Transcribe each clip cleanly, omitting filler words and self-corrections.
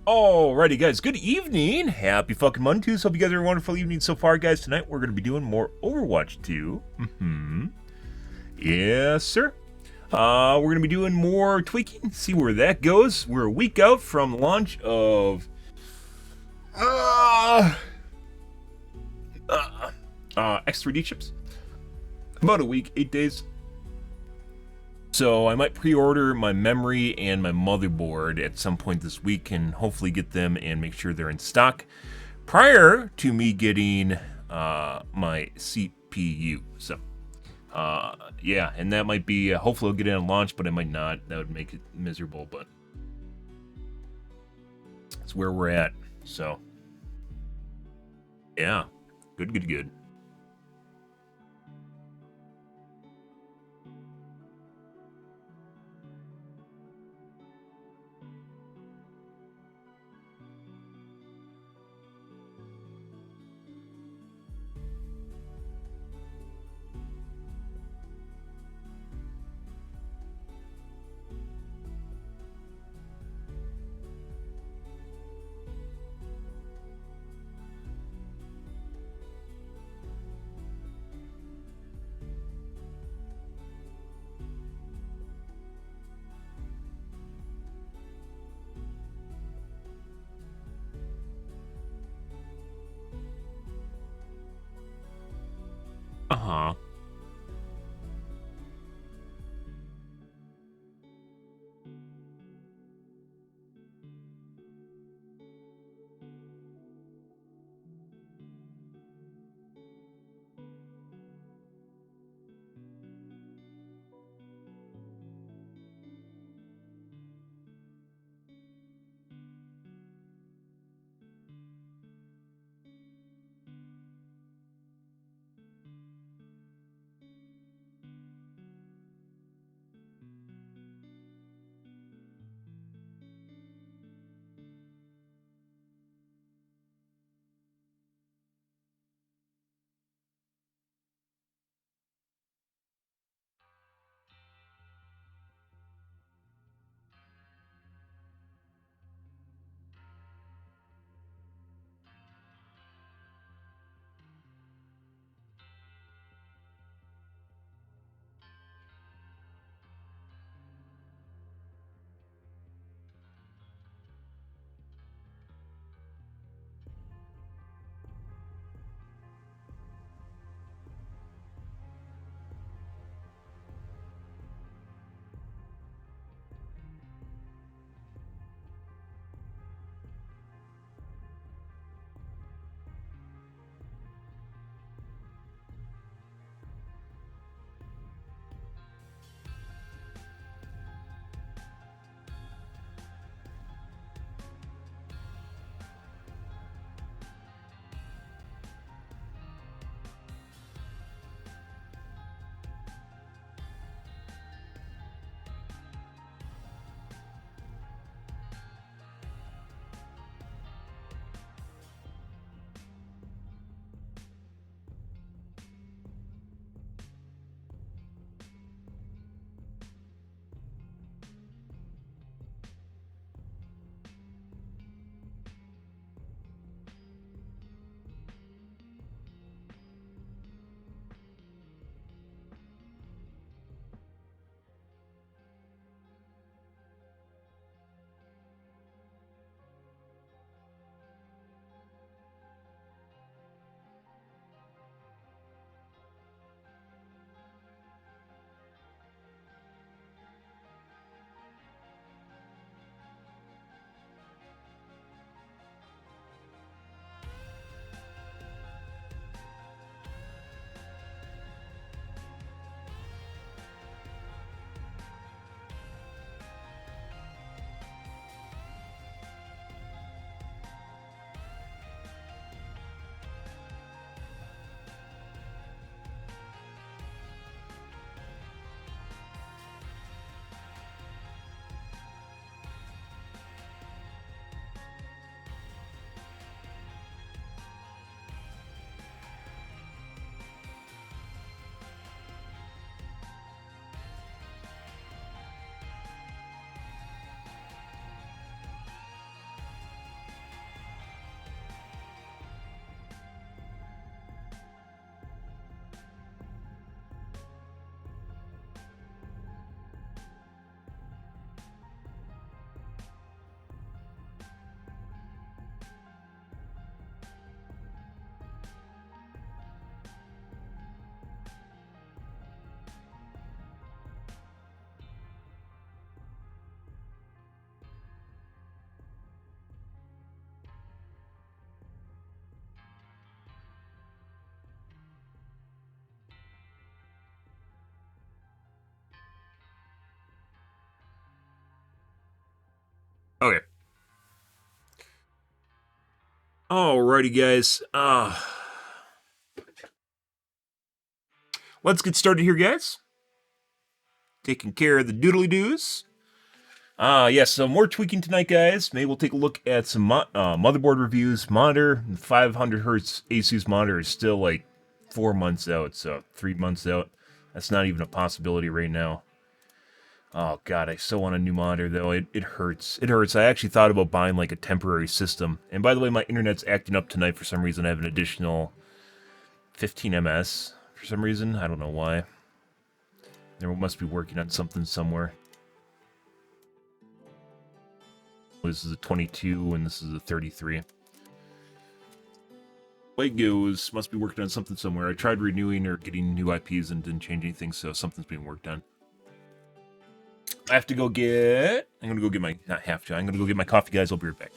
Alrighty, guys. Good evening. Happy fucking Monday. Hope you guys are having a wonderful evening so far, guys. Tonight we're going to be doing more Overwatch 2. Yes, sir. We're going to be doing more tweaking. See where that goes. We're a week out from launch of uh, X3D chips. About a week, 8 days. So I might pre-order my memory and my motherboard at some point this week and hopefully get them and make sure they're in stock prior to me getting my CPU. So yeah, and that might be hopefully I'll get it on launch, but I might not. That would make it miserable, but that's where we're at. So yeah, good. Uh huh. Okay. Alrighty, guys. Let's get started here, guys. Taking care of the doodly doos. Yes, so more tweaking tonight, guys. Maybe we'll take a look at some motherboard reviews. Monitor, 500 hertz Asus monitor is still like 4 months out, so 3 months out. That's not even a possibility right now. Oh god, I so want a new monitor though. It hurts. It hurts. I actually thought about buying like a temporary system. And by the way, my internet's acting up tonight for some reason. I have an additional 15 ms for some reason. I don't know why. They must be working on something somewhere. This is a 22 and this is a 33. Legos must be working on something somewhere. I tried renewing or getting new IPs and didn't change anything, so something's being worked on. I have to go get... I'm going to go get my... Not have to. I'm going to go get my coffee, guys. I'll be right back.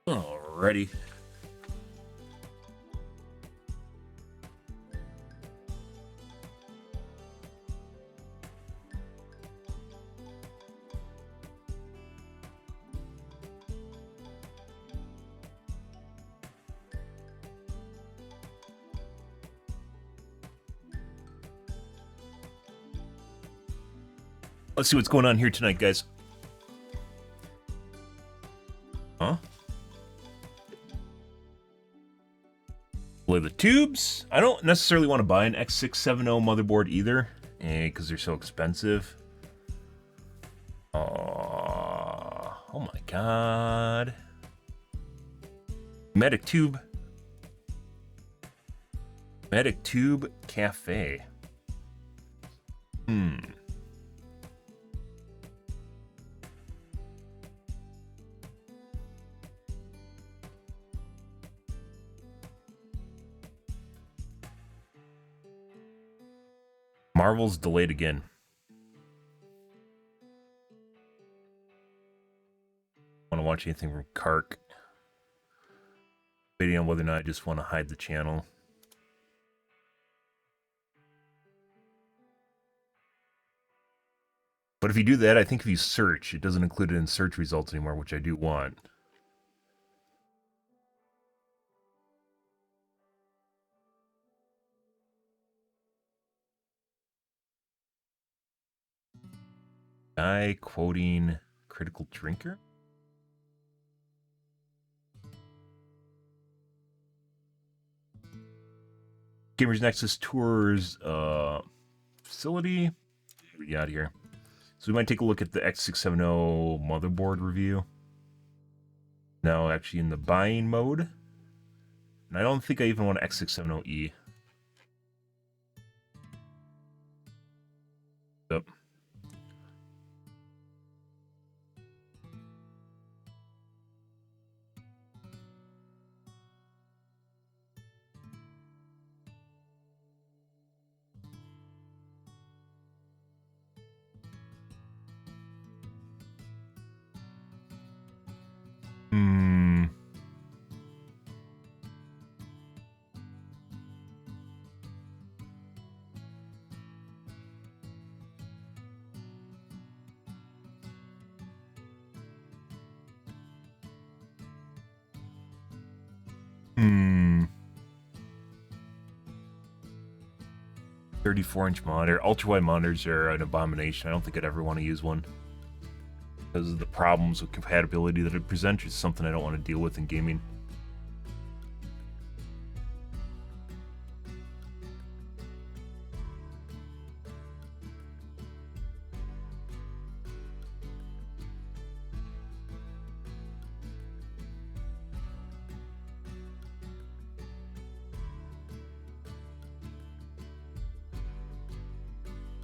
Alrighty. Let's see what's going on here tonight, guys. Huh? Play the tubes. I don't necessarily want to buy an X670 motherboard either, because they're so expensive. Oh my god. Medic Tube Cafe. Marvel's delayed again. Want to watch anything from Kark? Debating on whether or not I just want to hide the channel. But if you do that, I think if you search, it doesn't include it in search results anymore, which I do want. Guy quoting Critical Drinker? Gamers Nexus Tours facility. What we got here? So we might take a look at the X670 motherboard review. Now actually in the buying mode. And I don't think I even want an X670E. Yep. 34-inch monitor. Ultra-wide monitors are an abomination. I don't think I'd ever want to use one. Because of the problems with compatibility that it presents, is something I don't want to deal with in gaming.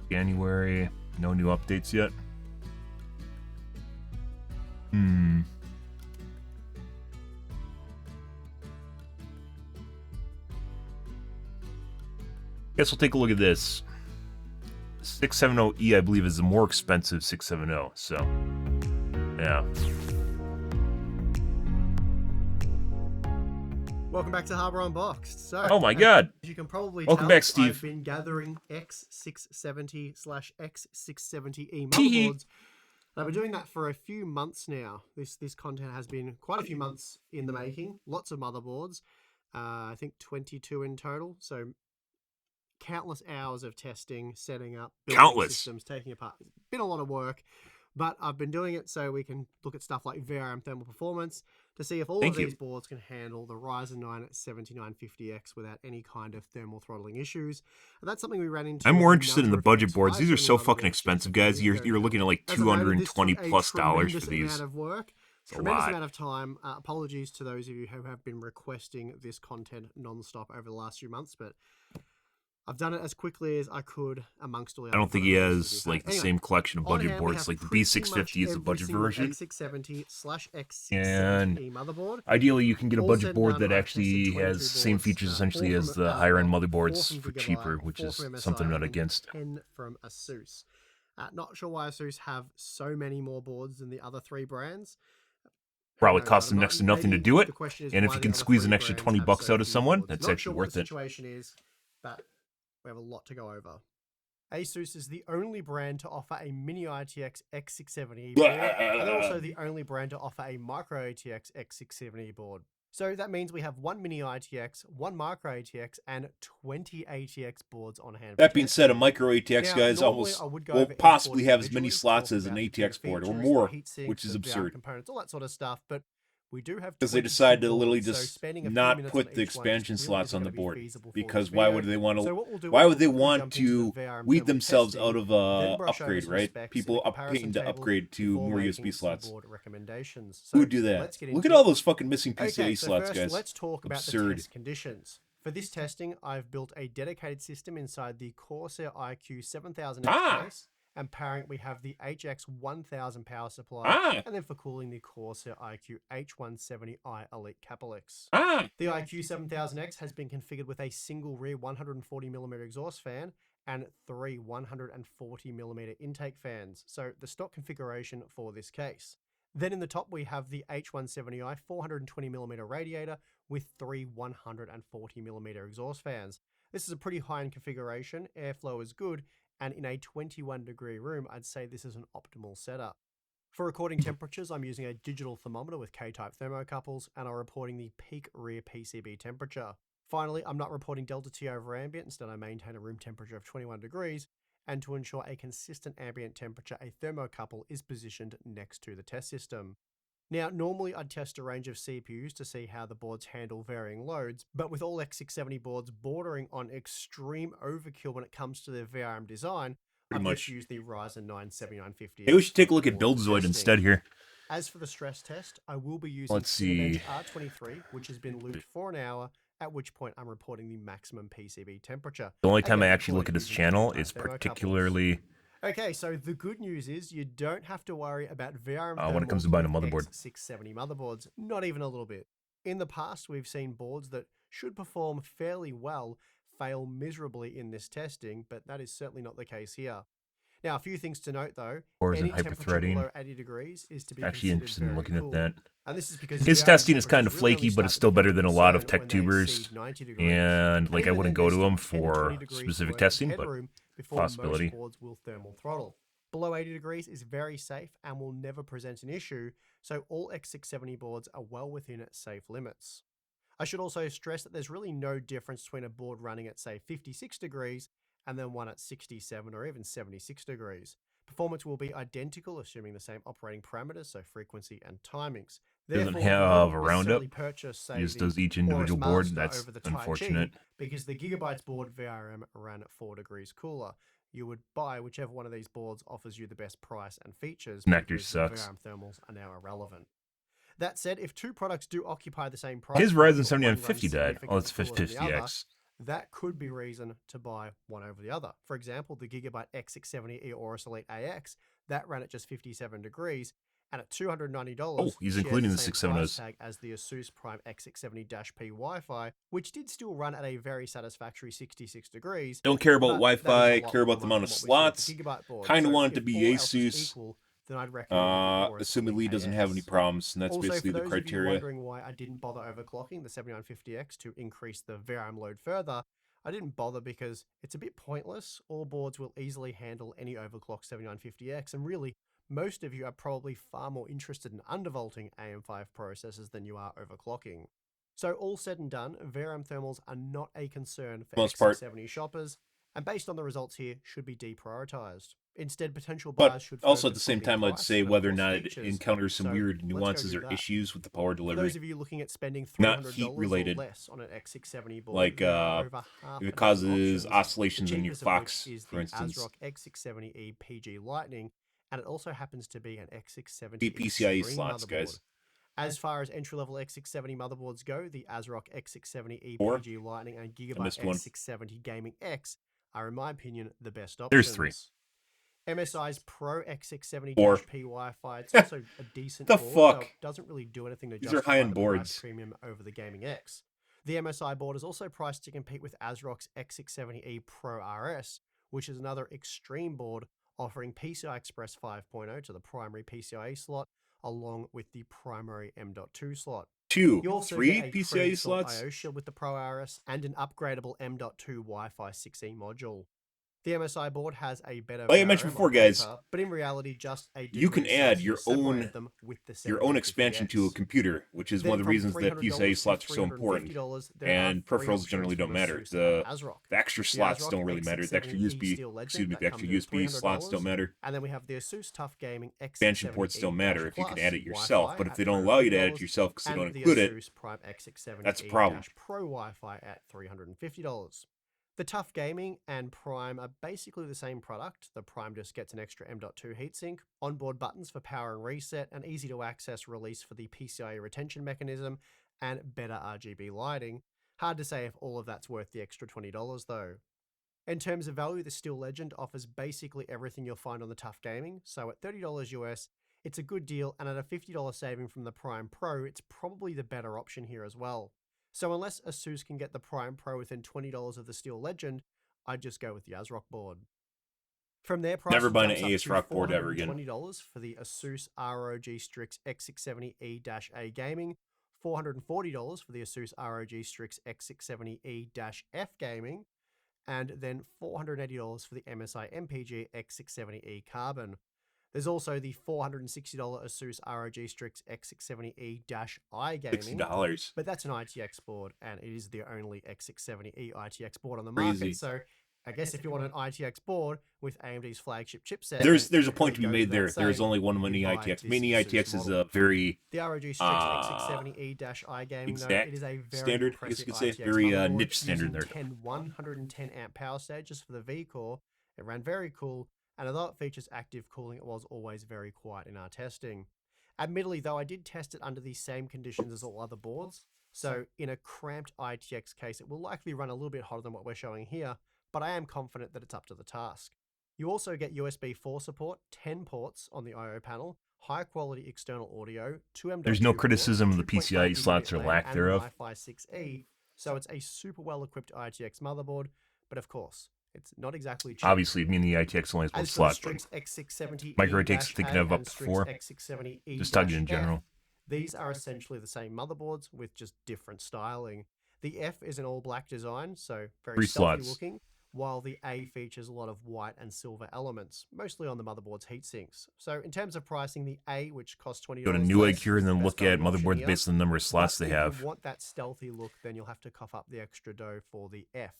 January, no new updates yet. Guess we'll take a look at this. 670E, I believe, is the more expensive 670, so yeah. Welcome back to Harbor Unboxed. So, oh my god! As you can probably Welcome tell, back, Steve. I've been gathering X670/X670E motherboards. I've been doing that for a few months now. This content has been quite a few months in the making. Lots of motherboards. I think 22 in total. So countless hours of testing, setting up, building systems, taking apart. It's been a lot of work. But I've been doing it so we can look at stuff like VRM thermal performance to see if all of these boards can handle the Ryzen 9 7950X without any kind of thermal throttling issues. And that's something we ran into. I'm more interested in the budget boards. These are so fucking expensive, guys. You're looking at like $220+ for these. Amount of work. Tremendous amount of time. Apologies to those of you who have been requesting this content non-stop over the last few months, but I've done it as quickly as I could amongst all the I don't think he has like the same collection of budget boards. Like the B650 is a budget version. X670/X670E motherboard. Ideally, you can get a budget board that actually has the same features essentially as the higher end motherboards for cheaper, which is something I'm not against. 10 from ASUS. Not sure why ASUS have so many more boards than the other three brands. Probably costs them next to nothing to do it. And if you can squeeze an extra $20 out of someone, that's actually worth it. Situation is, but we have a lot to go over. ASUS is the only brand to offer a mini ITX X670E board, and they're also the only brand to offer a micro ATX X670E board. So that means we have one mini ITX, one micro ATX, and 20 ATX boards on hand. That being said, a micro ATX, guys, almost will possibly have as many slots as an ATX board, or more, which is absurd. Components, all that sort of stuff, but we do have because they decided to literally just not put the expansion slots on the board. Because why would they want to? Why would they want to weed themselves out of upgrade? Right? People upgrading to upgrade to more USB slots. Who would do that? Look at all those fucking missing PCIe slots, guys. Let's talk about the test conditions. For this testing, I've built a dedicated system inside the Corsair iQ 7000X case. And powering, we have the HX 1000 power supply, and then for cooling, the Corsair iQ H170i Elite Capelix. The iQ 7000X has been configured with a single rear 140mm exhaust fan and 3 140mm intake fans, so the stock configuration for this case. Then in the top, we have the H170i 420mm radiator with 3 140mm exhaust fans. This is a pretty high-end configuration, airflow is good, and in a 21-degree room, I'd say this is an optimal setup. For recording temperatures, I'm using a digital thermometer with K-type thermocouples, and I'm reporting the peak rear PCB temperature. Finally, I'm not reporting delta T over ambient, instead I maintain a room temperature of 21 degrees, and to ensure a consistent ambient temperature, a thermocouple is positioned next to the test system. Now, normally I'd test a range of CPUs to see how the boards handle varying loads, but with all X670 boards bordering on extreme overkill when it comes to their VRM design, I've just used the Ryzen 9 7950. Hey, we should take a look at BuildZoid instead here. As for the stress test, I will be using Cinebench R23, which has been looped for an hour, at which point I'm reporting the maximum PCB temperature. The only time I actually look at this channel is particularly... Okay, so the good news is you don't have to worry about VRM when it comes to buying a motherboard. X670 motherboards, not even a little bit. In the past, we've seen boards that should perform fairly well fail miserably in this testing, but that is certainly not the case here. Now, a few things to note though. Any temperature below 80 degrees is to be actually interested in looking at that. And this is because his testing is kind of flaky, but it's still better than a lot of tech tubers. And like I wouldn't go to them for specific testing, but possibility. Most boards will thermal throttle. Below 80 degrees is very safe and will never present an issue, so all X670 boards are well within safe limits. I should also stress that there's really no difference between a board running at say 56 degrees and then one at 67 or even 76 degrees. Performance will be identical, assuming the same operating parameters, so frequency and timings. Doesn't Therefore, have you a won't roundup. necessarily purchase, say, Just the does each Horus individual board. Master That's over the Tai unfortunate. Chi, because the Gigabytes board VRM ran at 4 degrees cooler. You would buy whichever one of these boards offers you the best price and features, Connector because sucks. VRM thermals are now irrelevant. That said, if two products do occupy the same price His point, Ryzen but one 7950 runs died. Oh, it's significantly cooler than the other, 50X. that could be reason to buy one over the other. For example, the Gigabyte X670E Aorus Elite AX, that ran at just 57 degrees, and at $290, Oh, he's shares including the the same price 670s. tag as the Asus Prime X670-P Wi-Fi, which did still run at a very satisfactory 66 degrees. Don't care about but that is Wi-Fi, a lot care about the warmer amount of than what we see with slots. the Gigabyte board. Kind of So want it to if be all else is Asus. equal, then I'd recommend the Aorus Assumedly Elite doesn't have any AX. problems, and that's Also, basically for the those of you criteria. wondering why I didn't bother overclocking the 7950X to increase the VRAM load further, I didn't bother because it's a bit pointless. All boards will easily handle any overclocked 7950X, and really, most of you are probably far more interested in undervolting AM5 processors than you are overclocking. So all said and done, VRAM thermals are not a concern for Most part. X670 shoppers, and based on the results here, should be deprioritized. Instead, potential But buyers should also at focus the same on the time, I'd price say and, of whether or course, not it features. encounters some So, weird let's go nuances do or that. issues with the power For delivery. those of you looking at spending Not $300 heat-related. or less on an X670 board, Like, there are over half if a it dozen causes options, oscillations the in your cheapest Fox, of which is for the instance. ASRock X670E PG Lightning, and it also happens to be an X670 PCIe Extreme slots, motherboard. guys. As far as entry-level X670 motherboards go, the ASRock X670E Four. PG Lightning and I Gigabyte missed one. X670 Gaming X are, in my opinion, the best options. There's three. MSI's Pro X670-P Four. Wi-Fi, it's also a decent The board, fuck? though it doesn't really do anything to These are justify high-end the boards. price premium over the Gaming X. The MSI board is also priced to compete with ASRock's X670E Pro RS, which is another extreme board offering PCI Express 5.0 to the primary PCIe slot, along with the primary M.2 slot. You also three get a PCIe pre-installed slots. I/O shield with the Pro RS and an upgradable M.2 Wi-Fi 6E module. The MSI board has a better Like I mentioned VRM before, on guys, paper, but in reality, just a you can degree add Celsius your own separated them with the expansion to a 7950X. computer, which is Then one of the from reasons that $300 PCIe to slots are so important. $350, there And are three peripherals options generally don't from matter. Asus The and ASRock. extra The slots ASRock don't really matter. The extra X670E USB, Steel Legend excuse me, that the extra comes in USB slots don't $300, matter. and then we have the Asus TUF Gaming X670E Expansion ports don't matter if you can add it yourself. Wi-Fi But if at they don't allow you to add it $350, yourself because they don't and the include it, Asus Prime X670E that's a problem. Pro Wi-Fi at $350. The TUF Gaming and Prime are basically the same product. The Prime just gets an extra M.2 heatsink, onboard buttons for power and reset, an easy to access release for the PCIe retention mechanism, and better RGB lighting. Hard to say if all of that's worth the extra $20 though. In terms of value, the Steel Legend offers basically everything you'll find on the TUF Gaming, so at $30 US, it's a good deal, and at a $50 saving from the Prime Pro, it's probably the better option here as well. So unless Asus can get the Prime Pro within $20 of the Steel Legend, I'd just go with the ASRock board. From there, price Never buying an jumps up ASRock to board ever again. $420 for the Asus ROG Strix X670E-A Gaming, $440 for the Asus ROG Strix X670E-F Gaming, and then $480 for the MSI MPG X670E Carbon. There's also the $460 Asus ROG Strix X670E-I Gaming, $60. but that's an ITX board, and it is the only X670E ITX board on the Crazy. market, so I guess if you want an ITX board with AMD's flagship chipset, There's a point to be made there. There's only one mini buy ITX. this Mini Asus ITX is model. a very The ROG Strix X670E-I Gaming, though, exact it is a very standard, I guess you impressive could say, ITX very motherboard niche standard using there. 10 110 amp power stages for the V-core. It ran very cool, and although it features active cooling, it was always very quiet in our testing. Admittedly, though, I did test it under the same conditions as all other boards, so in a cramped ITX case, it will likely run a little bit hotter than what we're showing here, but I am confident that it's up to the task. You also get USB 4 support, 10 ports on the I/O panel, high quality external audio, 2 M.2 There's no ports, criticism of the 2.5 PCIe gigabit slots or LAN, lack and thereof. Wi-Fi 6E, so it's a super well equipped ITX motherboard, but of course, it's not exactly cheap. Obviously, mini ITX only has one As for the slot, Strix but X670E micro ITX think of up and to Strix 4. X670E Just talking in general. these are essentially the same motherboards with just different styling. The F is an all black design, so very 3 stealthy slots. looking, while the A features a lot of white and silver elements, mostly on the motherboard's heatsinks. So in terms of pricing, the A, which costs $20, Go to Newegg here and then is the look best at option motherboards here. based on the number of slots But they if have. you want that stealthy look, then you'll have to cough up the extra dough for the F.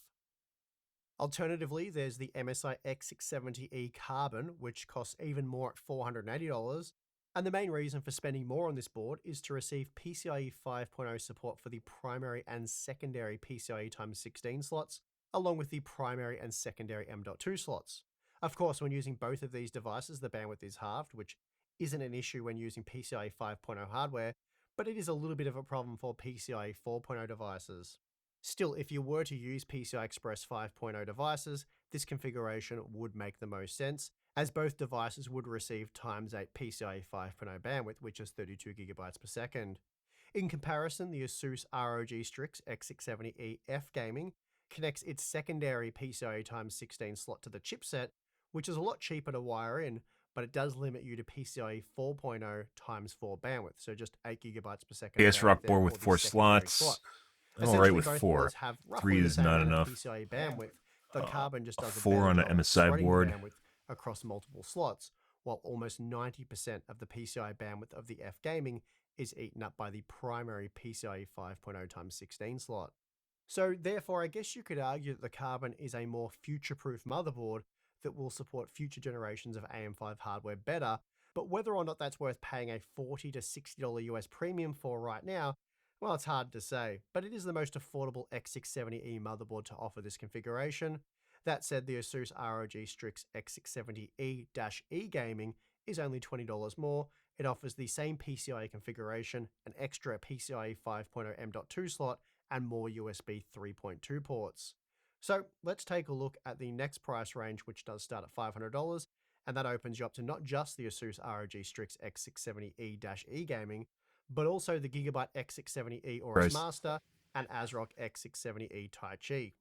Alternatively, there's the MSI X670E Carbon, which costs even more at $480. And the main reason for spending more on this board is to receive PCIe 5.0 support for the primary and secondary PCIe x 16 slots, along with the primary and secondary M.2 slots. Of course, when using both of these devices, the bandwidth is halved, which isn't an issue when using PCIe 5.0 hardware, but it is a little bit of a problem for PCIe 4.0 devices. Still, if you were to use PCI Express 5.0 devices, this configuration would make the most sense, as both devices would receive x8 PCIe 5.0 bandwidth, which is 32 gigabytes per second. In comparison, the ASUS ROG Strix X670E F Gaming connects its secondary PCIe x 16 slot to the chipset, which is a lot cheaper to wire in, but it does limit you to PCIe 4.0 x 4 bandwidth, so just 8 gigabytes per second. PS Rock board with 4 slots. I'm alright with both 4. boards have 3 roughly the is same not amount enough. of PCIe bandwidth. The Carbon just does a 4 better on job an at MSI spreading board. the bandwidth across multiple slots, while almost 90% of the PCI bandwidth of the F Gaming is eaten up by the primary PCIe 5.0 x 16 slot. So therefore, I guess you could argue that the Carbon is a more future-proof motherboard that will support future generations of AM5 hardware better, but whether or not that's worth paying a $40 to $60 US premium for right now, well, it's hard to say, but it is the most affordable X670E motherboard to offer this configuration. That said, the ASUS ROG Strix X670E-E Gaming is only $20 more. It offers the same PCIe configuration, an extra PCIe 5.0 M.2 slot, and more USB 3.2 ports. So let's take a look at the next price range, which does start at $500, and that opens you up to not just the ASUS ROG Strix X670E-E Gaming, but also the Gigabyte X670E Aorus Master and ASRock X670E Tai-Chi.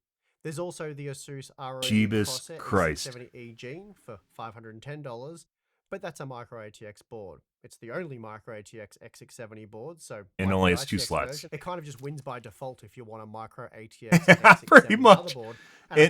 There's also the ASUS ROG Crosshair X670E Gene for $510, but that's a micro ATX board. It's the only micro ATX X670 board, so and like only the has 2 ITX slots. Version, it kind of just wins by default if you want a micro ATX X670 pretty much. motherboard.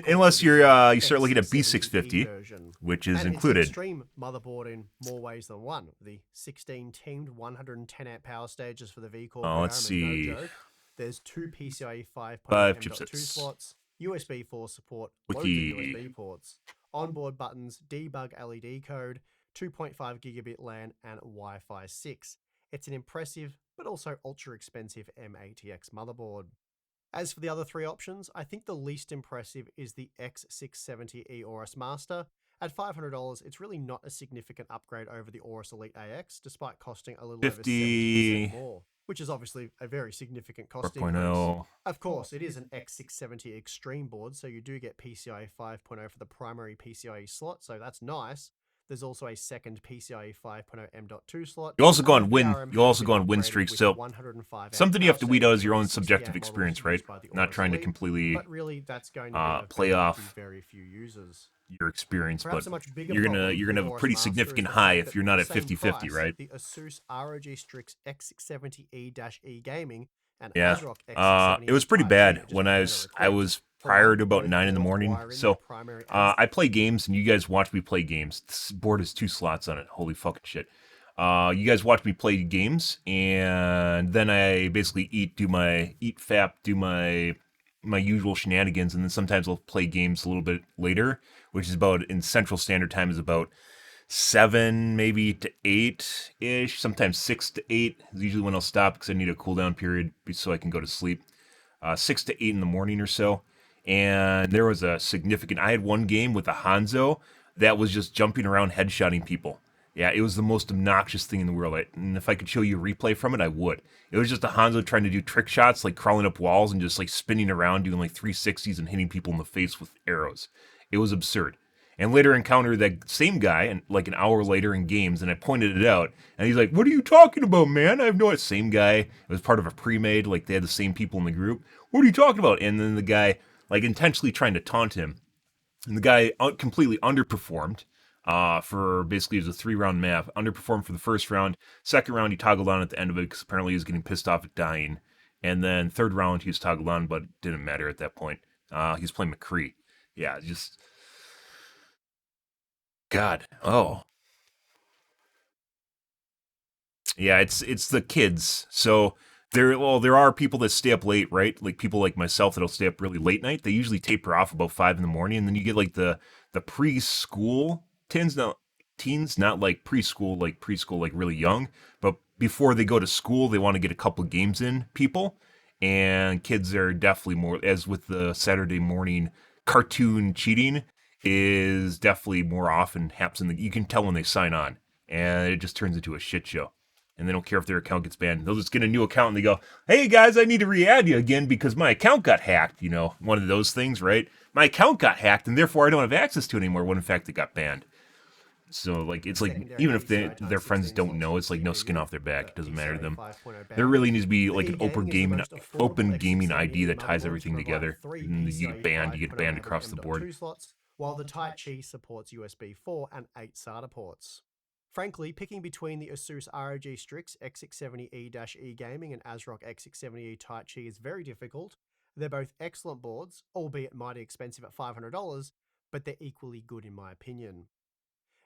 Unless you're you start looking at B650, version, which is and included. It's an extreme motherboard in more ways than one. The 16 teamed 110 amp power stages for the V-Core. Let's see. No joke. There's 2 PCIe 5.0 M.2 slots, USB 4 support, loads of USB ports, onboard buttons, debug LED code, 2.5 gigabit LAN, and Wi-Fi 6. It's an impressive but also ultra expensive M-ATX motherboard. As for the other 3 options, I think the least impressive is the X670E Aorus Master. At $500, it's really not a significant upgrade over the Aorus Elite AX, despite costing a little over 70% more, which is obviously a very significant cost increase. Of course, it is an X670 Extreme board, so you do get PCIe 5.0 for the primary PCIe slot, so that's nice. There's also a second PCIe 5.0 M.2 slot. You also go on win streaks, so something you have to weed out is your own subjective experience, right? Not trying to completely but really, that's going to play off very few users. Your experience, Perhaps but you're gonna have a pretty significant high if you're not at 50-50, right? The ASUS ROG Strix X670E-E Gaming and yeah, ASRock X670E it was pretty bad when I was prior to about 9 in the morning. So I play games, and you guys watch me play games. This board has 2 slots on it. Holy fucking shit! You guys watch me play games, and then I basically eat fap, do my usual shenanigans, and then sometimes I'll play games a little bit later, which is about, in Central Standard Time, is about 7 maybe to 8-ish, sometimes 6 to 8 is usually when I'll stop because I need a cooldown period so I can go to sleep. 6 to 8 in the morning or so. And there was a significant, I had one game with a Hanzo that was just jumping around headshotting people. Yeah, it was the most obnoxious thing in the world. And if I could show you a replay from it, I would. It was just a Hanzo trying to do trick shots, like crawling up walls and just like spinning around, doing like 360s and hitting people in the face with arrows. It was absurd. And later encountered that same guy, and like an hour later in games, and I pointed it out, and he's like, "What are you talking about, man? I have no..." Same guy. It was part of a pre-made, like they had the same people in the group. "What are you talking about?" And then the guy, like intentionally trying to taunt him, and the guy completely underperformed. For basically, it was a 3-round map. Underperformed for the first round. Second round, he toggled on at the end of it because apparently he was getting pissed off at dying. And then third round, he was toggled on, but it didn't matter at that point. He was playing McCree. Yeah, just... God. Oh. Yeah, it's the kids. So there are people that stay up late, right? Like people like myself that'll stay up really late night. They usually taper off about 5 in the morning, and then you get like the preschool teens, not like preschool like really young, but before they go to school, they want to get a couple games in. People and kids are definitely more, as with the Saturday morning cartoon cheating is definitely more often happens. You can tell when they sign on, and it just turns into a shit show and they don't care if their account gets banned. They'll just get a new account and they go, "Hey guys, I need to re-add you again because my account got hacked." You know, one of those things, right? My account got hacked and therefore I don't have access to it anymore when in fact it got banned. So like it's like even if their friends don't know, it's like no skin off their back. It doesn't matter to them. There really needs to be like an open gaming ID that ties everything together. And you get banned across the board. While the Type-C supports USB 4 and 8 SATA ports. Frankly, picking between the ASUS ROG Strix X670E-E Gaming and ASRock X670E Type-C is very difficult. They're both excellent boards, albeit mighty expensive at $500, but they're equally good in my opinion.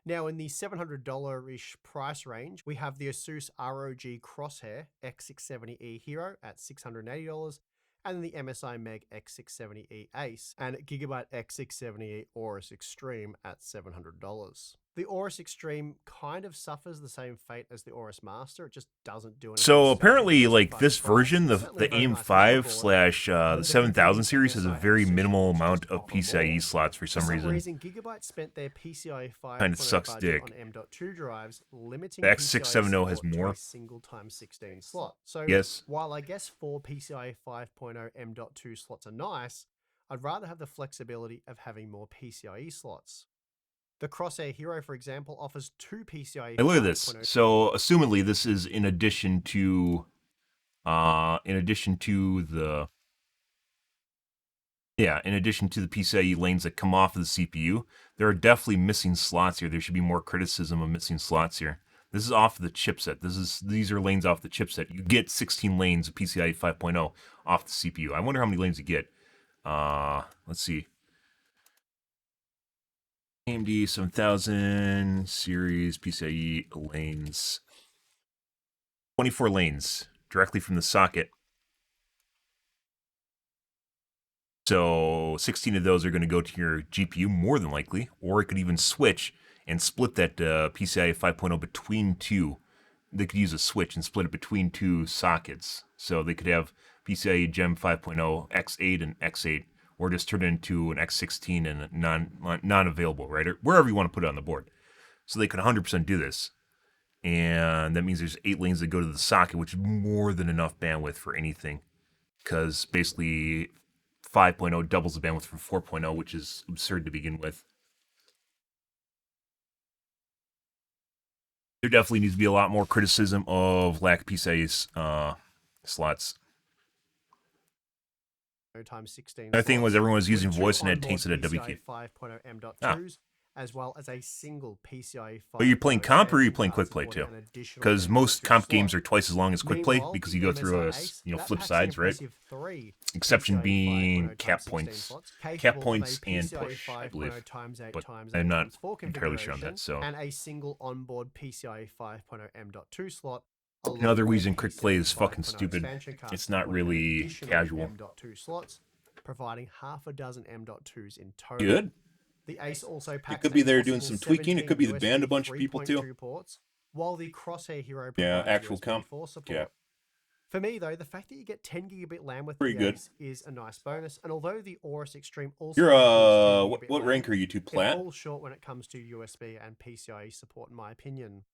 Now, in the $700-ish price range, we have the ASUS ROG Crosshair X670E Hero at $680, and then the MSI Meg X670E Ace and Gigabyte X670E Aorus Extreme at $700. The Aorus Extreme kind of suffers the same fate as the Aorus Master. It just doesn't do anything. So apparently, like this version, the AIM 5 slash the 7000 series has a very minimal amount of PCIe slots for some reason. Gigabyte spent their PCIe 5 kind of sucks dick. on M.2 drives, limiting the X670 has more. a single times 16 slot. So yes, while I guess 4 PCIe 5.0 M.2 slots are nice, I'd rather have the flexibility of having more PCIe slots. The Crosshair Hero, for example, offers 2 PCIe. Hey, look at this. So, assumedly, this is in addition to the PCIe lanes that come off of the CPU. There are definitely missing slots here. There should be more criticism of missing slots here. This is off the chipset. These are lanes off the chipset. You get 16 lanes of PCIe 5.0 off the CPU. I wonder how many lanes you get. Let's see. AMD 7000 series PCIe lanes. 24 lanes directly from the socket. So 16 of those are going to go to your GPU more than likely, or it could even switch and split that PCIe 5.0 between two. They could use a switch and split it between two sockets. So they could have PCIe Gen 5.0 X8 and X8, or just turn it into an X16 and a non-available, right? Or wherever you want to put it on the board. So they could 100% do this. And that means there's 8 lanes that go to the socket, which is more than enough bandwidth for anything. Because basically 5.0 doubles the bandwidth from 4.0, which is absurd to begin with. There definitely needs to be a lot more criticism of lack of PCIe slots. Times 16. The thing was everyone was using voice and it taints it at WK. 5.0 M.2s, as well as a single PCIe 5. But you're playing comp or are you playing quick play too? Because most comp games are twice as long as quick play because you go through flip sides, right? Exception being cap points and push, I believe. But I'm not entirely sure on that. So and a single onboard PCIe 5.0 M.2 slot. Another reason quick play is fucking stupid. It's not really casual. M.2 slots, providing half a dozen M.2s in total. Good. The Ace also packs it could be they're doing some tweaking. It could be the banned a bunch of people too. Ports, while the Crosshair Hero provides actual comp. Yeah. For me though, the fact that you get 10 gigabit LAN with pretty good Ace is a nice bonus. And although the Aorus Extreme also you're what rank are you to plat? It falls short when it comes to USB and PCIe support, in my opinion.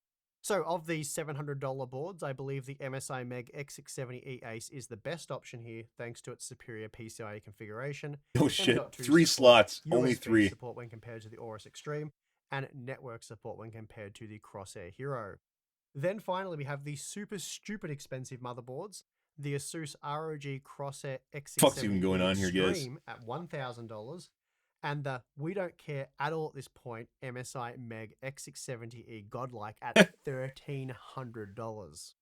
So of these $700 boards, I believe the MSI Meg X670E Ace is the best option here, thanks to its superior PCIe configuration. Oh shit, 3 slots, only 3. Support when compared to the Aorus Extreme, and network support when compared to the Crosshair Hero. Then finally, we have the super stupid expensive motherboards, the ASUS ROG Crosshair X670E Extreme at $1,000, and the we don't care at all at this point MSI Meg X670E Godlike at $1,300.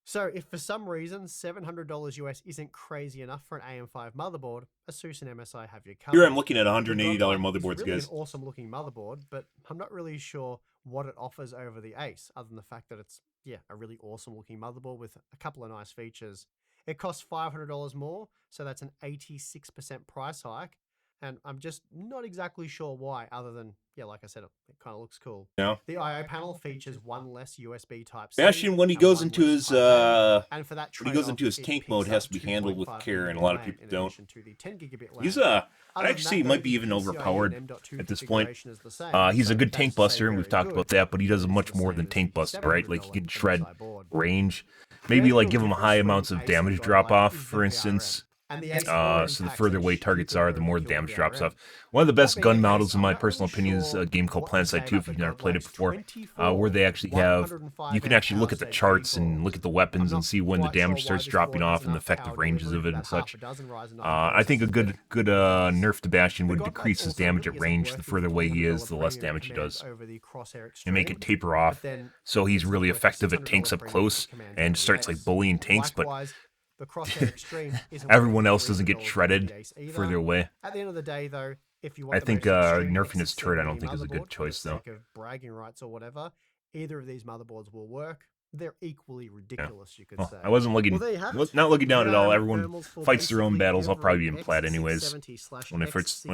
So if for some reason $700 US isn't crazy enough for an AM5 motherboard, ASUS and MSI have your covered. Here I'm looking at $180 motherboards, really guys. An awesome looking motherboard, but I'm not really sure what it offers over the Ace, other than the fact that it's yeah, a really awesome looking motherboard with a couple of nice features. It costs $500 more, so that's an 86% price hike. And I'm just not exactly sure why, other than, yeah, like I said, it kind of looks cool. Yeah. The I/O panel features one less USB Type-C Bastion, when he and goes one into less his Type A, and for that when he goes trade-off, into his it tank mode, picks has up to be handled with 2.5 care, and a gigabit lot of RAM people in don't. addition to the 10 gigabit LAN. He's Other than actually that, he might though, be the even PCIe overpowered and M.2 at this point. configuration is the same. He's a So good that's tank to say buster, and we've very talked good, about that, but he but does it is much the more same than as tank the buster, right? Like he $700 can shred MSI board. range. The Maybe only like real give him difference high between amounts of Ace and damage God drop Like off, is the for VRM. instance. And the Ace core So the impacts further a away targets are, the stupid more the overkill damage drops VRM. off. One of the best That gun being the case, models, in I'm my not personal really opinion, is sure a game called what to say PlanetSide 2, about if the you've never God played it Like's before, 24 where they actually have, 105 you can amp actually power look at the stage charts and B-cores. look at the I'm weapons and not see when the quite sure damage why starts this dropping board has off and the enough effective power ranges delivery of for it and that half such. a dozen Ryzen 9 I cores, think a but good it does. nerf to Bastion The would God Like decrease his also damage really at isn't range. The worth the further away he is, $1,500 the less premium it damage he commands does. over the Crosshair And make it Extreme, taper but off, then so he's it's not really worth the effective at $600 tanks up premium close it commands and over the starts like Ace. bullying tanks, but Likewise, the Crosshair Extreme isn't worth everyone the else doesn't get $300 over the shredded Ace either. further away. At the end of the day, though, if you I want the think most extreme nerfing his turret, I don't X670 think, is a good motherboard for the choice, though. sake of bragging rights or whatever, either of these motherboards will work. They're equally Yeah. ridiculous, you could Well, say. I wasn't looking, Well, there you have it. not looking down at all. VRM Everyone thermals for fights their own basically battles. I'll probably every be in plat anyways. X670 When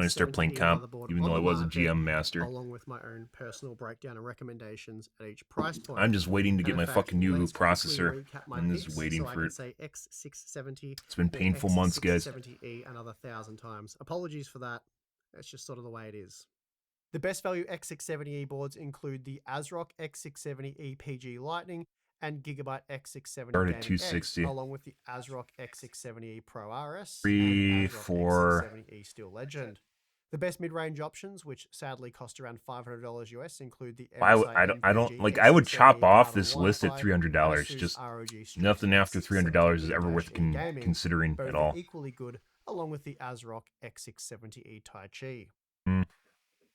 I start playing X670E comp, motherboard even on though I the was a market, GM master, along with my own personal breakdown and recommendations at each price point. I'm just waiting to And get in my fact, fucking new let's quickly processor. recap my I'm just picks waiting so I for can it. say X670 It's been or painful months, guys. X670E another 1,000 times. Apologies for that. It's just sort of the way it is. The best value X670E boards include the ASRock X670E PG Lightning and Gigabyte X670 Start at Gaming X, 260. along with the ASRock X670E Pro RS 3, and ASRock 4. X670E Steel Legend. The best mid-range options, which sadly cost around $500 US, include the MSI I don't NVG like. I would chop X670E off powered on this list at Wi-Fi, and $300. ASUS Just ROG Strix nothing after $300 is ever worth X670E Gaming, considering both at are all. equally good, along with the ASRock X670E Tai Chi. Mm.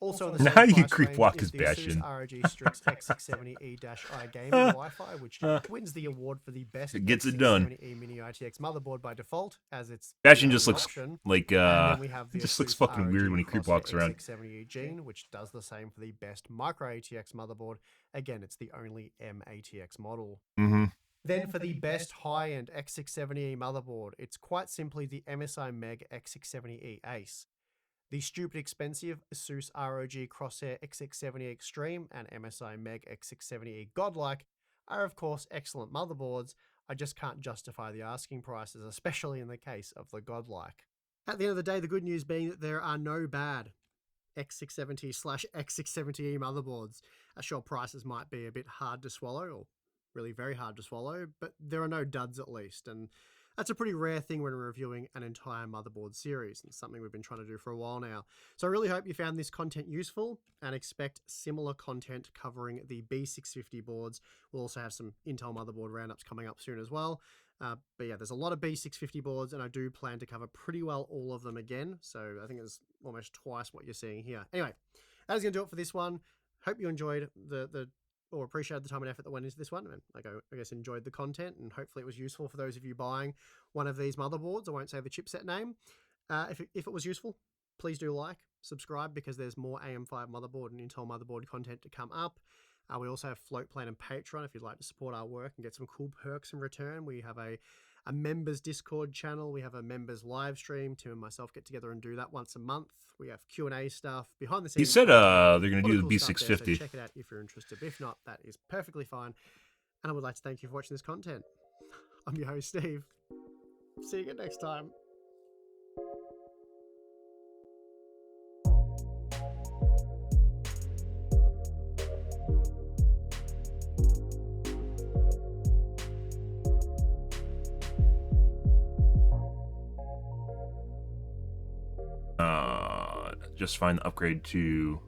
Also in the And same how do you price creep range walk is his the Bastion? ASUS ROG Strix X670E-i Gaming Wi-Fi, which wins the award for the best It gets it done. X670E Mini ITX motherboard by default, as it's Bastion the just only looks option. like And then we have it the just looks ASUS fucking ROG weird when he creep Crosshair walks around. X670E Gene, which does the same for the best micro ATX motherboard. Again, it's the only M-ATX model. Mm-hmm. Then for the best high-end X670E motherboard, it's quite simply the MSI Meg X670E Ace. The stupid expensive ASUS ROG Crosshair X670 Extreme and MSI Meg X670E Godlike are of course excellent motherboards. I just can't justify the asking prices, especially in the case of the Godlike. At the end of the day, the good news being that there are no bad X670/X670E motherboards. Sure, prices might be a bit hard to swallow, or really very hard to swallow, but there are no duds at least, and that's a pretty rare thing when reviewing an entire motherboard series, and something we've been trying to do for a while now. So I really hope you found this content useful, and expect similar content covering the B650 boards. We'll also have some Intel motherboard roundups coming up soon as well. But yeah, there's a lot of B650 boards, and I do plan to cover pretty well all of them again. So I think it's almost twice what you're seeing here. Anyway, that is going to do it for this one. Hope you enjoyed or appreciated the time and effort that went into this one, and I guess enjoyed the content, and hopefully it was useful for those of you buying one of these motherboards. I won't say the chipset name. If it was useful, please do like, subscribe, because there's more AM5 motherboard and Intel motherboard content to come up. We also have Float Plan and Patreon if you'd like to support our work and get some cool perks in return. We have a members Discord channel. We have a members live stream. Tim and myself get together and do that once a month. We have Q&A stuff, behind the scenes. He said they're going to do the cool B650. there, so check it out if you're interested. But if not, that is perfectly fine. And I would like to thank you for watching this content. I'm your host, Steve. See you again next time. Just find the upgrade to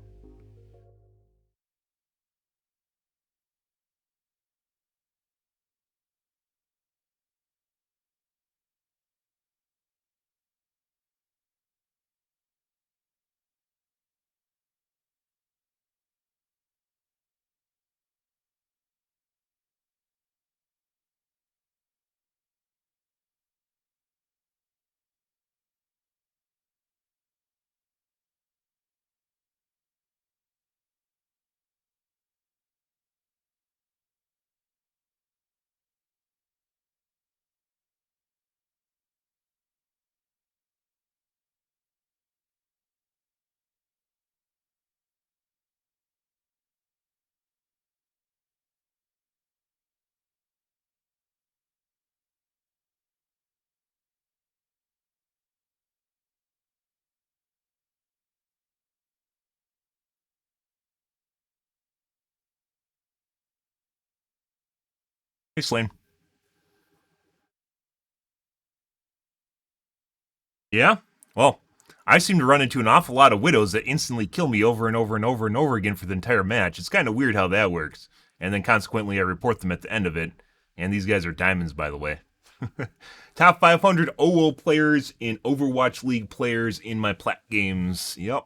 Hey, Slane. Yeah? Well, I seem to run into an awful lot of widows that instantly kill me over and over and over and over again for the entire match. It's kind of weird how that works. And then consequently, I report them at the end of it. And these guys are diamonds, by the way. Top 500 OO players in Overwatch League players in my plat games. Yep.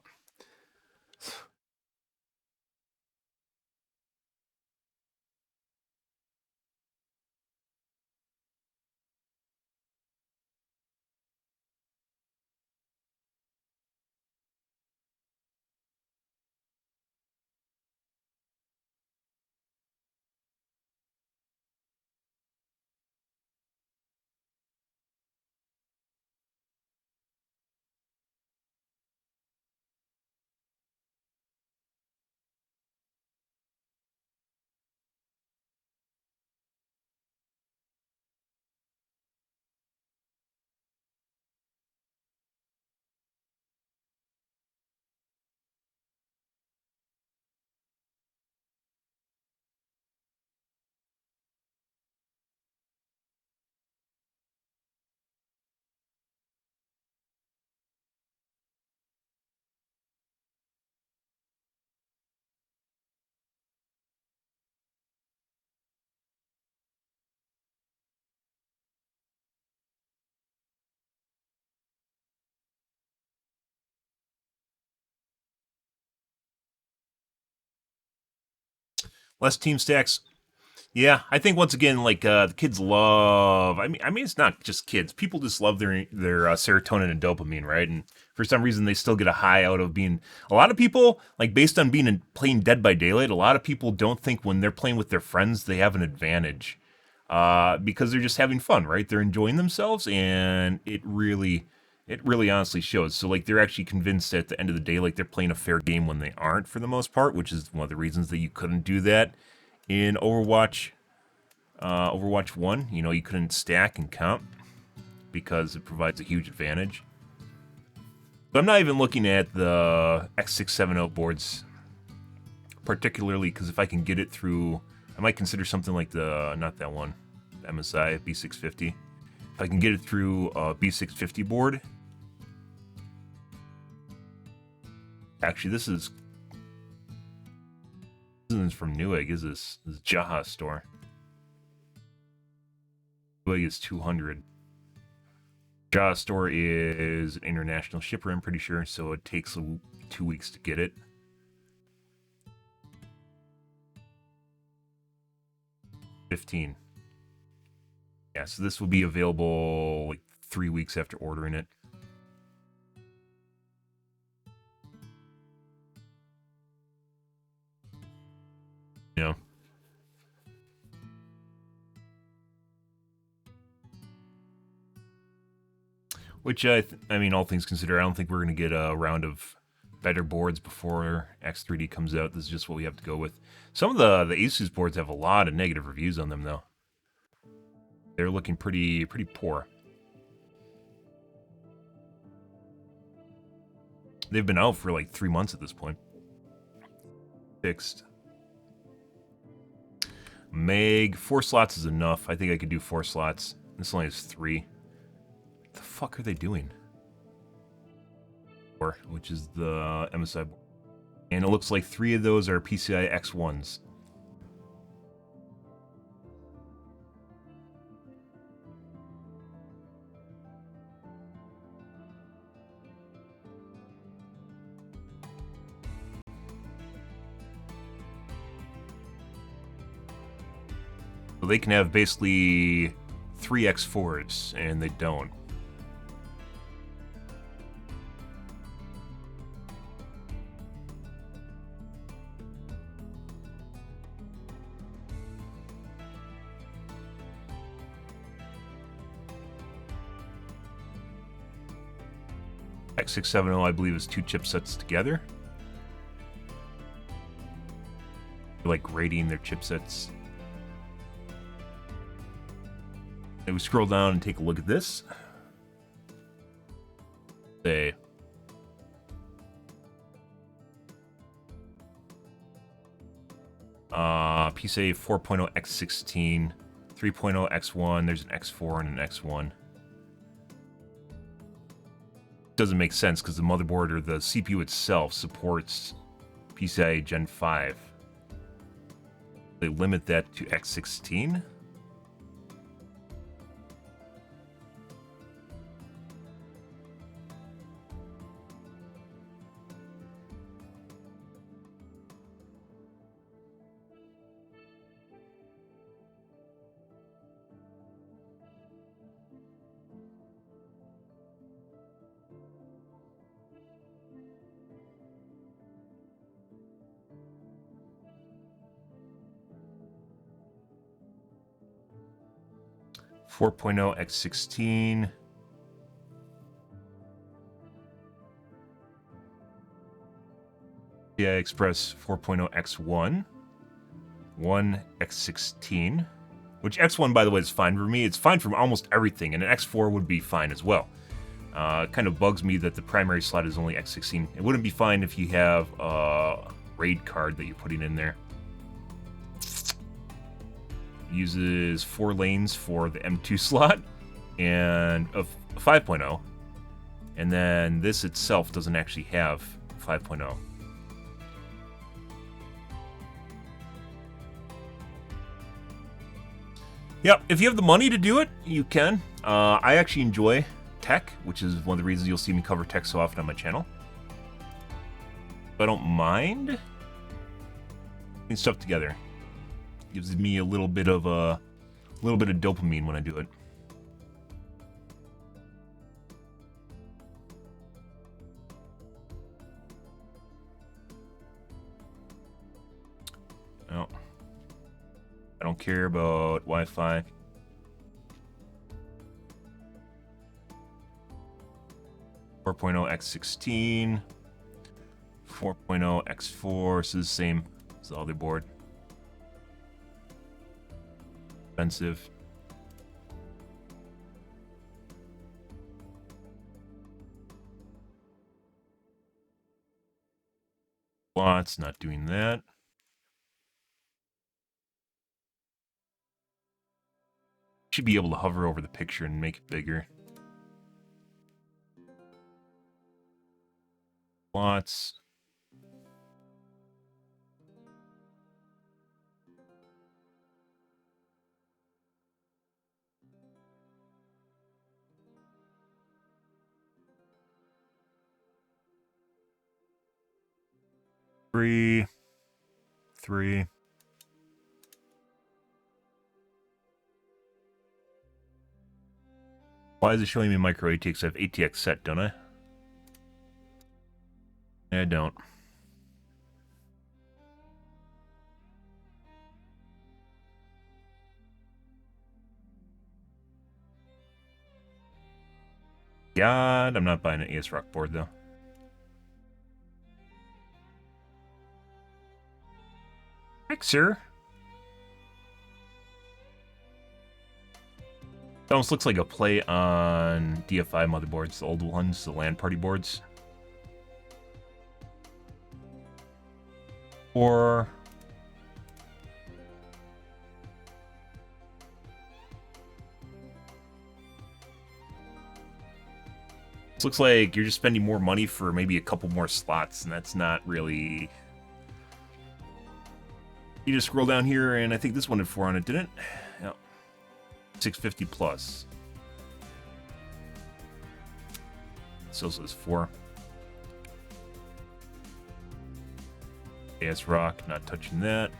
Less team stacks. Yeah, I think once again, like the kids love. I mean, it's not just kids. People just love their serotonin and dopamine, right? And for some reason, they still get a high out of being. A lot of people, like based on playing Dead by Daylight, a lot of people don't think when they're playing with their friends they have an advantage, because they're just having fun, right? They're enjoying themselves, and it really honestly shows. So like they're actually convinced at the end of the day, like they're playing a fair game when they aren't, for the most part, which is one of the reasons that you couldn't do that in Overwatch 1, you couldn't stack and comp because it provides a huge advantage. But I'm not even looking at the X670 boards, particularly because if I can get it through, I might consider something like not that one, MSI B650. If I can get it through a B650 board. Actually, this isn't from Newegg, is this? This is Jaha store. Newegg is 200. Jaw store is an international shipper, I'm pretty sure, so it takes 2 weeks to get it. $15. Yeah, so this will be available like 3 weeks after ordering it. Yeah. Which, I mean, all things considered, I don't think we're going to get a round of better boards before X3D comes out. This is just what we have to go with. Some of the Asus boards have a lot of negative reviews on them, though. They're looking pretty poor. They've been out for like 3 months at this point. Fixed. Meg, 4 slots is enough. I think I could do 4 slots. This only has 3. What the fuck are they doing? 4, which is the MSI board. And it looks like 3 of those are PCI X1s. So they can have basically 3 X4s, and they don't. X670, I believe, is 2 chipsets together. They're like grading their chipsets. If we scroll down and take a look at this, say PCIe 4.0 X16 3.0 X1, there's an X4 and an X1. Doesn't make sense because the motherboard or the CPU itself supports PCIe Gen 5. They limit that to X16. 4.0 X16. PCI Express 4.0 X1. 1 X16. Which X1, by the way, is fine for me. It's fine for almost everything, and an X4 would be fine as well. It kind of bugs me that the primary slot is only X16. It wouldn't be fine if you have a RAID card that you're putting in there. Uses 4 lanes for the M2 slot and of 5.0, and then this itself doesn't actually have 5.0. Yep, if you have the money to do it, you can. I actually enjoy tech, which is one of the reasons you'll see me cover tech so often on my channel. I don't mind putting stuff together. Gives me a little bit of dopamine when I do it. No, I don't care about Wi-Fi. X16, 4.0 X4, so the same as the other board. Expensive. Lots, not doing that. Should be able to hover over the picture and make it bigger. Lots. Three. Why is it showing me micro ATX? I have ATX set, don't I? I don't. God, I'm not buying an ASRock board though. Mixer. It almost looks like a play on DFI motherboards, the old ones, the LAN party boards. Or this looks like you're just spending more money for maybe a couple more slots, and that's not really. You just scroll down here, and I think this one had 4 on it, didn't it? Yep. 650 plus. So says 4. ASRock, not touching that.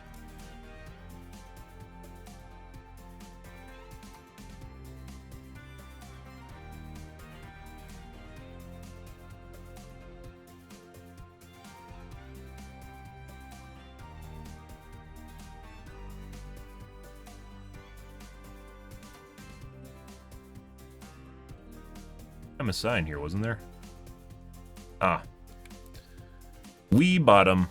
A sign here, wasn't there? Ah. We bottom.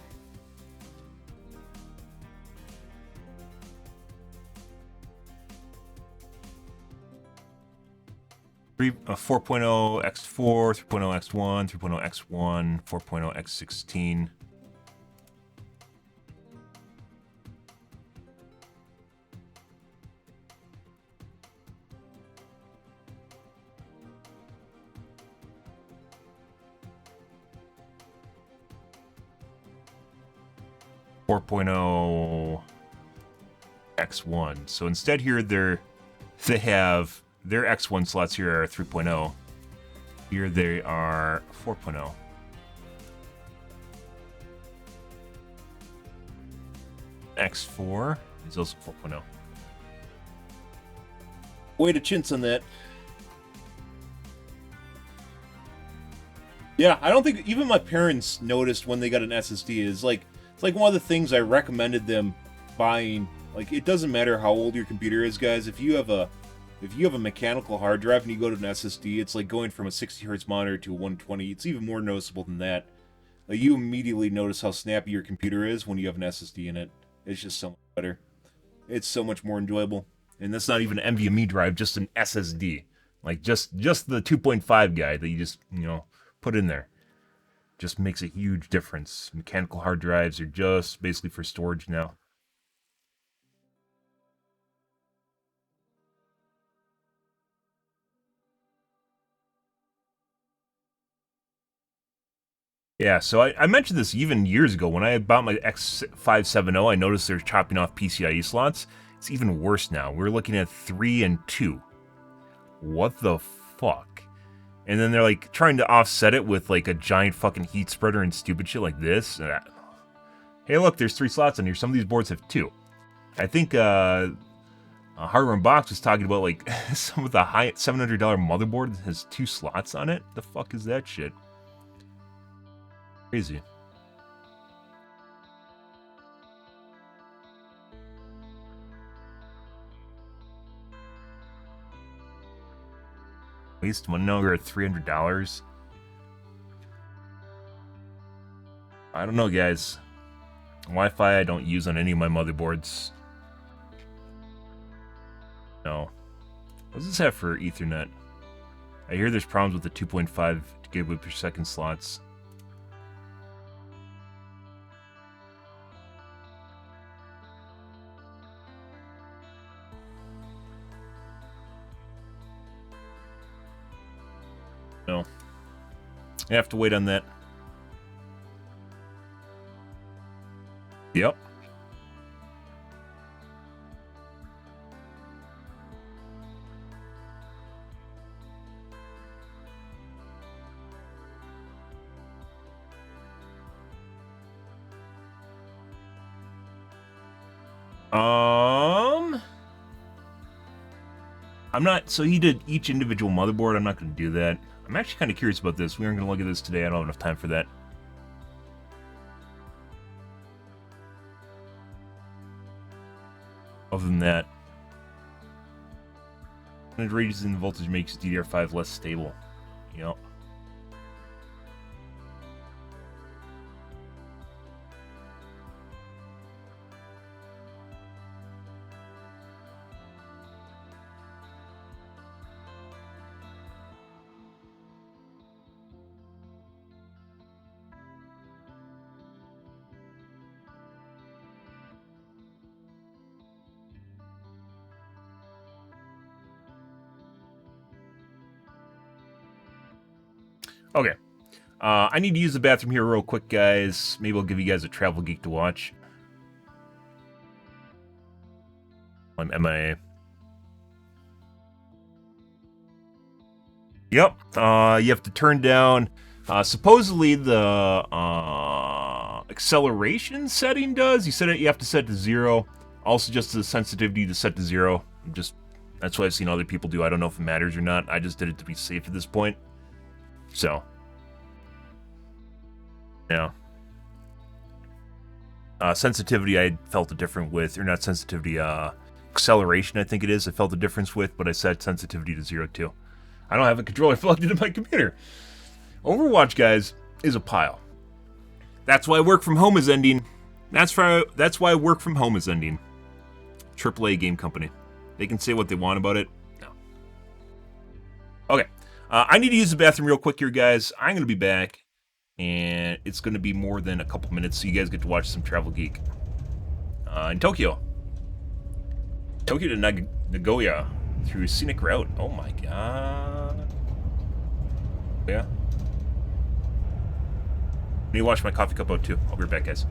Three 4.0 X4, 3.0 X1, 3.0 X1, 4.0 X16. 4.0 X1. So instead here, they have their X1 slots here are 3.0. Here they are 4.0. X4 is also 4.0. Way to chintz on that. Yeah, I don't think even my parents noticed when they got an SSD. It's like one of the things I recommended them buying. Like, it doesn't matter how old your computer is, guys. If you have a mechanical hard drive and you go to an SSD, it's like going from a 60 hertz monitor to a 120. It's even more noticeable than that. Like, you immediately notice how snappy your computer is when you have an SSD in it. It's just so much better. It's so much more enjoyable. And that's not even an NVMe drive, just an SSD. Like, just the 2.5 guy that you just, put in there. Just makes a huge difference. Mechanical hard drives are just basically for storage now. Yeah, so I mentioned this even years ago. When I bought my X570, I noticed they're chopping off PCIe slots. It's even worse now. We're looking at 3 and 2. What the fuck? And then they're like trying to offset it with like a giant fucking heat spreader and stupid shit like this. Hey, look, there's 3 slots in here. Some of these boards have 2. I think Hardware Box was talking about like some of the high $700 motherboard that has 2 slots on it. The fuck is that shit? Crazy. Waste money. Now we're at $300. I don't know, guys. Wi-Fi I don't use on any of my motherboards. No. What does this have for Ethernet? I hear there's problems with the 2.5 gigabit per second slots. No. I have to wait on that. Yep. I'm not, so he did each individual motherboard. I'm not going to do that. I'm actually kind of curious about this. We aren't going to look at this today. I don't have enough time for that. Other than that, raising the voltage makes DDR5 less stable. Yep. Okay. I need to use the bathroom here real quick, guys. Maybe I'll give you guys a Travel Geek to watch. I'm MIA. Yep. You have to turn down... supposedly the acceleration setting does. You said it. You have to set to 0. Also, just the sensitivity to set to 0. That's what I've seen other people do. I don't know if it matters or not. I just did it to be safe at this point. So, yeah. Sensitivity, I felt a difference with, or not sensitivity, acceleration, I think it is. I felt a difference with, but I set sensitivity to 0 too. I don't have a controller plugged into my computer. Overwatch, guys, is a pile. That's why work from home is ending. That's why work from home is ending. AAA game company. They can say what they want about it. No. Okay. I need to use the bathroom real quick here, guys. I'm going to be back, and it's going to be more than a couple minutes, so you guys get to watch some Travel Geek. In Tokyo. Tokyo to Nagoya through scenic route. Oh my god. Yeah. I need to wash my coffee cup out, too. I'll be right back, guys.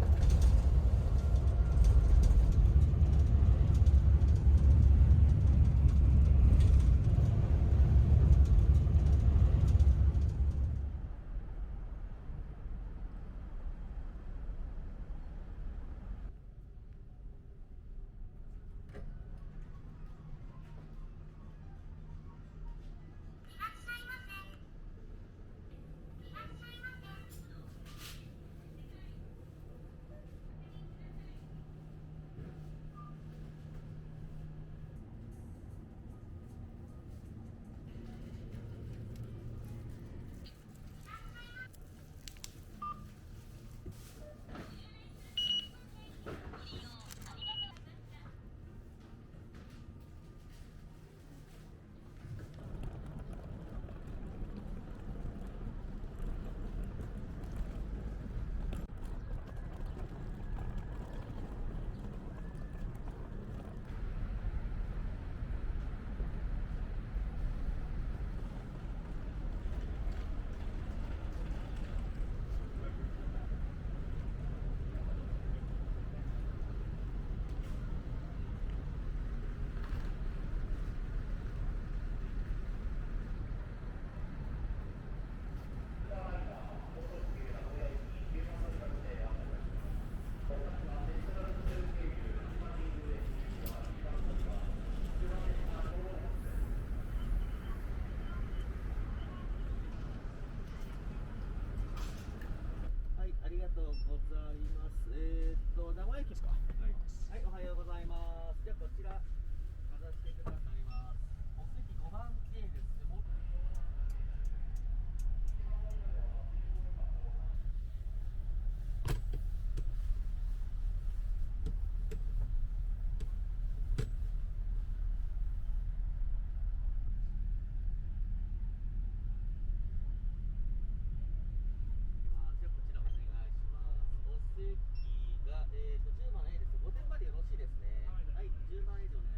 はい、ですか。はい、おはようございます。じゃあこちらかざしてくださいます。お席5番 A です。じゃあこちらお願いします。お席が、10番 A です。5点までよろしいですね。はい、10番 A でお願いします。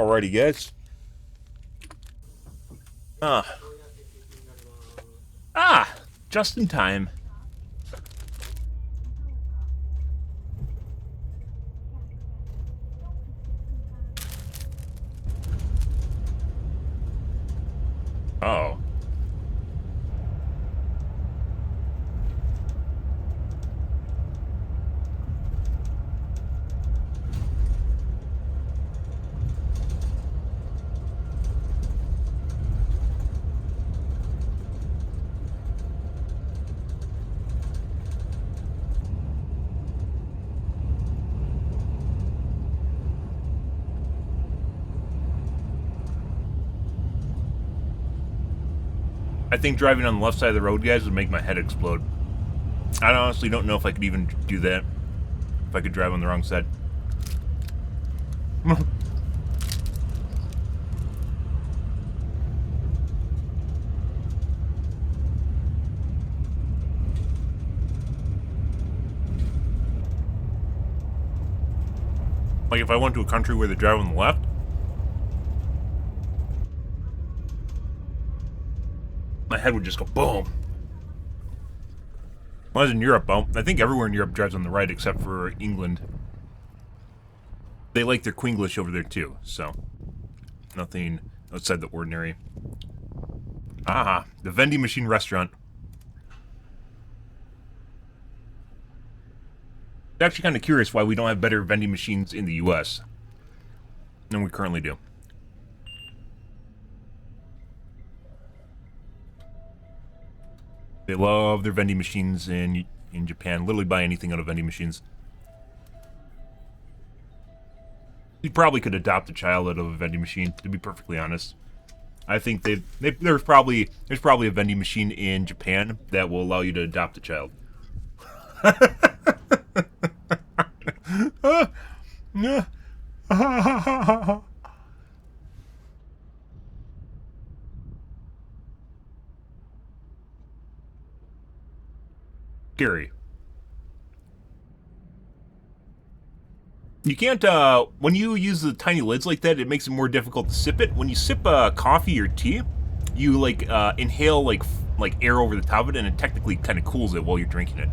Alrighty, guys. Just in time. Oh. I think driving on the left side of the road, guys, would make my head explode. I honestly don't know if I could even do that. If I could drive on the wrong side. Like if I went to a country where they drive on the left, my head would just go boom. When I was in Europe, I think everywhere in Europe drives on the right except for England. They like their Queenglish over there too, so nothing outside the ordinary. Ah, the vending machine restaurant. I'm actually kind of curious why we don't have better vending machines in the US than we currently do. They love their vending machines in Japan. Literally buy anything out of vending machines. You probably could adopt a child out of a vending machine, to be perfectly honest. I think there's probably a vending machine in Japan that will allow you to adopt a child. Scary. You can't, when you use the tiny lids like that, it makes it more difficult to sip it. When you sip coffee or tea, you, like, inhale, like air over the top of it, and it technically kind of cools it while you're drinking it.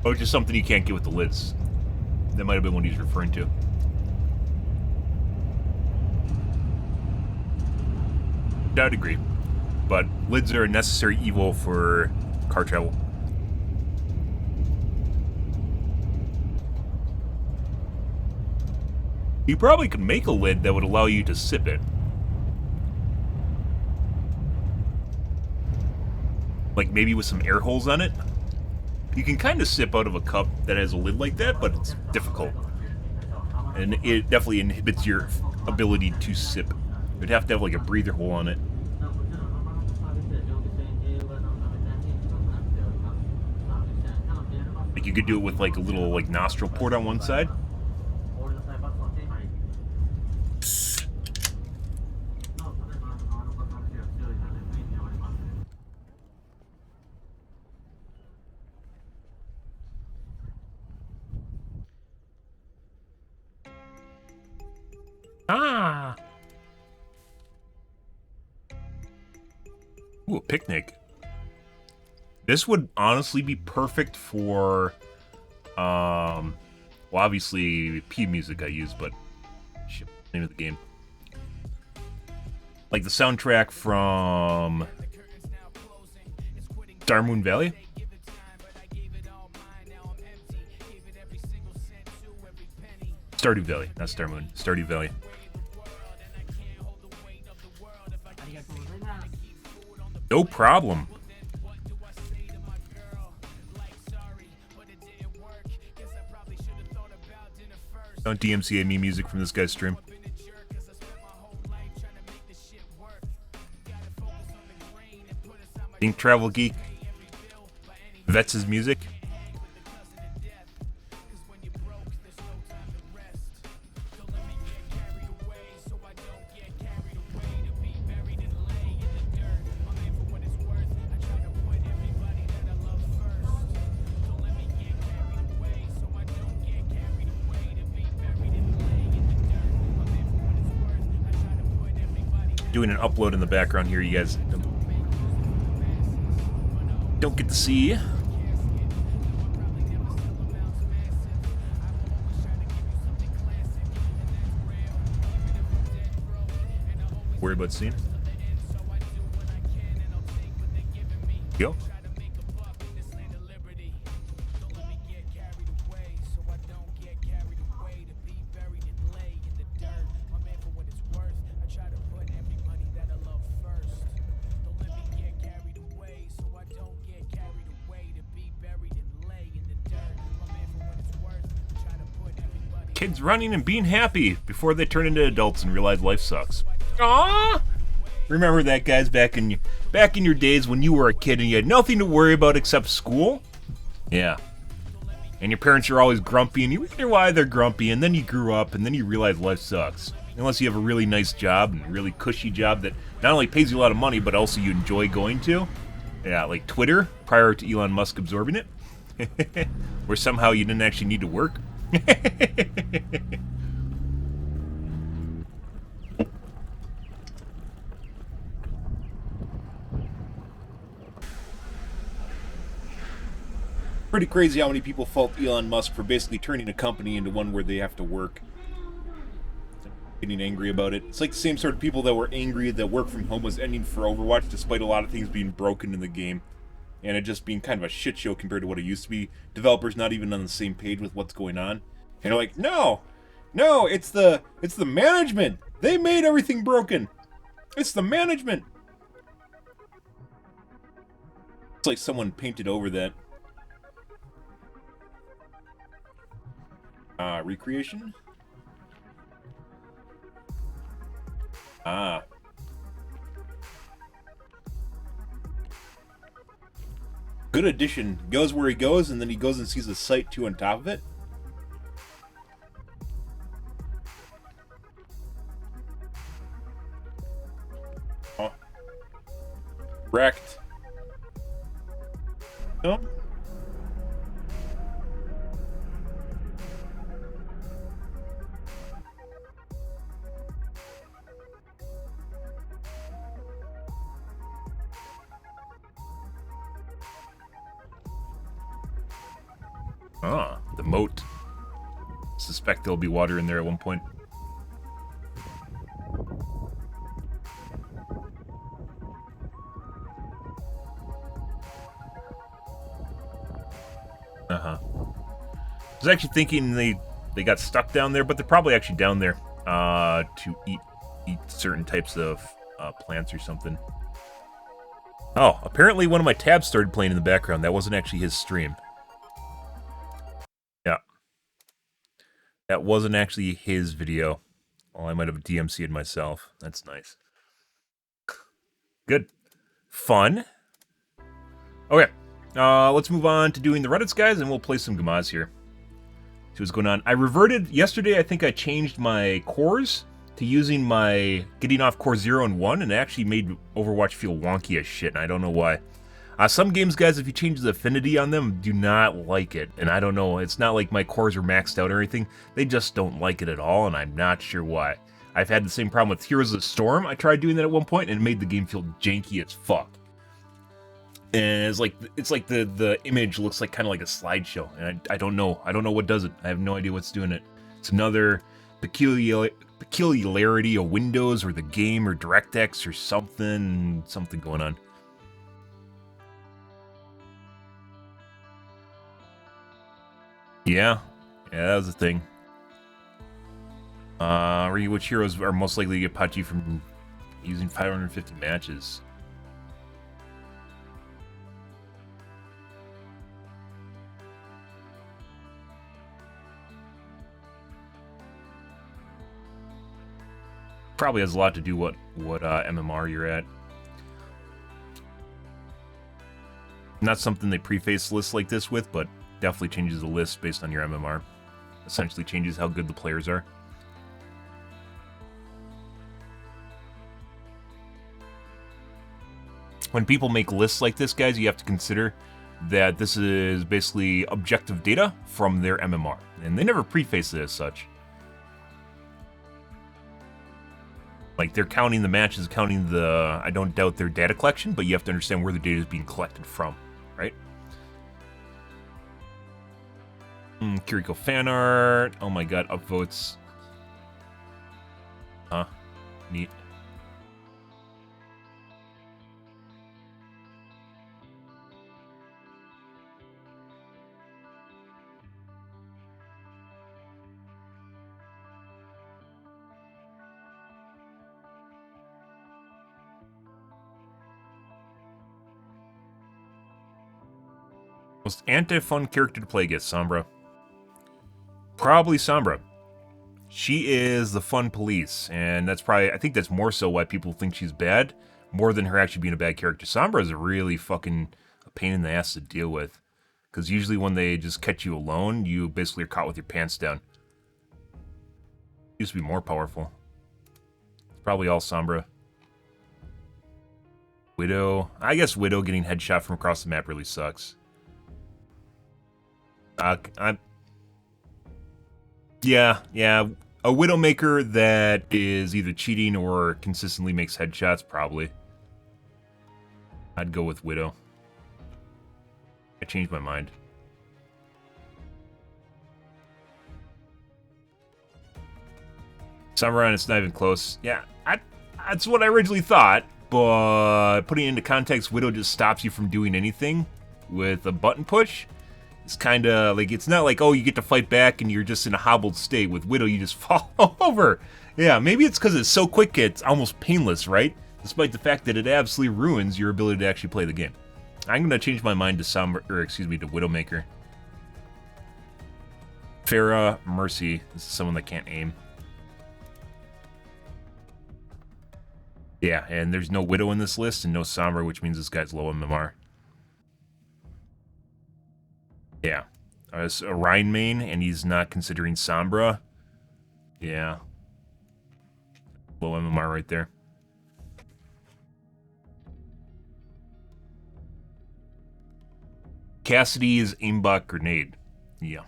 Oh, it's just something you can't get with the lids. That might have been what he's referring to. I would agree. But lids are a necessary evil for car travel. You probably could make a lid that would allow you to sip it. Like maybe with some air holes on it. You can kind of sip out of a cup that has a lid like that, but it's difficult. And it definitely inhibits your ability to sip. You'd have to have like a breather hole on it. Like you could do it with like a little like nostril port on one side. Ah! Ooh, a picnic. This would honestly be perfect for, well, obviously P music I use, but shit, name of the game. Like the soundtrack from Star Moon Valley. Stardew Valley, not Star Moon. Stardew Valley. No problem. Don't DMCA me music from this guy's stream. Think Travel Geek. Vets' music. doing an upload in the background here. You guys don't get to see. Worry about seeing. Go. Kids running and being happy before they turn into adults and realize life sucks. Aww! Remember that, guys, back in your days when you were a kid and you had nothing to worry about except school? Yeah. And your parents are always grumpy and you wonder why they're grumpy, and then you grew up and then you realize life sucks. Unless you have a really nice job and a really cushy job that not only pays you a lot of money but also you enjoy going to. Yeah, like Twitter, prior to Elon Musk absorbing it. Where somehow you didn't actually need to work. Pretty crazy how many people fault Elon Musk for basically turning a company into one where they have to work. Getting angry about it. It's like the same sort of people that were angry that work from home was ending for Overwatch despite a lot of things being broken in the game. And it just being kind of a shit show compared to what it used to be. Developers not even on the same page with what's going on. And they're like, no, it's the management. They made everything broken. It's the management. It's like someone painted over that. Recreation? Good addition. Goes where he goes, and then he goes and sees a site too on top of it. Oh. Wrecked. No? The moat. Suspect there'll be water in there at one point. I was actually thinking they got stuck down there, but they're probably actually down there to eat certain types of plants or something. Oh, apparently one of my tabs started playing in the background. That wasn't actually his stream. Yeah. That wasn't actually his video. Well, I might have DMC'd myself. That's nice. Good. Fun. Okay. Let's move on to doing the Reddits, guys, and we'll play some Gamaz here. See what's going on. I reverted yesterday. I think I changed my cores to using my getting off core 0 and 1, and it actually made Overwatch feel wonky as shit, and I don't know why. Some games, guys, if you change the affinity on them, do not like it, and I don't know. It's not like my cores are maxed out or anything. They just don't like it at all, and I'm not sure why. I've had the same problem with Heroes of the Storm. I tried doing that at one point, and it made the game feel janky as fuck. And it's like the image looks like kind of like a slideshow, and I don't know what does it. I have no idea what's doing it. It's another peculiarity of Windows or the game or DirectX or something going on. Yeah, that was the thing. Which heroes are most likely to get punchy from using 550 matches? Probably has a lot to do what MMR you're at. Not something they preface lists like this with, but definitely changes the list based on your MMR. Essentially changes how good the players are. When people make lists like this, guys, you have to consider that this is basically objective data from their MMR. And they never preface it as such. Like, they're counting the matches, counting the... I don't doubt their data collection, but you have to understand where the data is being collected from, right? Kiriko fan art. Oh my god, upvotes. Huh. Neat. Most anti-fun character to play against, Sombra. Probably Sombra. She is the fun police, and that's probably, I think that's more so why people think she's bad, more than her actually being a bad character. Sombra is a really fucking pain in the ass to deal with, because usually when they just catch you alone, you basically are caught with your pants down. Used to be more powerful. It's probably all Sombra. Widow. I guess Widow getting headshot from across the map really sucks. Yeah. A Widowmaker that is either cheating or consistently makes headshots, probably. I'd go with Widow. I changed my mind. Samurai, it's not even close. Yeah, that's what I originally thought, but putting it into context, Widow just stops you from doing anything with a button push. It's kind of like, it's not like, oh, you get to fight back and you're just in a hobbled state. With Widow, you just fall over. Yeah, maybe it's because it's so quick it's almost painless, right? Despite the fact that it absolutely ruins your ability to actually play the game. I'm going to change my mind to to Widowmaker. Farah Mercy. This is someone that can't aim. Yeah, and there's no Widow in this list and no Sombra, which means this guy's low MMR. Yeah. It's a Rhine main, and he's not considering Sombra. Yeah. Low MMR right there. Cassidy's aimbot grenade. Yeah.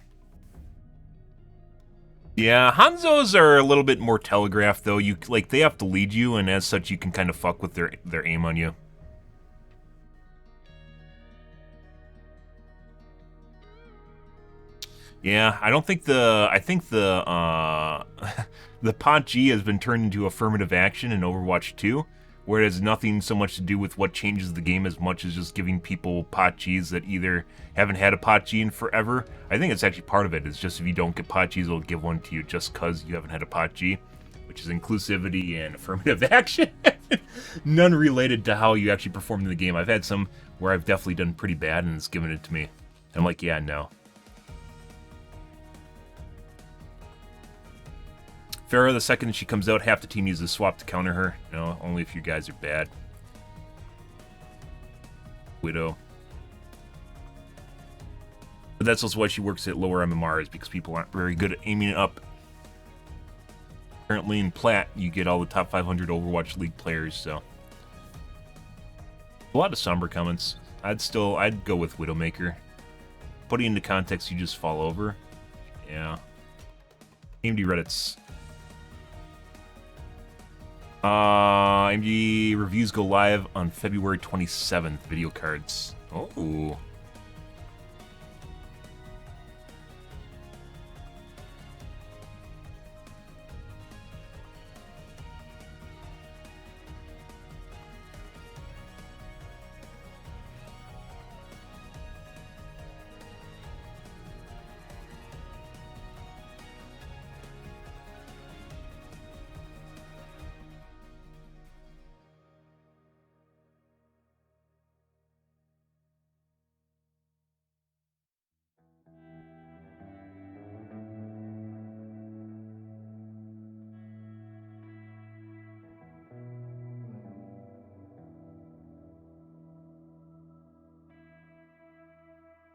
Yeah, Hanzo's are a little bit more telegraphed, though. They have to lead you, and as such, you can kind of fuck with their aim on you. Yeah, I think the the Pot G has been turned into affirmative action in Overwatch 2, where it has nothing so much to do with what changes the game as much as just giving people Pot Gs that either haven't had a Pot G in forever. I think it's actually part of it. It's just if you don't get Pot Gs, it'll give one to you just because you haven't had a Pot G, which is inclusivity and affirmative action. None related to how you actually performed in the game. I've had some where I've definitely done pretty bad and it's given it to me. I'm like, yeah, no. Farah, the second she comes out, half the team uses swap to counter her. You know, only if you guys are bad. Widow. But that's also why she works at lower MMRs, because people aren't very good at aiming it up. Currently in Plat, you get all the top 500 Overwatch League players, so. A lot of Sombra comments. I'd go with Widowmaker. Putting into context, you just fall over. Yeah. AMD Reddit's. AMD reviews go live on February 27th. Video cards. Oh.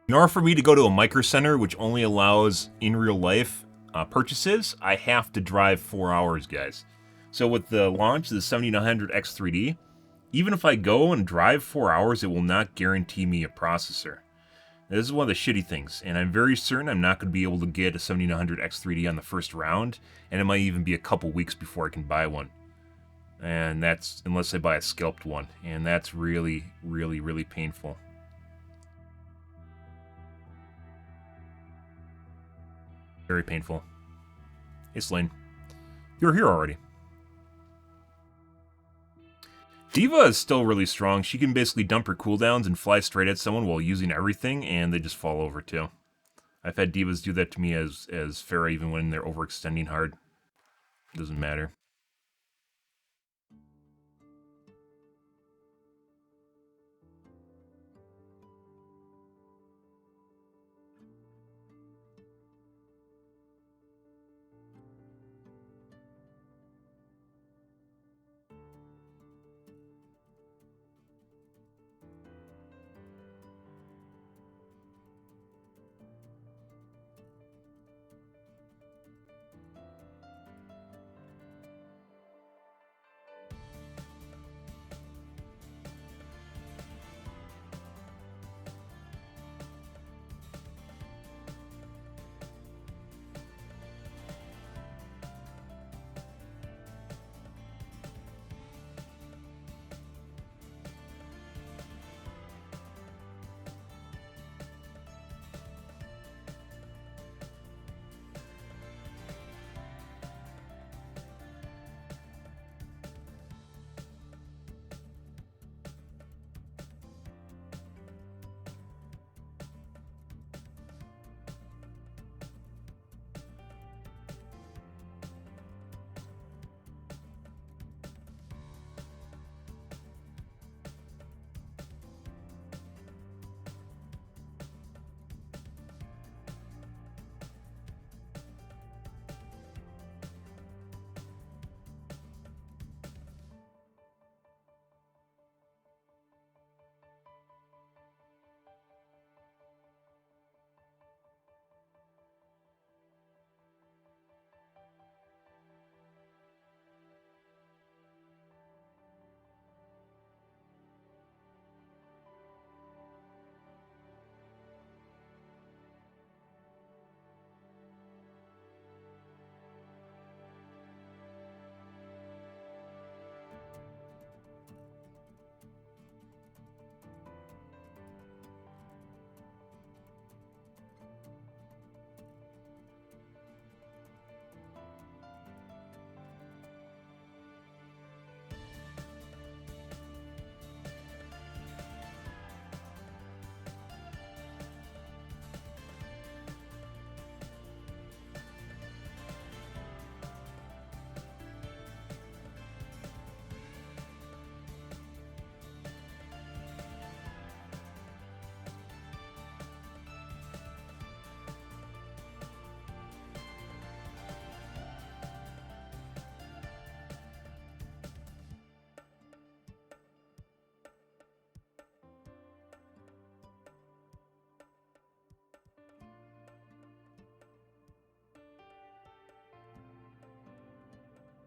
In order for me to go to a micro center, which only allows in real life purchases, I have to drive 4 hours, guys. So with the launch of the 7900 X3D, even if I go and drive 4 hours, it will not guarantee me a processor. This is one of the shitty things, and I'm very certain I'm not going to be able to get a 7900 X3D on the first round, and it might even be a couple weeks before I can buy one. And that's unless I buy a scalped one, and that's really, really, really painful. Very painful. Hey, Slane. You're here already. D.Va is still really strong. She can basically dump her cooldowns and fly straight at someone while using everything, and they just fall over too. I've had D.Vas do that to me as Pharah, even when they're overextending hard. Doesn't matter.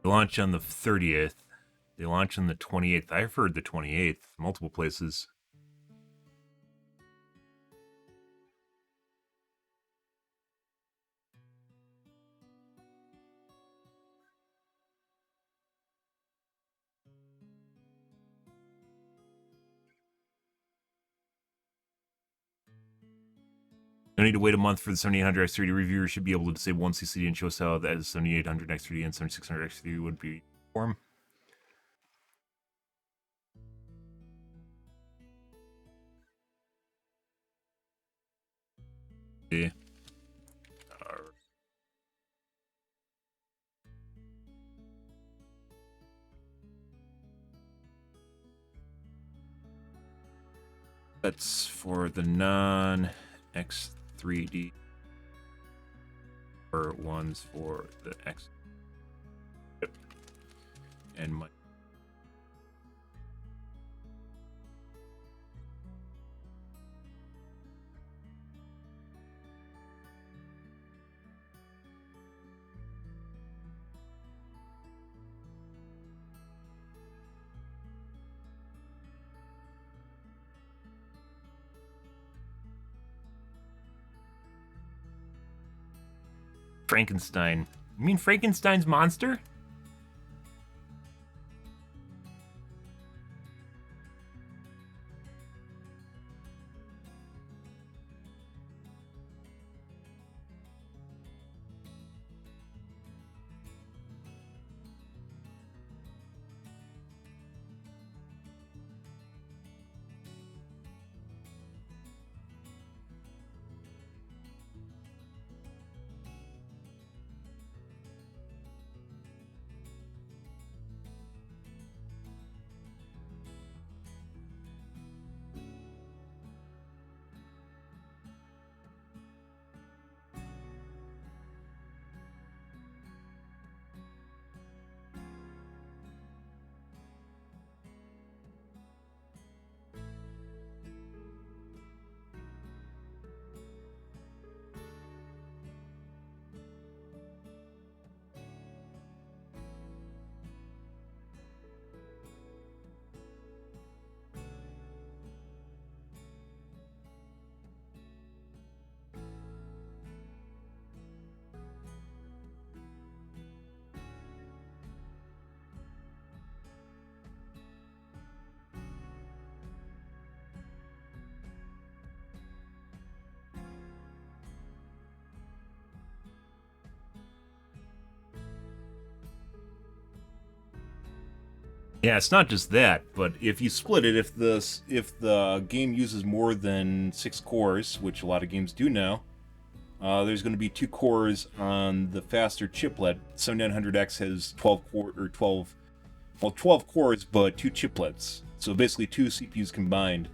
They launch on the 30th. They launch on the 28th. I've heard the 28th, multiple places. No need to wait a month for the 7800 X3D. Reviewers should be able to disable one CCD and show us how that 7800 X3D and 7600 X3D would be perform. Yeah. That's for the non-X3D. Or ones for the X. Yep. And my. Frankenstein. You mean Frankenstein's monster? Yeah, it's not just that, but if you split it, if the game uses more than 6 cores, which a lot of games do now, there's going to be 2 cores on the faster chiplet. 7900X has 12 cores, but 2 chiplets. So basically 2 CPUs combined.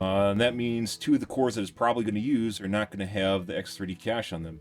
And that means 2 of the cores that it's probably going to use are not going to have the X30 cache on them.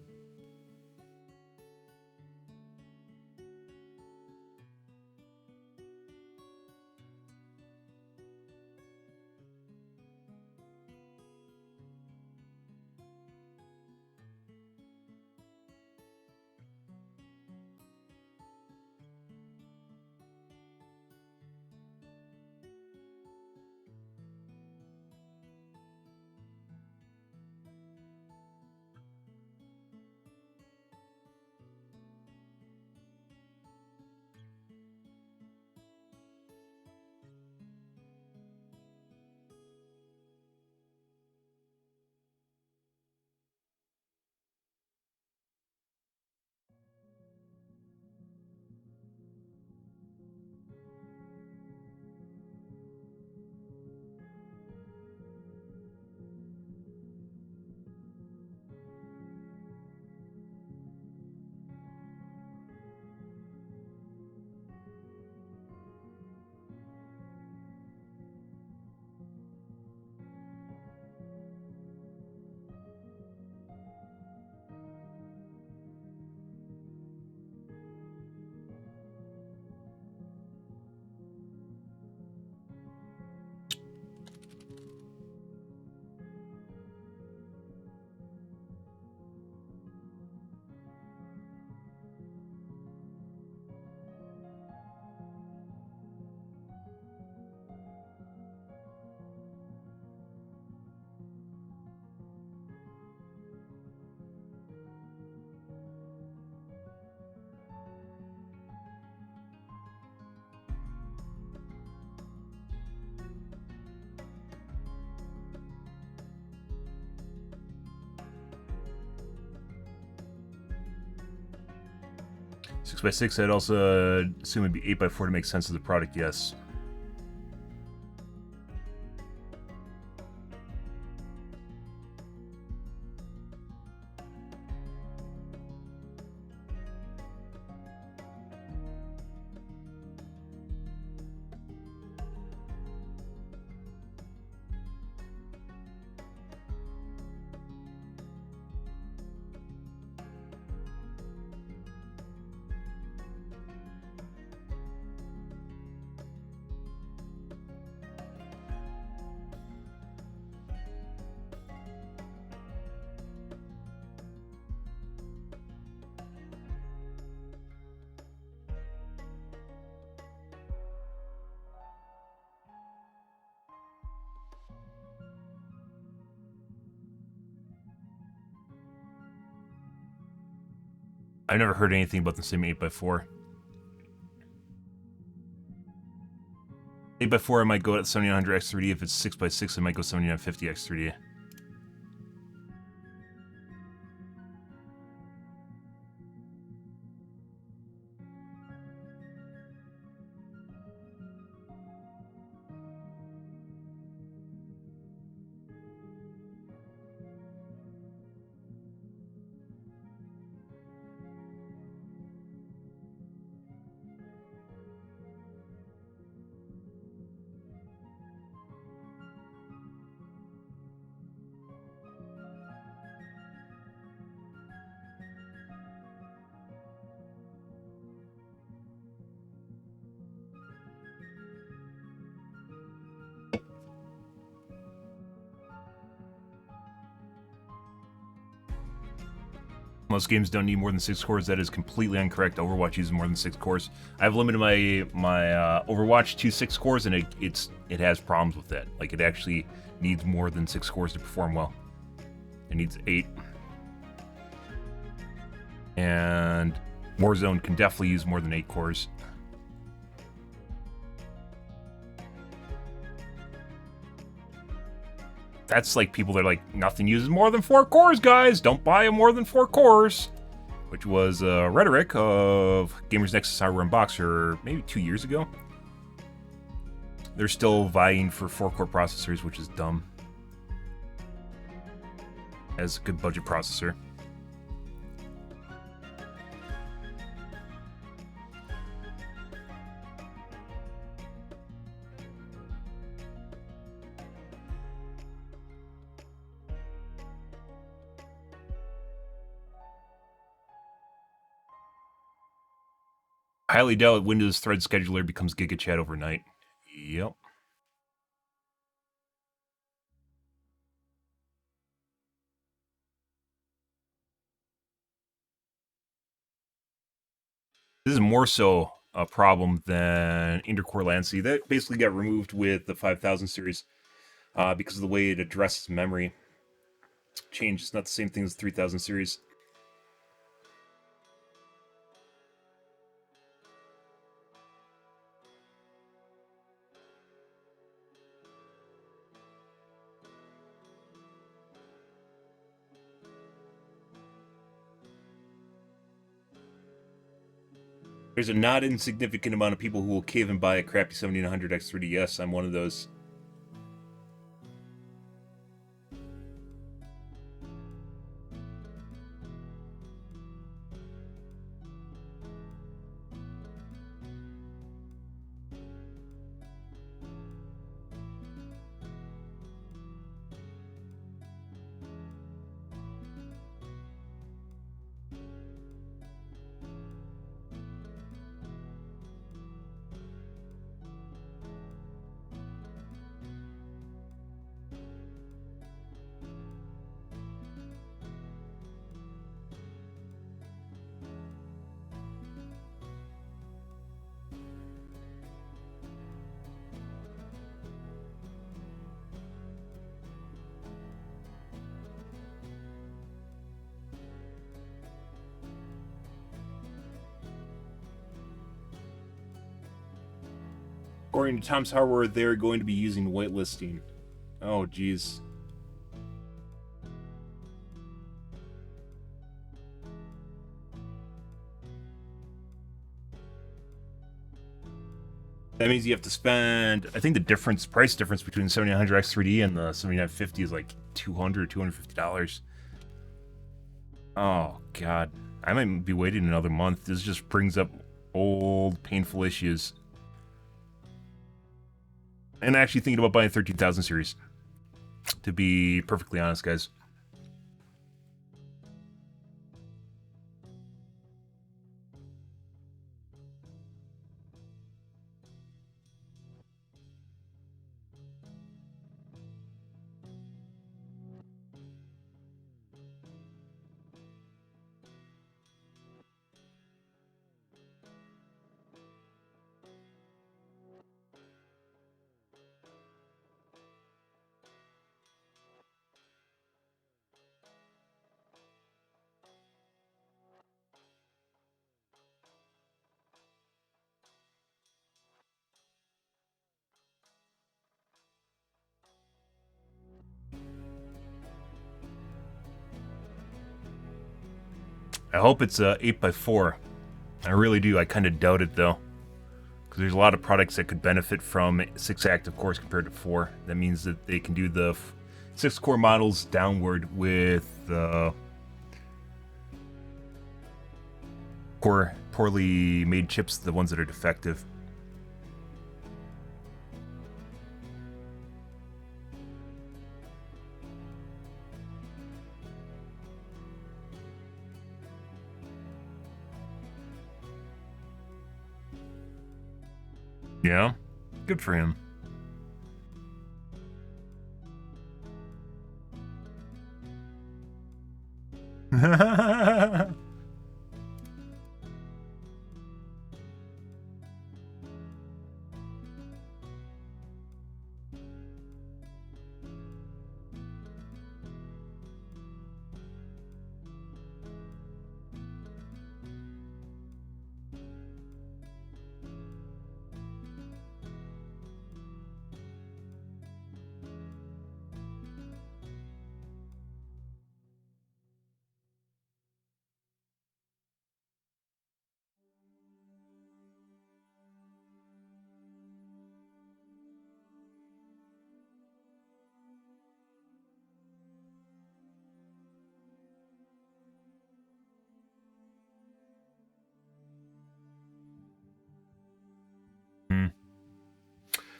Six by six, I'd also assume it'd be 8x4 to make sense of the product, yes. I've never heard anything about the same 8x4. 8x4, I might go at 7900X3D. If it's 6x6, I might go 7950X3D. Most games don't need more than 6 cores. That is completely incorrect. Overwatch uses more than 6 cores. I've limited my Overwatch to 6 cores, and it has problems with that. Like, it actually needs more than 6 cores to perform well. It needs 8. And Warzone can definitely use more than 8 cores. That's like people that are like, nothing uses more than 4 cores, guys. Don't buy a more than 4 cores. which was rhetoric of Gamers Nexus Hardware Unboxer maybe 2 years ago. They're still vying for 4-core processors, which is dumb. As a good budget processor. Highly doubt Windows Thread Scheduler becomes GigaChat overnight. Yep. This is more so a problem than Intercore Lancy. That basically got removed with the 5000 series because of the way it addresses memory. Change. It's not the same thing as the 3000 series. There's a not insignificant amount of people who will cave and buy a crappy 7900X 3DS. I'm one of those. According to Tom's Hardware, they're going to be using whitelisting. Oh, geez. That means you have to spend, I think the price difference between the 7900X 3D and the 7950 is like $200, $250. Oh, God. I might be waiting another month. This just brings up old, painful issues. And actually thinking about buying 13,000 series. To be perfectly honest, guys. I hope it's 8x4. I really do. I kind of doubt it, though. Because there's a lot of products that could benefit from 6 active cores compared to 4. That means that they can do the 6-core models downward with poorly made chips, the ones that are defective. Yeah, good for him.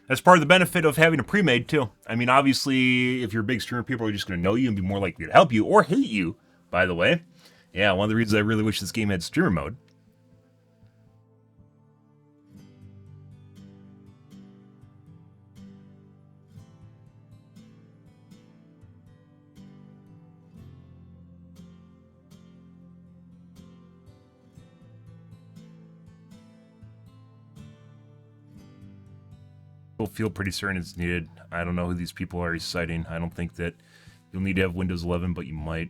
That's part of the benefit of having a pre-made too. I mean, obviously, if you're a big streamer, people are just going to know you and be more likely to help you or hate you. By the way, yeah, one of the reasons I really wish this game had streamer mode. I feel pretty certain it's needed. I don't know who these people are citing. I don't think that you'll need to have Windows 11, but you might.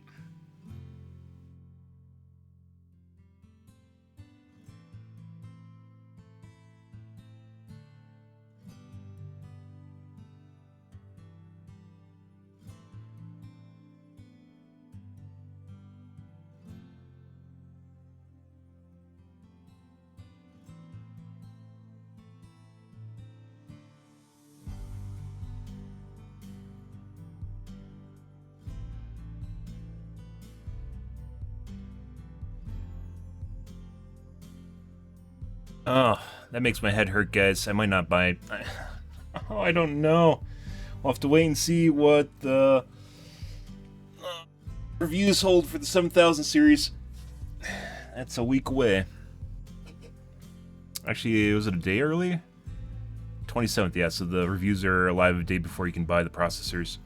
Oh, that makes my head hurt, guys. I might not buy it. Oh, I don't know. We'll have to wait and see what the reviews hold for the 7000 series. That's a week away. Actually, was it a day early? 27th, yeah, so the reviews are live a day before you can buy the processors.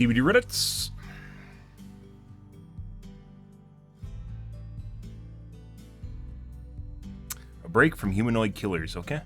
DVD Reddits. A break from humanoid killers, okay?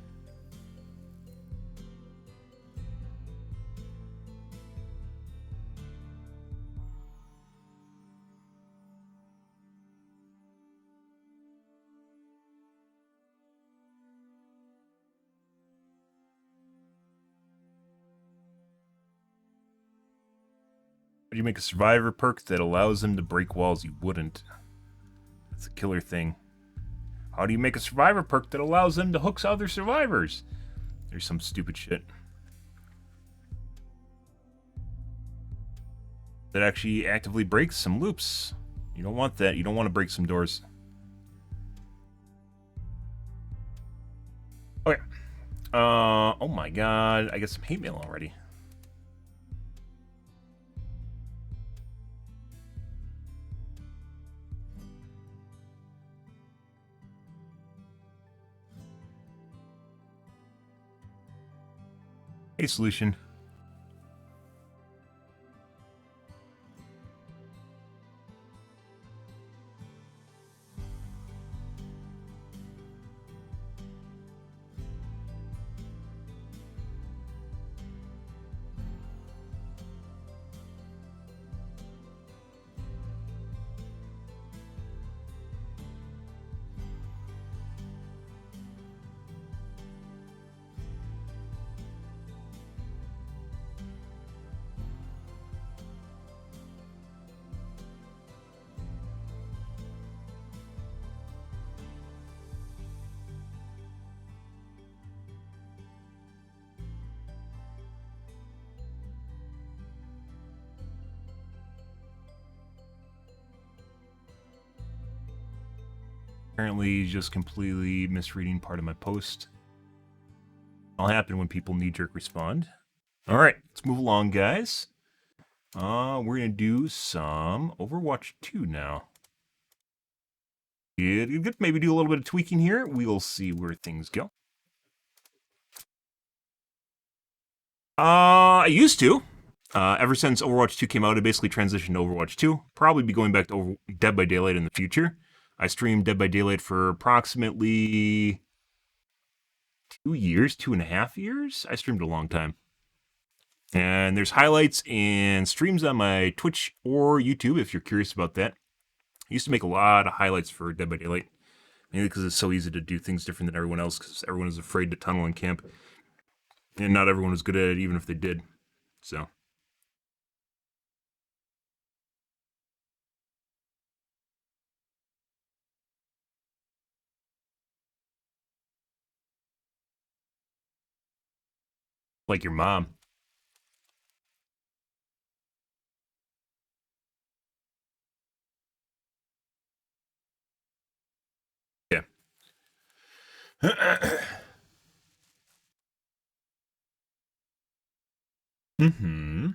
How do you make a survivor perk that allows them to break walls you wouldn't? That's a killer thing. How do you make a survivor perk that allows them to hook other survivors? There's some stupid shit. That actually actively breaks some loops. You don't want that. You don't want to break some doors. Okay. Oh my god. I got some hate mail already. Hey, solution. Apparently just completely misreading part of my post. It'll happen when people knee-jerk respond. Alright, let's move along, guys. We're gonna do some Overwatch 2 now. Good. Maybe do a little bit of tweaking here. We'll see where things go. I used to. Ever since Overwatch 2 came out, I basically transitioned to Overwatch 2. Probably be going back to Dead by Daylight in the future. I streamed Dead by Daylight for approximately 2 years, 2.5 years. I streamed a long time. And there's highlights and streams on my Twitch or YouTube if you're curious about that. I used to make a lot of highlights for Dead by Daylight. Mainly because it's so easy to do things different than everyone else because everyone is afraid to tunnel and camp. And not everyone was good at it even if they did. So... Like your mom. Yeah. Mm-hmm.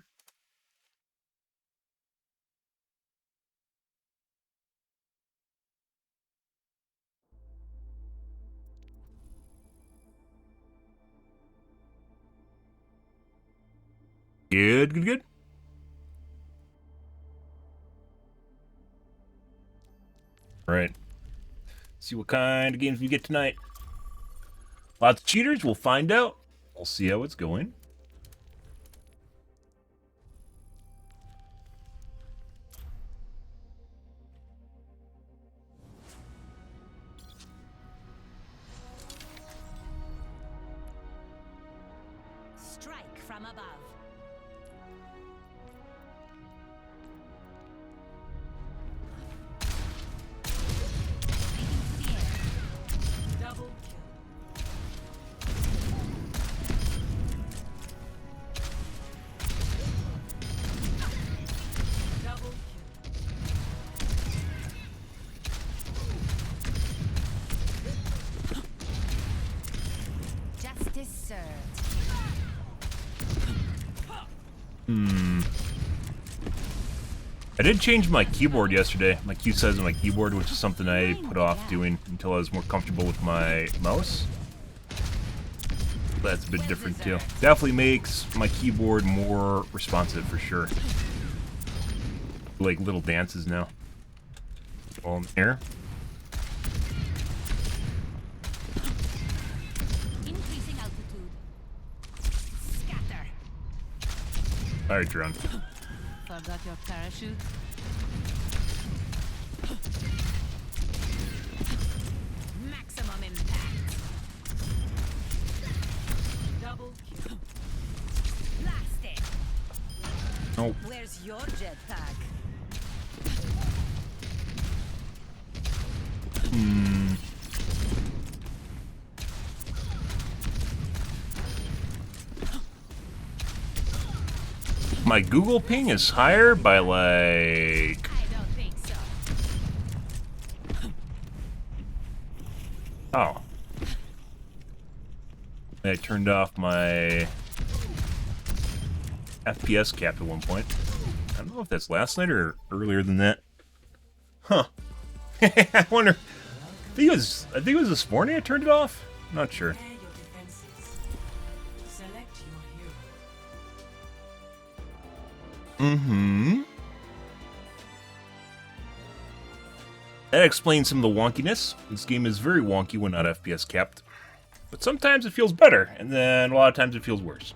Good, good, good. All right. See what kind of games we get tonight. Lots of cheaters. We'll find out. We'll see how it's going. Strike from above. Double kill. Double kill. Justice served. I did change my keyboard yesterday. My cue size on my keyboard, which is something I put off doing until I was more comfortable with my mouse. That's a bit different too. Definitely makes my keyboard more responsive for sure. Like little dances now. All in the air. Increasing altitude. Scatter. Alright, drone. Forgot your parachute? Maximum impact. Double kill. Blasted. Oh, Where's your jetpack? my Google ping is higher by like... I don't think so. Oh. I turned off my FPS cap at one point. I don't know if that's last night or earlier than that. Huh. I wonder. I think it was this morning I turned it off. I'm not sure. Prepare your defenses. Select your hero. Mm-hmm. That explains some of the wonkiness. This game is very wonky when not FPS capped. But sometimes it feels better, and then a lot of times it feels worse.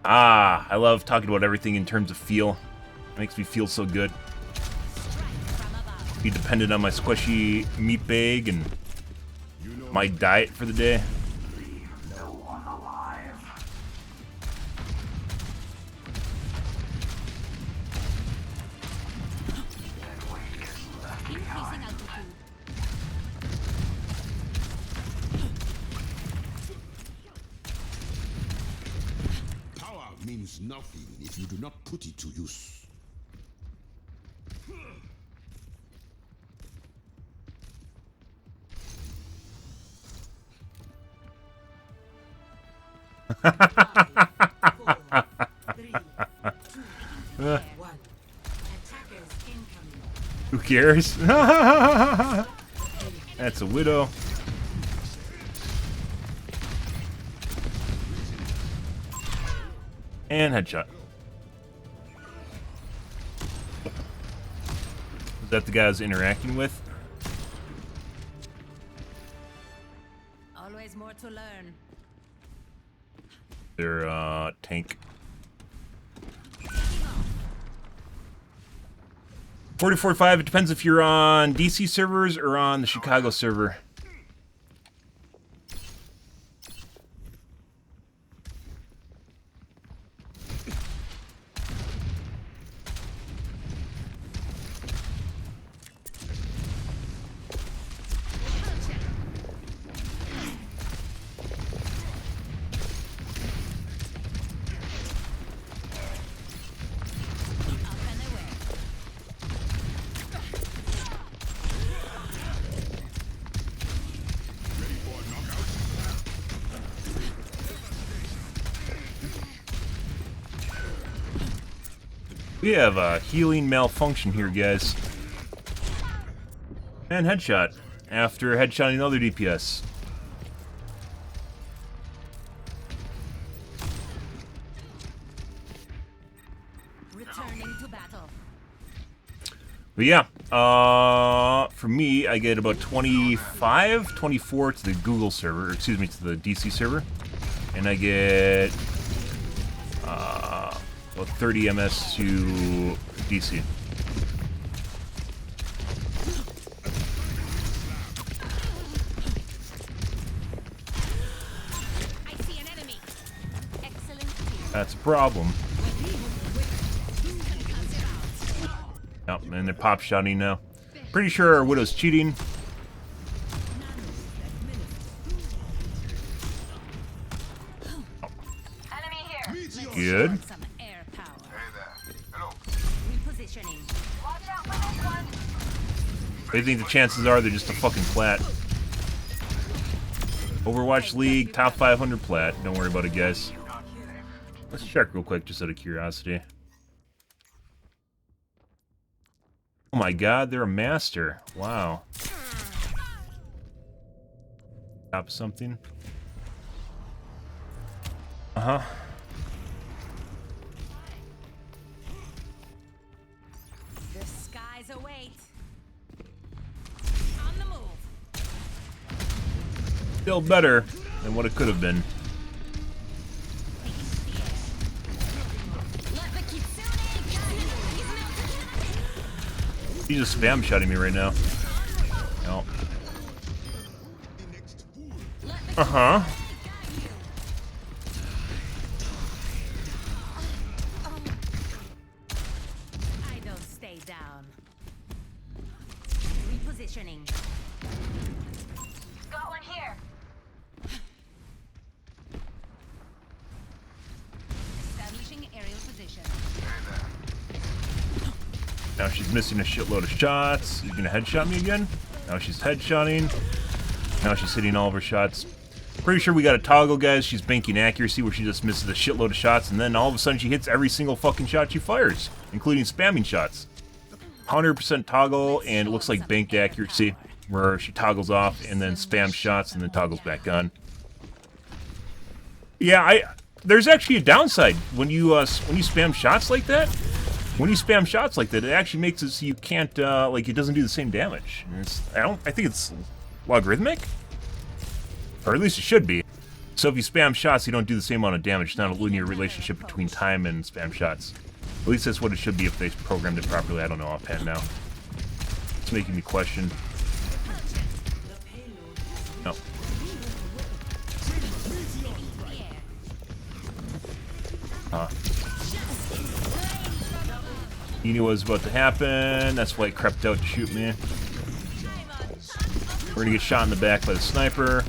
Ah, I love talking about everything in terms of feel. It makes me feel so good. Strike from above. Be dependent on my squishy meat bag and my diet for the day. Increasing altitude. Power means nothing if you do not put it to use. One. Attackers incoming. Who cares? That's a widow. And headshot. Is that the guy I was interacting with? Always more to learn. Their tank. 4045, it depends if you're on DC servers or on the Chicago server. We have a healing malfunction here, guys. And headshot. After headshotting another DPS. Returning to battle. But yeah, for me, I get about 25, 24 to the Google server, or excuse me, to the DC server. And I get about 30 MS to DC. I see an enemy. Excellent kill. That's a problem. Yep, and they're pop shotting now. Pretty sure our Widow's cheating. Good. Some air power. Repositioning. I think the chances are they're just a fucking plat. Overwatch League, top 500 plat. Don't worry about it, guys. Let's check real quick, just out of curiosity. Oh my god, they're a master. Wow. Top something. Uh-huh. The skies await. On the move. Still better than what it could have been. He's just spam shotting me right now. No. Uh-huh. I don't stay down. Repositioning. Got one here. Establishing aerial position. Now she's missing a shitload of shots. She's gonna headshot me again. Now she's headshotting. Now she's hitting all of her shots. Pretty sure we got a toggle, guys. She's banking accuracy where she just misses a shitload of shots, and then all of a sudden she hits every single fucking shot she fires, including spamming shots. 100% toggle, and it looks like banked accuracy, where she toggles off and then spams shots and then toggles back on. Yeah, there's actually a downside when you spam shots like that. When you spam shots like that, it actually makes it so you can't like it doesn't do the same damage. I think it's logarithmic, or at least it should be. So if you spam shots, you don't do the same amount of damage. It's not a linear relationship between time and spam shots. At least that's what it should be if they programmed it properly. I don't know offhand now. It's making me question. No. He knew what was about to happen. That's why he crept out to shoot me. We're gonna get shot in the back by the sniper.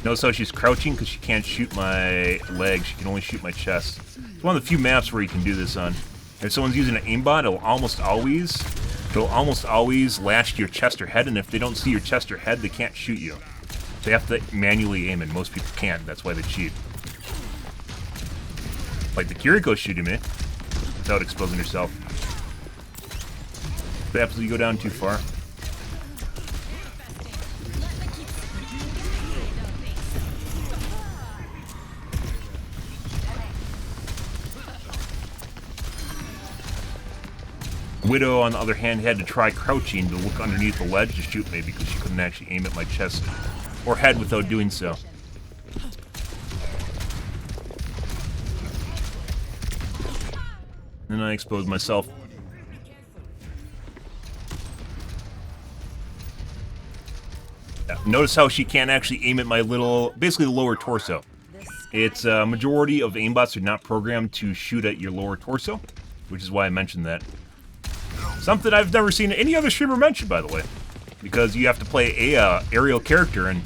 Notice how she's crouching because she can't shoot my leg. She can only shoot my chest. It's one of the few maps where you can do this on. If someone's using an aimbot, it'll almost always latch to your chest or head, and if they don't see your chest or head, they can't shoot you. They have to manually aim, and most people can't. That's why they cheat. Like the Kiriko shooting me without exposing herself. What happens if you go down too far? Widow, on the other hand, had to try crouching to look underneath the ledge to shoot me because she couldn't actually aim at my chest or head without doing so. And I exposed myself. Yeah, notice how she can't actually aim at my basically the lower torso. It's a majority of aimbots are not programmed to shoot at your lower torso, which is why I mentioned that. Something I've never seen any other streamer mention, by the way, because you have to play a aerial character and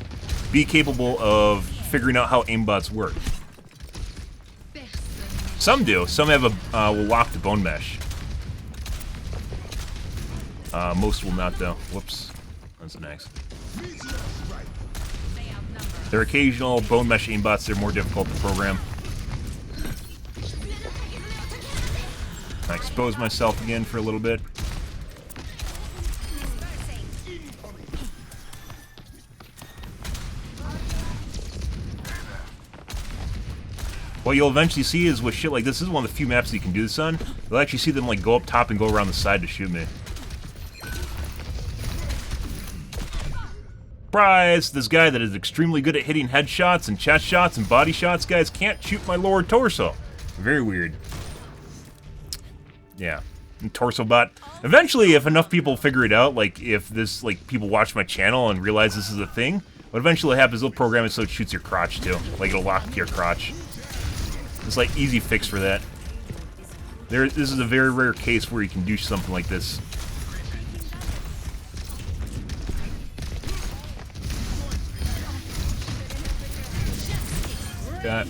be capable of figuring out how aimbots work. Some do. Some have will lock the bone mesh. Most will not, though. Whoops. That's an accident. There are occasional bone mesh aimbots that are more difficult to program. I expose myself again for a little bit. What you'll eventually see is with shit like this is one of the few maps that you can do this on. You'll actually see them like go up top and go around the side to shoot me. Surprise! This guy that is extremely good at hitting headshots and chest shots and body shots, guys, can't shoot my lower torso. Very weird. Yeah. Torso bot. Eventually, if enough people figure it out, like if this, like people watch my channel and realize this is a thing, what eventually happens, they'll program it so it shoots your crotch too. Like it'll lock to your crotch. It's like easy fix for that. This is a very rare case where you can do something like this. Got.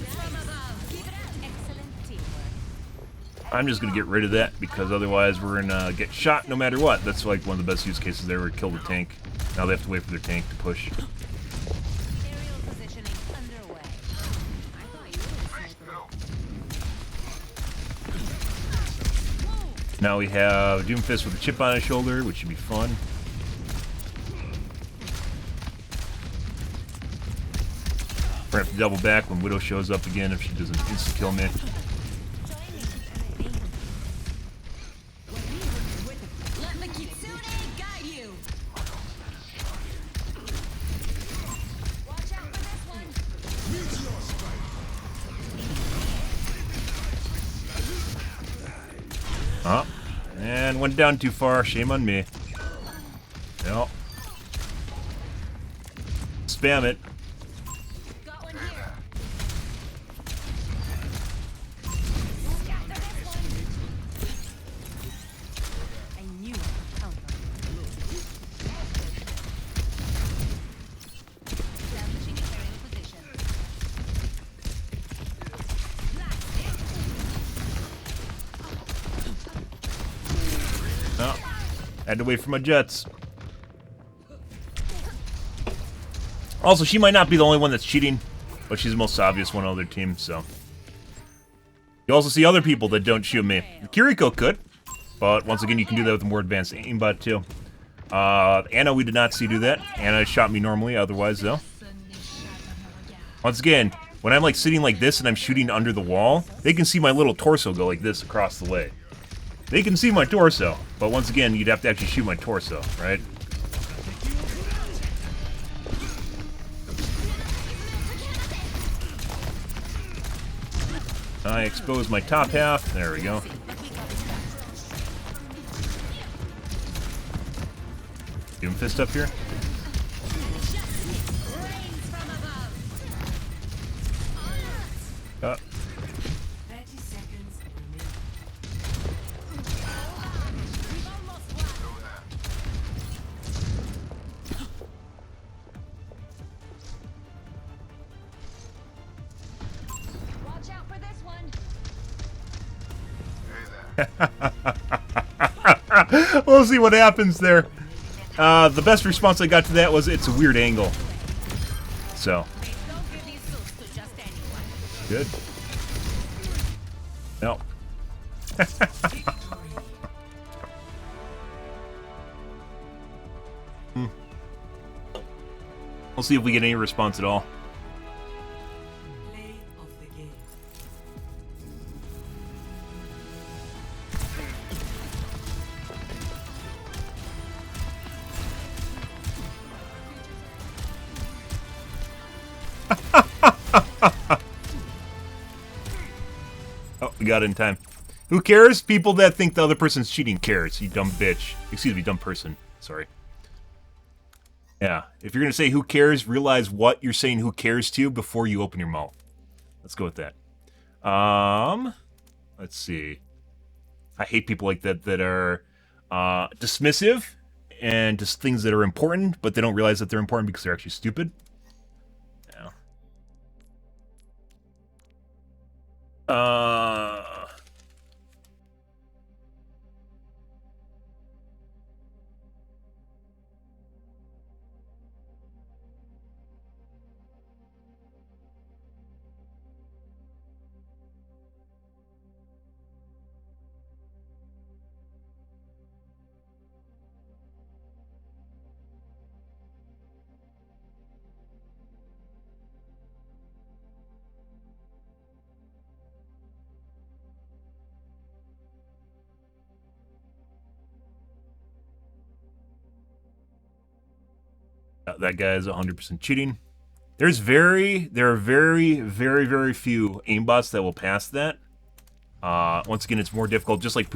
I'm just gonna get rid of that because otherwise we're gonna get shot no matter what. That's like one of the best use cases there, where kill the tank. Now they have to wait for their tank to push. Now we have Doomfist with a chip on his shoulder, which should be fun. We're gonna have to double back when Widow shows up again if she doesn't insta-kill me. Oh, and went down too far. Shame on me. No. Spam it. Got one here. I knew I could count on you. Establishing a carrying position. No. Had to wait for my jets. Also, she might not be the only one that's cheating, but she's the most obvious one on their team, so. You also see other people that don't shoot me. Kiriko could, but once again, you can do that with a more advanced aimbot, too. Anna, we did not see do that. Anna shot me normally, otherwise, though. Once again, when I'm, like, sitting like this and I'm shooting under the wall, they can see my little torso go like this across the way. They can see my torso, but once again, you'd have to actually shoot my torso, right? I expose my top half. There we go. Doomfist up here. Watch out for this one. We'll see what happens there. The best response I got to that was, it's a weird angle. So. Don't give these suits to just anyone. Good. No. We'll see if we get any response at all. Play of the game. Oh, we got it in time. Who cares? People that think the other person's cheating cares, you dumb bitch. Excuse me, dumb person. Sorry. Yeah, if you're gonna say who cares, realize what you're saying who cares to before you open your mouth. Let's go with that. Let's see. I hate people like that that are dismissive and just things that are important, but they don't realize that they're important because they're actually stupid. Yeah. That guy is 100% cheating. There are very few aimbots that will pass that. Once again, it's more difficult. Just like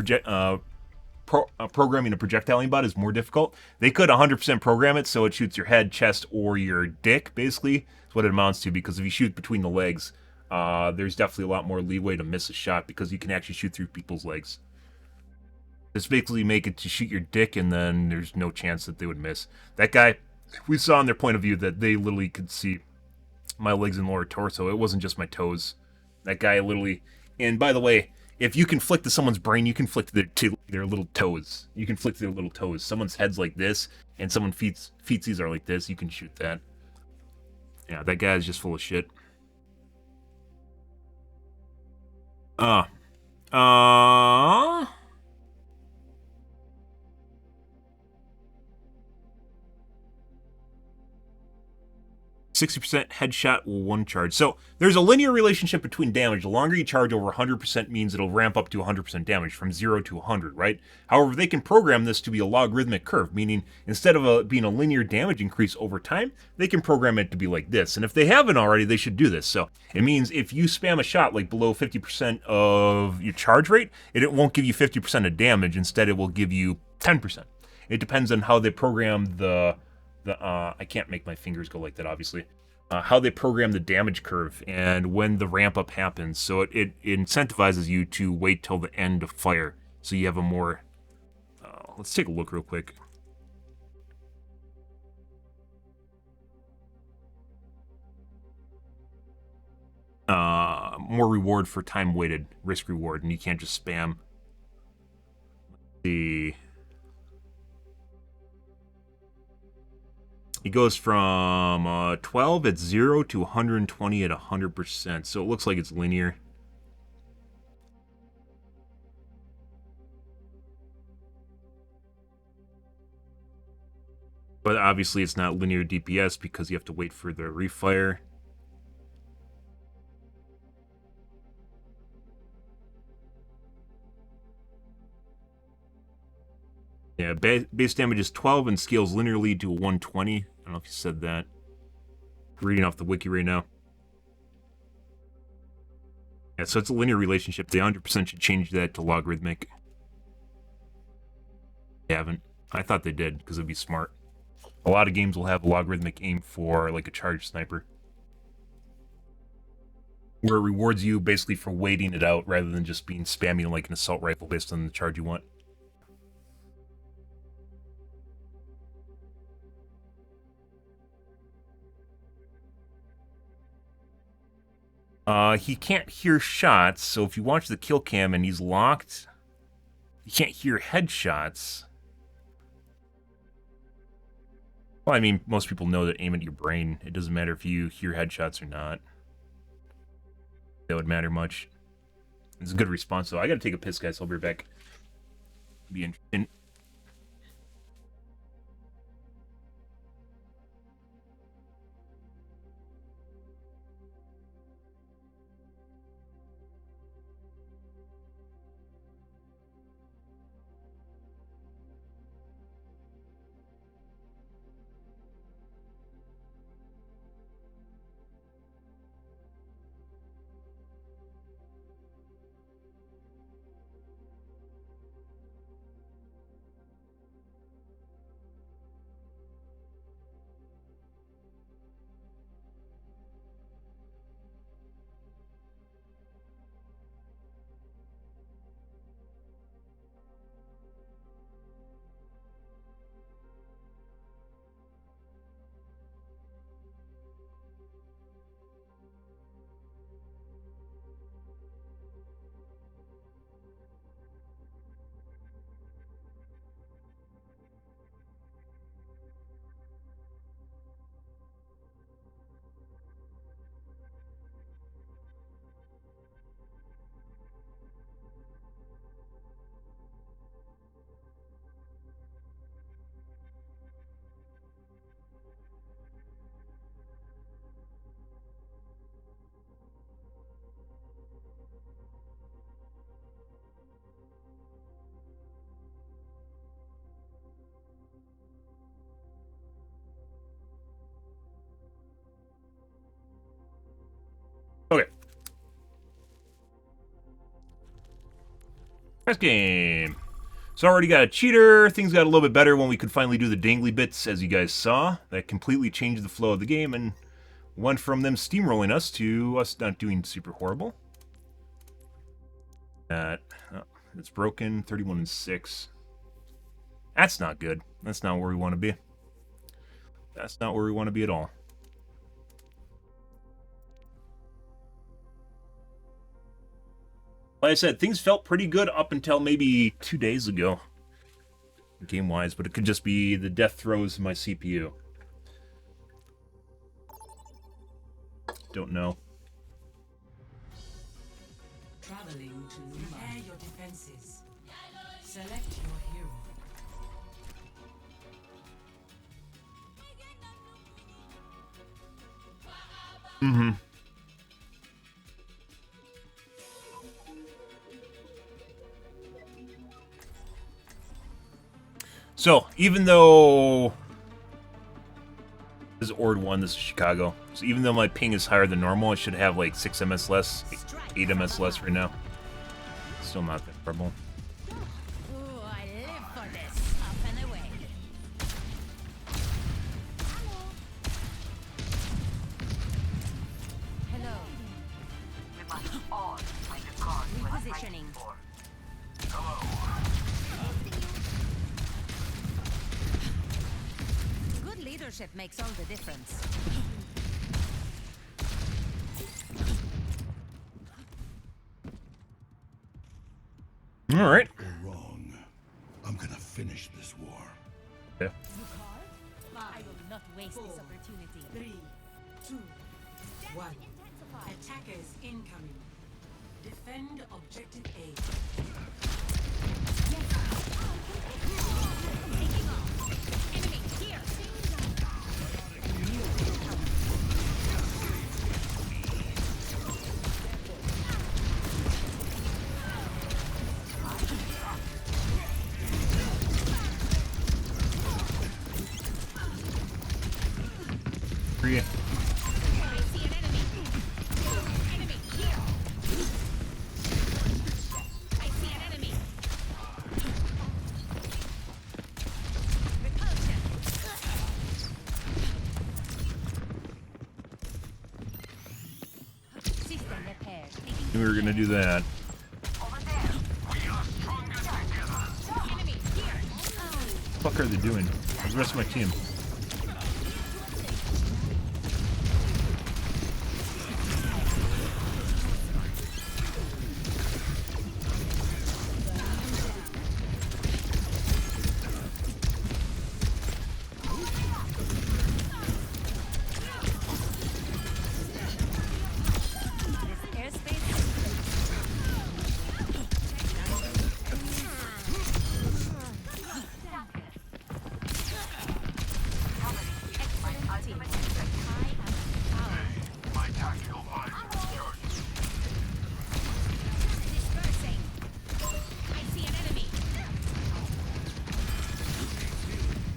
programming a projectile aimbot is more difficult. They could 100% program it so it shoots your head, chest, or your dick. Basically, is what it amounts to. Because if you shoot between the legs, there's definitely a lot more leeway to miss a shot because you can actually shoot through people's legs. Just basically make it to shoot your dick, and then there's no chance that they would miss. That guy, we saw in their point of view that they literally could see my legs and lower torso. It wasn't just my toes. That guy literally... And by the way, if you can flick to someone's brain, you can flick to their little toes. You can flick to their little toes. Someone's head's like this, and someone's feetsies are like this. You can shoot that. Yeah, that guy is just full of shit. Uh... 60% headshot will one charge. So there's a linear relationship between damage. The longer you charge over 100% means it'll ramp up to 100% damage from 0 to 100, right? However, they can program this to be a logarithmic curve, meaning instead of being a linear damage increase over time, they can program it to be like this. And if they haven't already, they should do this. So it means if you spam a shot like below 50% of your charge rate, it won't give you 50% of damage. Instead, it will give you 10%. It depends on how they program I can't make my fingers go like that, obviously. How they program the damage curve and when the ramp up happens. So it incentivizes you to wait till the end of fire. So you have a more... let's take a look real quick. More reward for time waited, risk reward, and you can't just spam. It goes from 12 at 0 to 120 at 100%. So it looks like it's linear. But obviously it's not linear DPS because you have to wait for the refire. Yeah, base damage is 12 and scales linearly to 120. I don't know if you said that. Reading off the wiki right now. Yeah, so it's a linear relationship. They 100% should change that to logarithmic. They haven't. I thought they did, because it'd be smart. A lot of games will have a logarithmic aim for, like, a charged sniper. Where it rewards you, basically, for waiting it out, rather than just being spammy like an assault rifle based on the charge you want. He can't hear shots, so if you watch the kill cam and he's locked, he can't hear headshots. Well, I mean, most people know that aim at your brain. It doesn't matter if you hear headshots or not. That would matter much. It's a good response, though. I gotta take a piss, guys. I'll be right back. Be interesting. First game. So already got a cheater. Things got a little bit better when we could finally do the dangly bits, as you guys saw. That completely changed the flow of the game and went from them steamrolling us to us not doing super horrible. It's broken. 31 and 6. That's not good. That's not where we want to be. That's not where we want to be at all. Like I said, things felt pretty good up until maybe 2 days ago, game-wise, but it could just be the death throes of my CPU. Don't know. Traveling to repair your defenses. Select your hero. Mm-hmm. So, even though this is Ord 1, this is Chicago, so even though my ping is higher than normal, I should have like 6 MS less, 8 MS less right now. Still not that terrible. Ooh, I live for this. Up and away. Hello. We must all find a cause worth fighting Repositioning. for. Good leadership makes all the difference. All right. You're wrong. I'm gonna finish this war. Yeah. I will not waste this opportunity. 3, 2, 1. Attackers incoming. Defend objective A. Enemy here. Free. I see an enemy. Enemy here. I see an enemy. Repulsion. System repaired. We were gonna do that. Enemy here. What the fuck are they doing? Where's the rest of my team?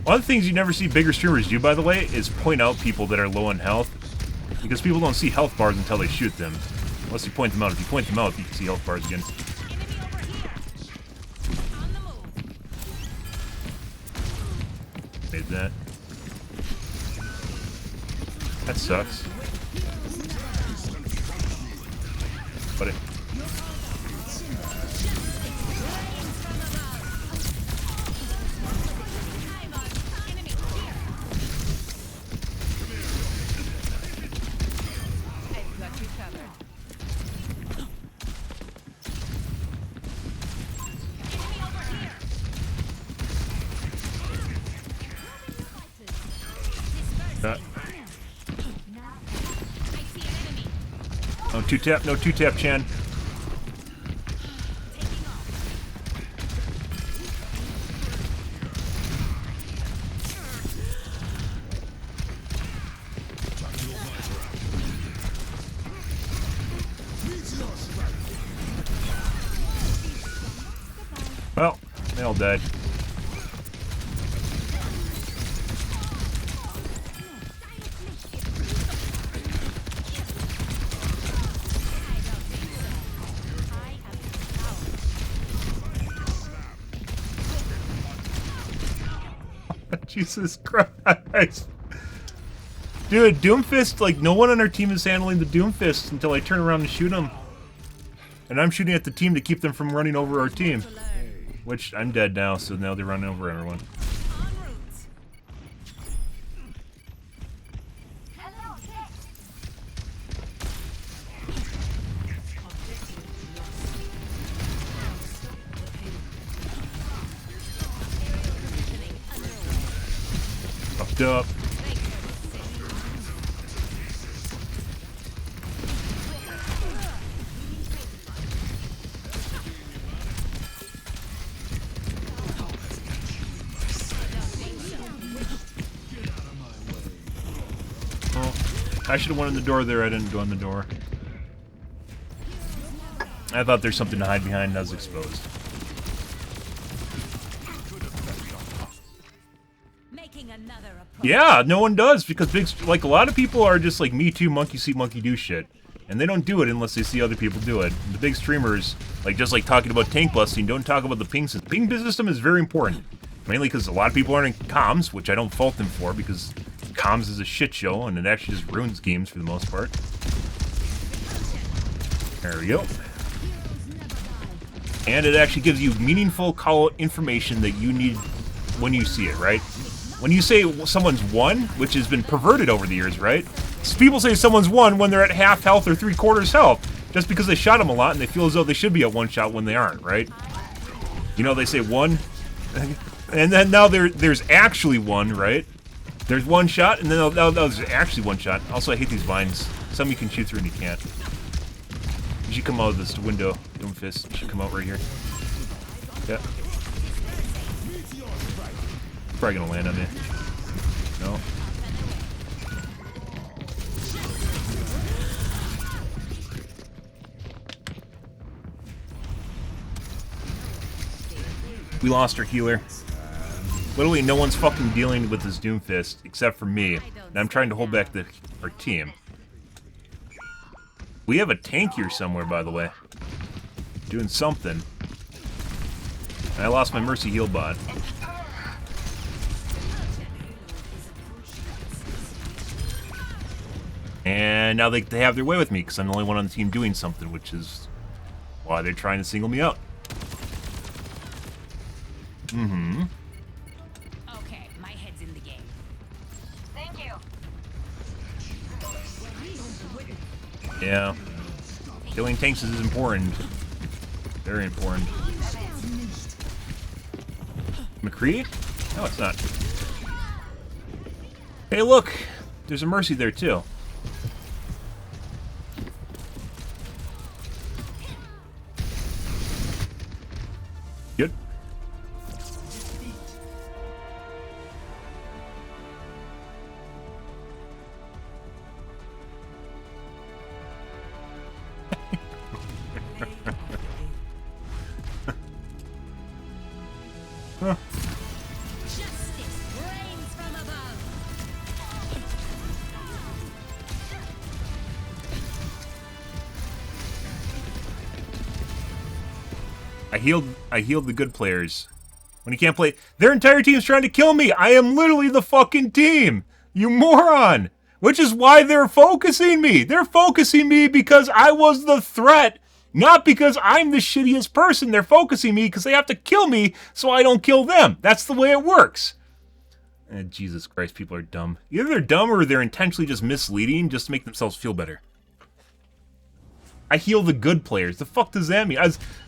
One of the things you never see bigger streamers do, by the way, is point out people that are low on health. Because people don't see health bars until they shoot them. Unless you point them out. If you point them out, you can see health bars again. Made that. That sucks. Buddy. No two-tap, no two-tap, Chan. Well, they all died. Jesus Christ. Dude, Doomfist, like, no one on our team is handling the Doomfist until I turn around and shoot them. And I'm shooting at the team to keep them from running over our team. Which, I'm dead now, so now they're running over everyone. Fucked up. I should have went in the door there. I didn't go in the door. I thought there's something to hide behind and I was exposed. Yeah, no one does because like a lot of people are just like me too, monkey see, monkey do shit. And they don't do it unless they see other people do it. The big streamers, like just like talking about tank busting, don't talk about the ping system. Ping system is very important. Mainly because a lot of people aren't in comms, which I don't fault them for because comms is a shit show and it actually just ruins games for the most part. There we go. And it actually gives you meaningful call information that you need when you see it, right? When you say someone's won, which has been perverted over the years, right? So people say someone's won when they're at half health or 3/4 health, just because they shot them a lot and they feel as though they should be at one shot when they aren't, right? You know, they say one, and then now there's actually one, right? There's one shot, and then there's actually one shot. Also, I hate these vines. Some you can shoot through and you can't. You should come out of this window, Doomfist. You should come out right here. Yeah. Probably gonna land on me. No. We lost our healer. Literally, no one's fucking dealing with this Doomfist except for me, and I'm trying to hold back our team. We have a tank here somewhere, by the way. Doing something. And I lost my Mercy heal bot. And now they have their way with me, because I'm the only one on the team doing something, which is why they're trying to single me out. Mm-hmm. Okay, my head's in the game. Thank you. Yeah. Killing tanks is important. Very important. McCree? No, it's not. Hey, look! There's a Mercy there, too. Good. Huh. Justice reigns from above. I healed the good players. When you can't play, their entire team's trying to kill me. I am literally the fucking team. You moron. Which is why they're focusing me. They're focusing me because I was the threat, not because I'm the shittiest person. They're focusing me because they have to kill me so I don't kill them. That's the way it works. Jesus Christ, people are dumb. Either they're dumb or they're intentionally just misleading just to make themselves feel better. I heal the good players. The fuck does that mean?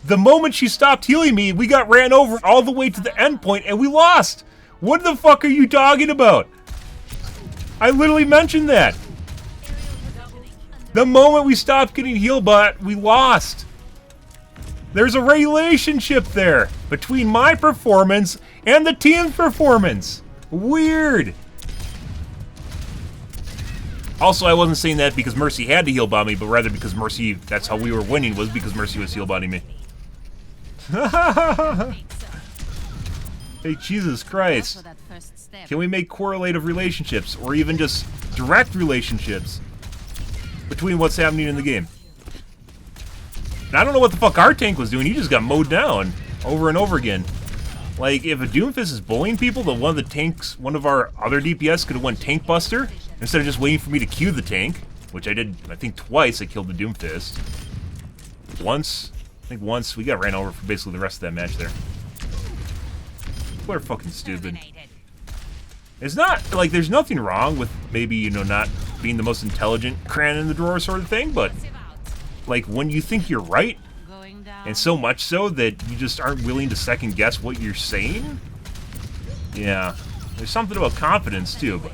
The moment she stopped healing me, we got ran over all the way to the end point and we lost. What the fuck are you talking about? I literally mentioned that. The moment we stopped getting heal bot, we lost. There's a relationship there between my performance and the team's performance. Weird. Also, I wasn't saying that because Mercy had to heal bot me, but rather because Mercy, that's how we were winning, was because Mercy was heal botting me. Hey, Jesus Christ. Can we make correlative relationships, or even just direct relationships between what's happening in the game? And I don't know what the fuck our tank was doing. He just got mowed down over and over again. Like, if a Doomfist is bullying people, then one of our other DPS could have went Tank Buster, instead of just waiting for me to queue the tank, which I did, I think, twice. I killed the Doomfist. I think once, we got ran over for basically the rest of that match there. We're fucking stupid. It's not, like, there's nothing wrong with maybe, you know, not being the most intelligent crayon in the drawer sort of thing, but, like, when you think you're right, and so much so that you just aren't willing to second guess what you're saying, yeah, there's something about confidence, too, but...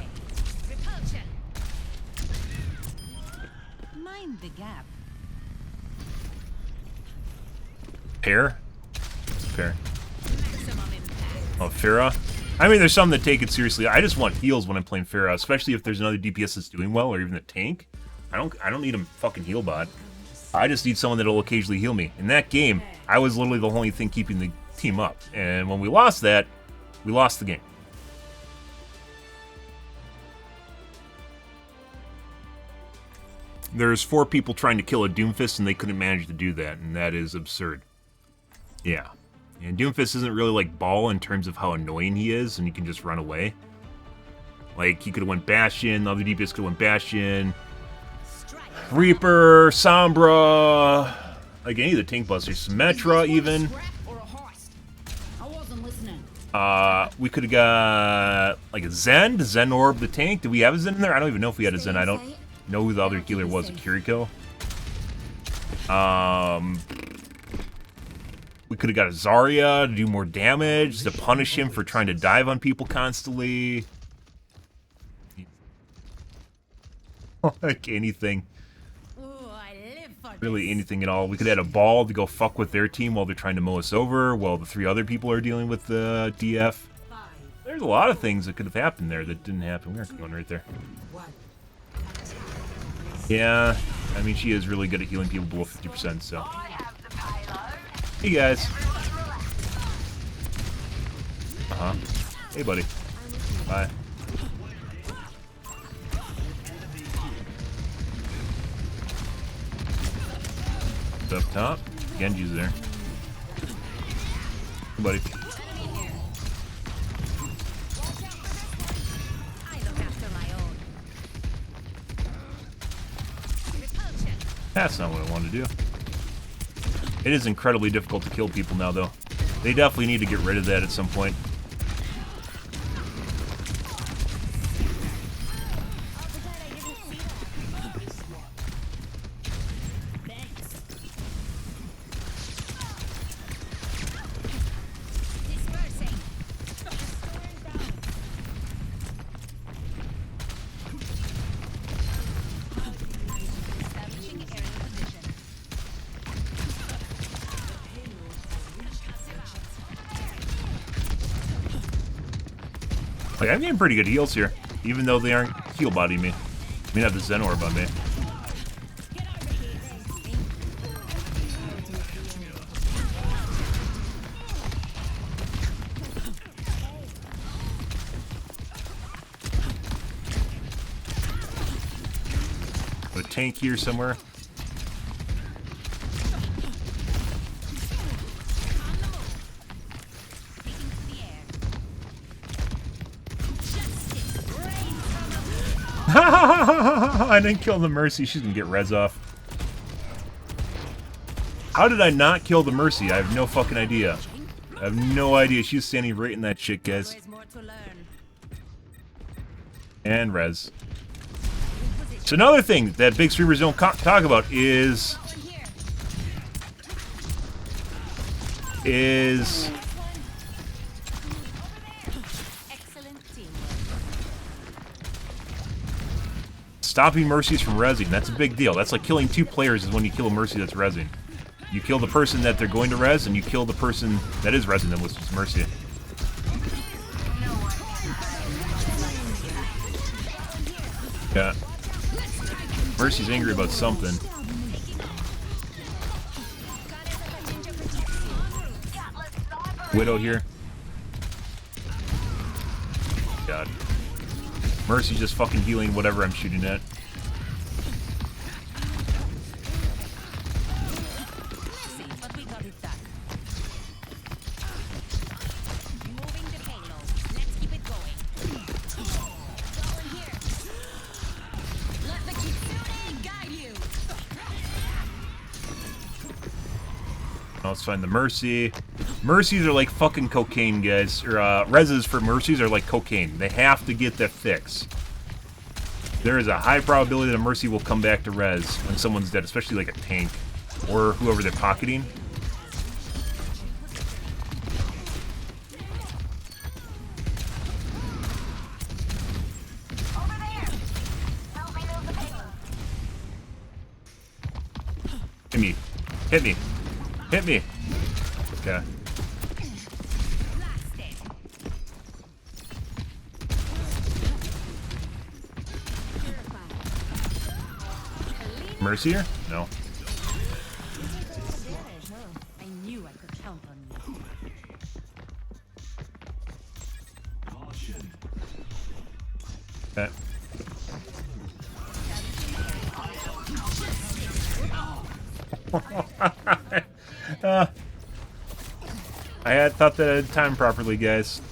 Mind the gap. Pair? Pair. Oh, Pharah? I mean, there's some that take it seriously. I just want heals when I'm playing Pharah, especially if there's another DPS that's doing well, or even a tank. I don't need a fucking heal bot. I just need someone that'll occasionally heal me. In that game, I was literally the only thing keeping the team up. And when we lost that, we lost the game. There's 4 people trying to kill a Doomfist, and they couldn't manage to do that, and that is absurd. Yeah. And Doomfist isn't really like Ball in terms of how annoying he is, and you can just run away. Like, he could have went Bastion, the other DPS could have went Bastion, Reaper, Sombra, like any of the tank busters, Symmetra even. We could have got like a Zen. Does Zen orb the tank? Did we have a Zen in there? I don't even know if we had a Zen. I don't know who the other healer was. A Kiriko. We could have got a Zarya to do more damage, to punish him for trying to dive on people constantly. Like anything. Really anything at all. We could add a Ball to go fuck with their team while they're trying to mow us over, while the 3 other people are dealing with the DF. There's a lot of things that could have happened there that didn't happen. We're going right there. Yeah, I mean, she is really good at healing people below 50%, so. Hey, guys. Uh-huh. Hey, buddy. Bye. Up top. Genji's there. Hey, buddy. That's not what I wanted to do. It is incredibly difficult to kill people now, though. They definitely need to get rid of that at some point. Like, I'm getting pretty good heals here, even though they aren't heal bodying me. I mean, I have the Zen Orb on me. Put a tank here somewhere. I didn't kill the Mercy. She's gonna get res off. How did I not kill the Mercy? I have no fucking idea. I have no idea. She's standing right in that shit, guys. And res. So another thing that big streamers don't talk about is stopping Mercies from rezzing. That's a big deal. That's like killing 2 players is when you kill a Mercy that's rezzing. You kill the person that they're going to res, and you kill the person that is rezzing them, which is Mercy. Yeah. Mercy's angry about something. Widow here. God. Mercy's just fucking healing whatever I'm shooting at. Oh, let's find the Mercy. Mercies are like fucking cocaine, guys. Or, reses for Mercies are like cocaine. They have to get that fix. There is a high probability that a Mercy will come back to res when someone's dead, especially like a tank. Or whoever they're pocketing. Hit me. Hit me. Hit me. Okay. Mercy here? No. I knew I could count on you. Okay. I had thought that I had timed properly, guys.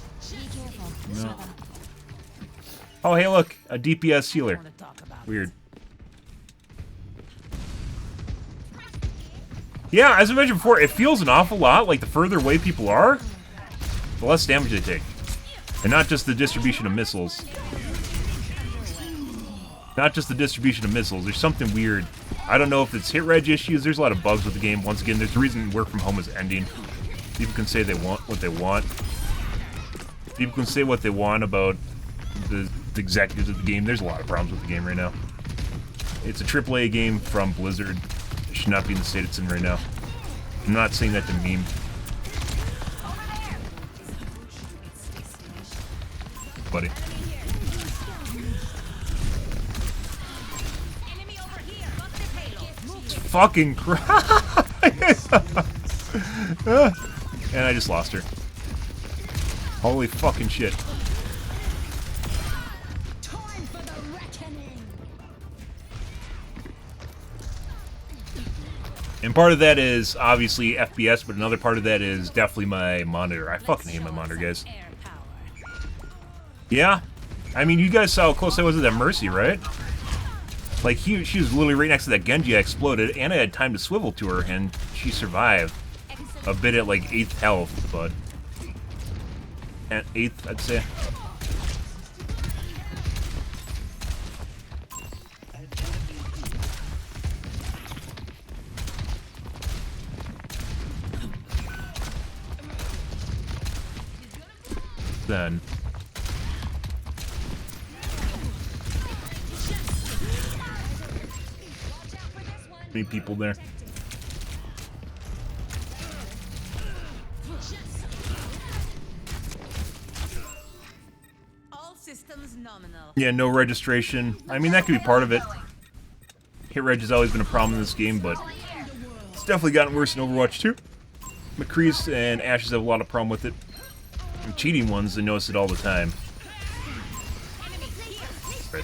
No. Oh, hey, look, a DPS healer. Weird. Yeah, as I mentioned before, it feels an awful lot like the further away people are, the less damage they take. And not just the distribution of missiles. Not just the distribution of missiles. There's something weird. I don't know if it's hit reg issues. There's a lot of bugs with the game. Once again, there's the reason work from home is ending. People can say they want what they want. People can say what they want about the executives of the game. There's a lot of problems with the game right now. It's a AAA game from Blizzard. It should not be in the state it's in right now. I'm not saying that to meme. Buddy. Fucking Christ! And I just lost her. Holy fucking shit. And part of that is obviously FPS, but another part of that is definitely my monitor. I fucking hate my monitor, guys. Yeah? I mean, you guys saw how close I was to that Mercy, right? Like, she was literally right next to that Genji I exploded, and I had time to swivel to her, and she survived. A bit at, like, 8th health, but... At 8th, I'd say. Then... Many people there. All systems nominal. Yeah, no registration. I mean, that could be part of it. Hit reg has always been a problem in this game, but it's definitely gotten worse in Overwatch 2. McCree's and Ashes have a lot of problem with it. And cheating ones, they notice it all the time. Right.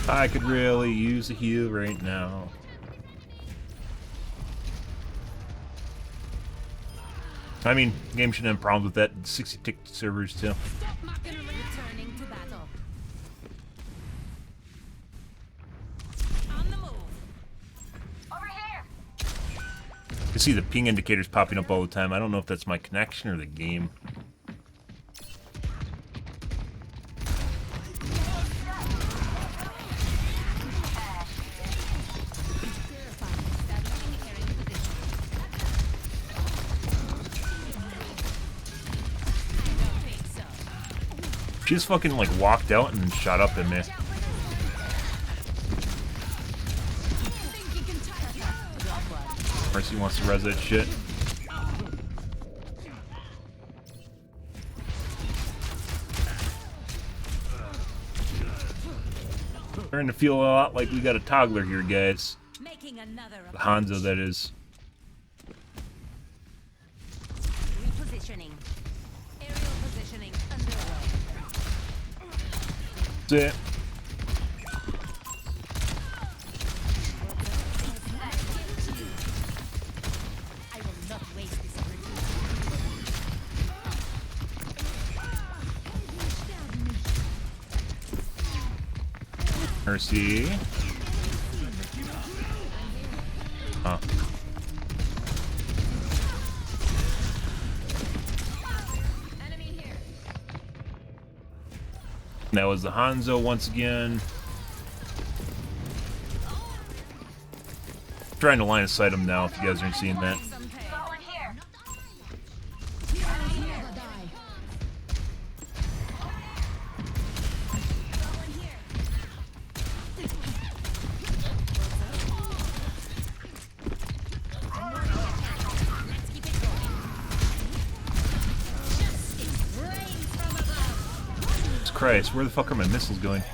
I could really use a heal right now. I mean, the game shouldn't have problems with that. 60-tick servers too. Returning to battle. On the move. Over here! You can see the ping indicators popping up all the time. I don't know if that's my connection or the game. She just fucking like walked out and shot up at me. Mercy wants to res that shit. Starting to feel a lot like we got a toggler here, guys. Making another The Hanzo, that is. repositioning. Aerial positioning underway. That's it. I will not waste this opportunity. Mercy. Huh. That was the Hanzo once again. Trying to line of sight him now if you guys aren't seeing that. Christ, where the fuck are my missiles going?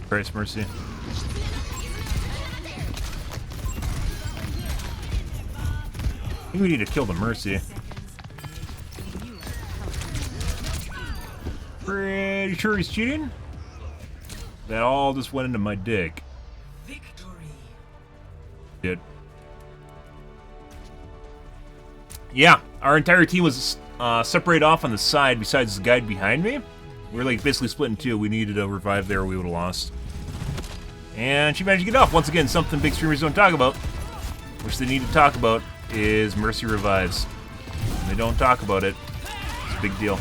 Christ mercy. I think we need to kill the Mercy. Pretty sure he's cheating? That all just went into my dick. Victory. Did. Yeah, our entire team was separated off on the side besides the guy behind me. We were like basically split in two. We needed a revive there or we would have lost. And she managed to get off. Once again, something big streamers don't talk about, which they need to talk about, is Mercy revives. When they don't talk about it, it's a big deal.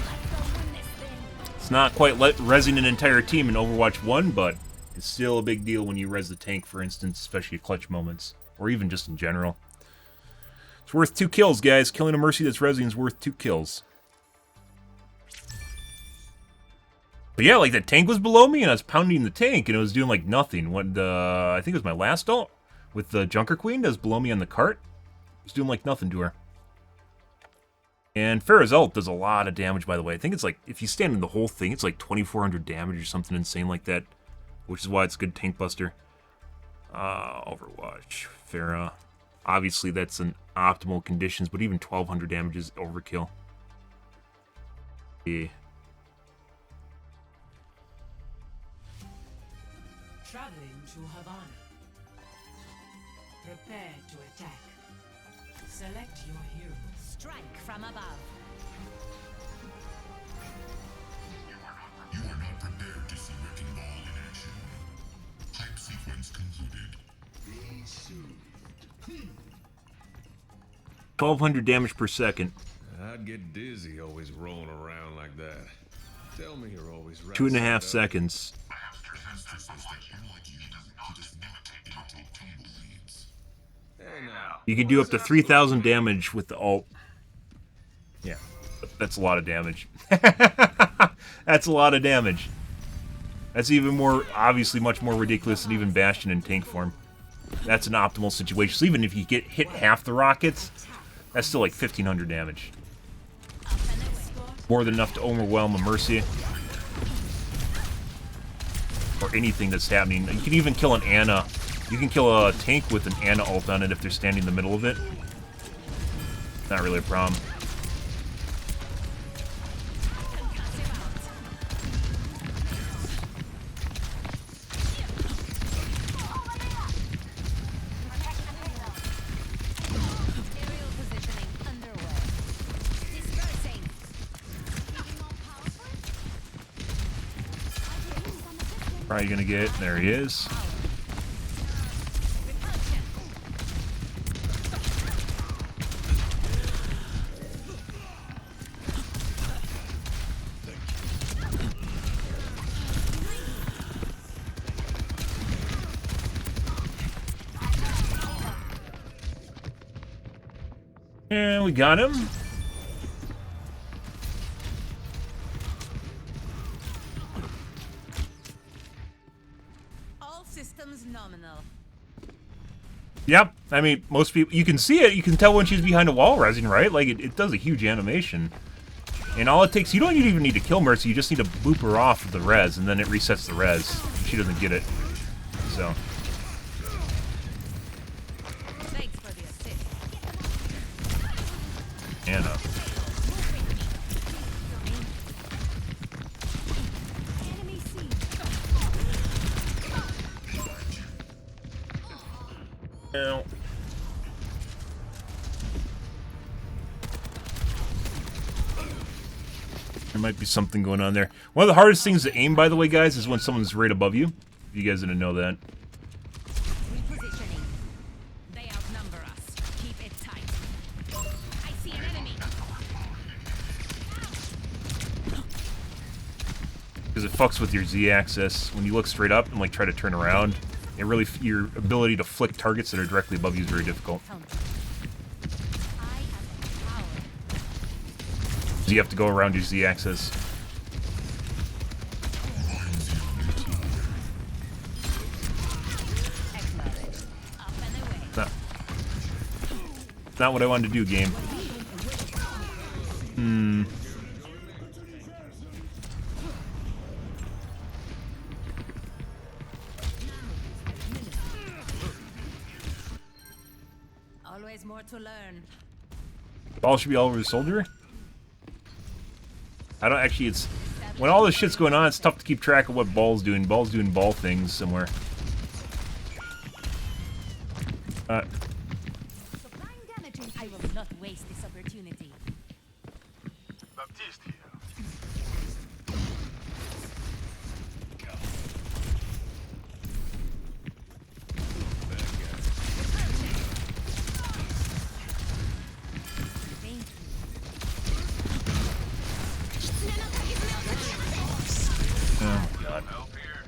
It's not quite rezzing an entire team in Overwatch 1, but it's still a big deal when you res the tank, for instance, especially at clutch moments, or even just in general. It's worth 2 kills, guys. Killing a Mercy that's rezzing is worth 2 kills. But yeah, like, the tank was below me, and I was pounding the tank, and it was doing, like, nothing. When I think it was my last ult, with the Junker Queen that was below me on the cart. It was doing, like, nothing to her. And Pharah's ult does a lot of damage, by the way. I think it's, like, if you stand in the whole thing, it's, like, 2,400 damage or something insane like that. Which is why it's a good tank buster. Overwatch. Pharah. Obviously, that's in optimal conditions, but even 1,200 damage is overkill. Yeah. Traveling to Havana. Prepare to attack. Select your hero. Strike from above. You are not prepared to see Wrecking Ball in action. Hype sequence concluded. Be soothed. 1,200 damage per second. I'd get dizzy always rolling around like that. Tell me you're always right. 2.5 seconds. You can do up to 3,000 damage with the ult. Yeah, that's a lot of damage. That's a lot of damage. That's even more, obviously much more ridiculous than even Bastion in tank form. That's an optimal situation. So even if you get hit half the rockets, that's still like 1,500 damage. More than enough to overwhelm a Mercy. Or anything that's happening. You can even kill an Ana. You can kill a tank with an Ana ult on it if they're standing in the middle of it. Not really a problem. Aerial positioning underway. Dispersing. Probably gonna get. There he is. And we got him. All systems nominal. Yep. I mean, most people, you can see it. You can tell when she's behind a wall rezzing, right? Like, it does a huge animation. And all it takes, you don't even need to kill Mercy. You just need to boop her off with the res, and then it resets the res. She doesn't get it. So. Anna. Enemy seen. Ow. There might be something going on there. One of the hardest things to aim, by the way, guys, is when someone's right above you. If you guys didn't know that. Repositioning. They outnumber us. Keep it tight. I see an enemy. Because it fucks with your Z-axis. When you look straight up and like try to turn around, it really your ability to flick targets that are directly above you is very difficult. I have power. So you have to go around your Z-axis. Acknowledged. Up and away. Not what I wanted to do, game. Always more to learn. Ball should be all over the soldier? I don't actually, it's... When all this shit's going on, it's tough to keep track of what Ball's doing. Ball's doing ball things somewhere. Supplying damaging. I will not waste this opportunity. Baptiste here. Thank you. Oh, God. Help here.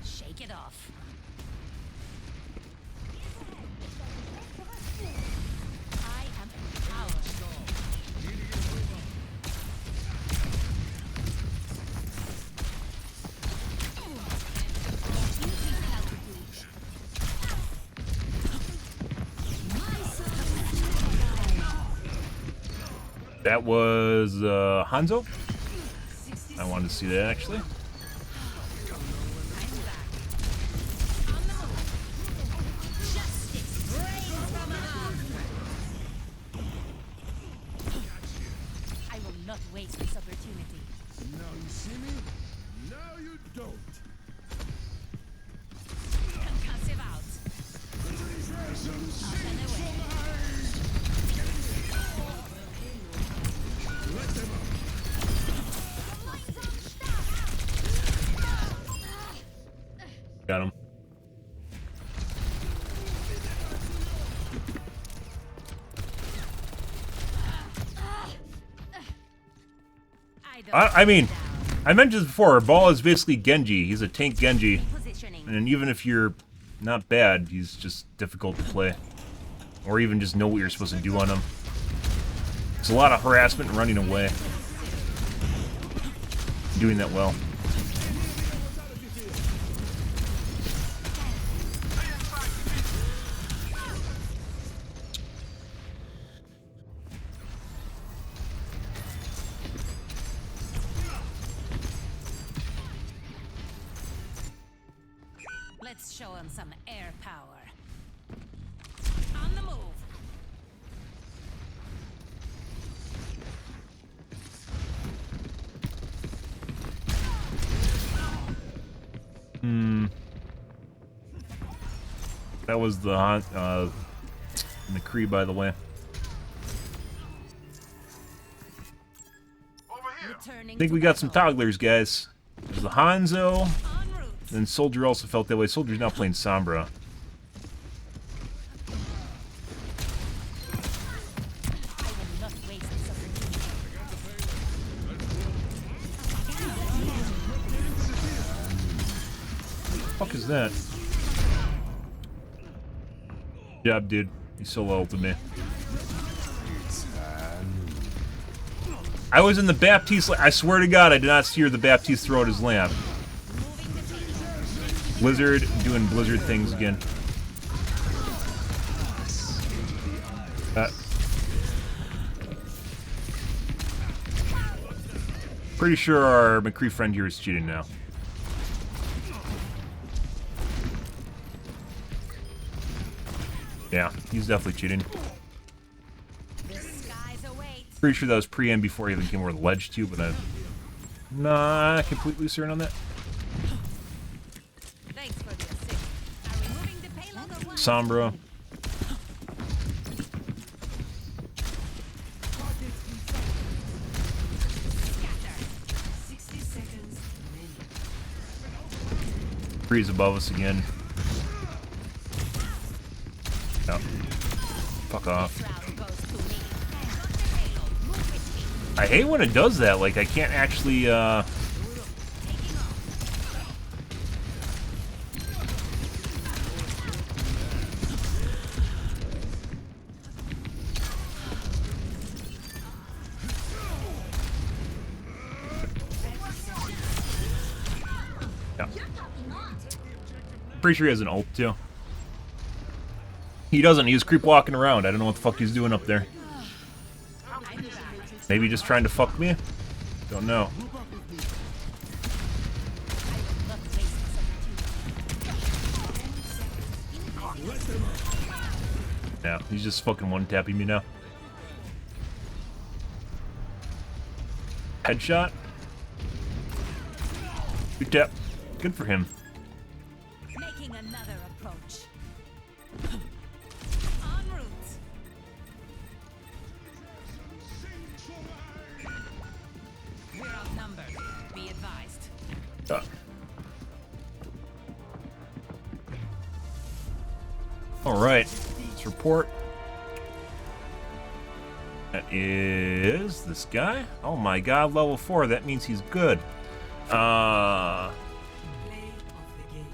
Shake it off. I am power. That was, Hanzo? I wanted to see that, actually. I will not waste this opportunity. Now you see me? Now you don't. Concussive out. Up and away. Got him. I mean, I mentioned this before, Ball is basically Genji. He's a tank Genji. Positioning. And even if you're not bad, he's just difficult to play. Or even just know what you're supposed to do on him. It's a lot of harassment and running away. Doing that well. Let's show him some air power. On the move. That was the McCree, by the way. Over here. Returning I think to we got some battle. togglers, guys. There's the Hanzo, En route. and Soldier also felt that way. Soldier's now playing Sombra. I will not waste this opportunity. What the fuck is that? Good job, dude. He's so low to me. I was in the Baptiste. I swear to God, I did not steer the Baptiste throw at his lamp. Blizzard doing Blizzard things again. Pretty sure our McCree friend here is cheating now. Yeah, he's definitely cheating. The skies await. Pretty sure that was pre-end before he even came over the ledge too, but I'm not completely certain on that. Thanks for the assist. Are removing the payload or what? Sombra. Scatter. 60 seconds remaining. Freeze above us again. No. Fuck off. Round goes to me. Got the payload. Move with me. I hate when it does that. Like, I can't actually, Taking off. Yeah. Pretty sure he has an ult, too. He doesn't. He was creep walking around. I don't know what the fuck he's doing up there. Maybe just trying to fuck me? Don't know. Yeah, he's just fucking one-tapping me now. Headshot. Good tap. Good for him. Making another approach. En route. We're outnumbered. Be advised. Alright. Let's report. That is this guy. Oh my god, level 4. That means he's good. Play of the game.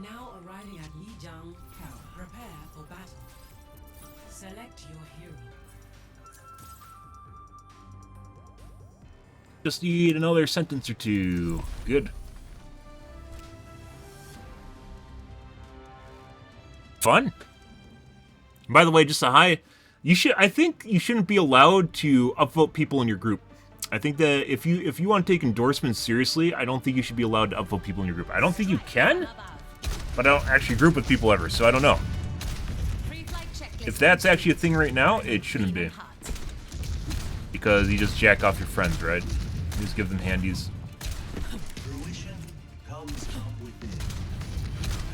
Now arriving at Lijiang Tower. Prepare for battle. Select your hero. Just need another sentence or two. Good. Fun. By the way, just a hi. I think you shouldn't be allowed to upvote people in your group. I think that if you want to take endorsements seriously, I don't think you should be allowed to upvote people in your group. I don't think you can, but I don't actually group with people ever, so I don't know. Pre-flight checklist. If that's actually a thing right now, it shouldn't be. Hot. Because you just jack off your friends, right? You just give them handies. Fruition comes from within,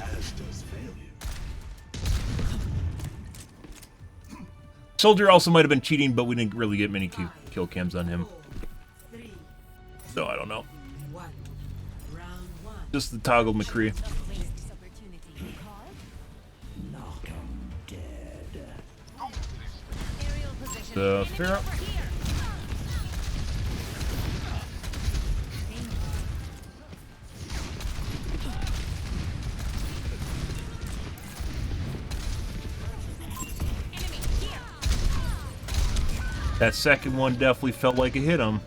as does failure. Soldier also might have been cheating, but we didn't really get many kill cams on him. 3, So I don't know. 1. Round 1. Just the toggle McCree. Don't waste this opportunity. Call. Knock 'em dead. Aerial position. The Enemy fair up. over here. Enemy here. That second one definitely felt like it hit him.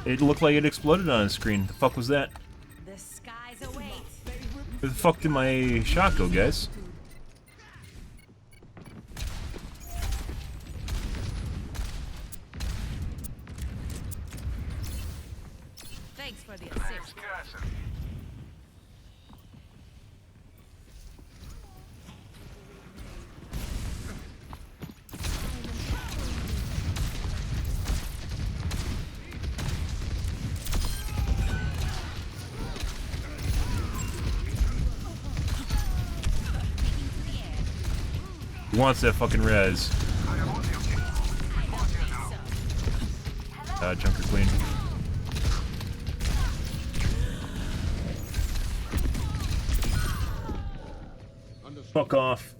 It looked like it exploded on his screen. The fuck was that? The skies await. Where the fuck did my shot go, guys? Thanks for the assist. He wants that fucking res. Junker Queen. Fuck off.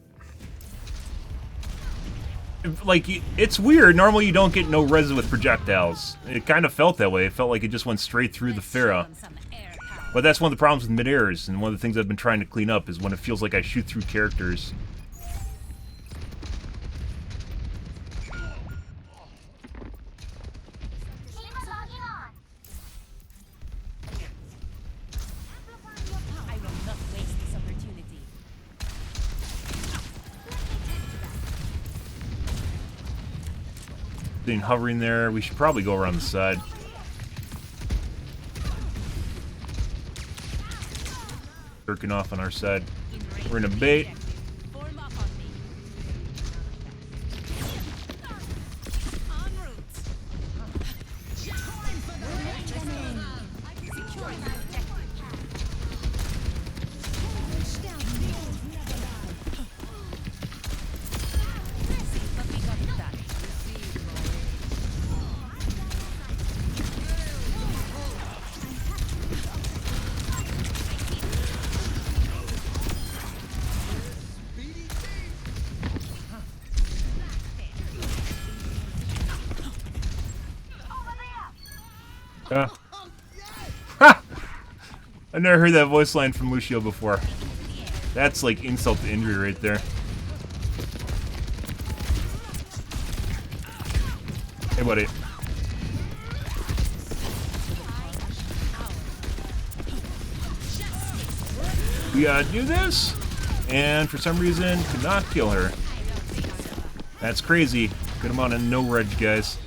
Like, it's weird. Normally you don't get no res with projectiles. It kind of felt that way. It felt like it just went straight through the Pharah. But that's one of the problems with mid-airs, and one of the things I've been trying to clean up is when it feels like I shoot through characters. I will not waste this opportunity. Being hovering there, we should probably go around the side. Jerking off on our side. We're in a bait. Form up on me. En route. Time for the reckoning. Securing my objective. Messy, but we got it done. Ha! I've never heard that voice line from Lucio before. That's like insult to injury right there. Hey, buddy. We gotta do this, and for some reason, could not kill her. That's crazy. Good amount of no reg, guys.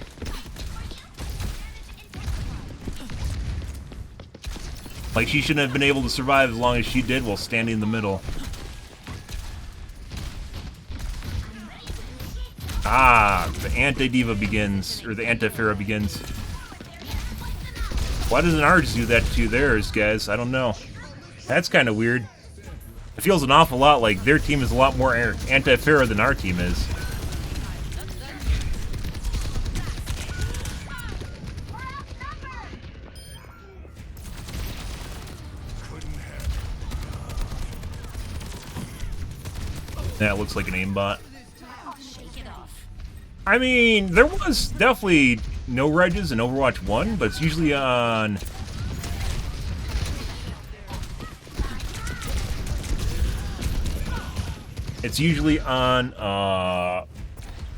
Like, she shouldn't have been able to survive as long as she did while standing in the middle. Ah, the anti-diva begins, or the anti-Pharah begins. Why doesn't ours do that to theirs, guys? I don't know. That's kind of weird. It feels an awful lot like their team is a lot more anti-Pharah than our team is. That looks like an aimbot. I mean, there was definitely no regs in Overwatch 1, but it's usually on... It's usually on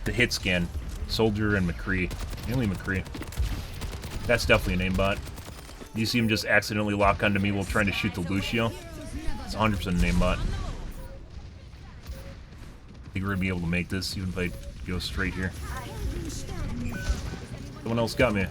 the hit scan. Soldier and McCree. Mainly McCree. That's definitely an aimbot. You see him just accidentally lock onto me while trying to shoot the Lucio. It's 100% an aimbot. I think we're gonna be able to make this, even if I go straight here. Someone else got me.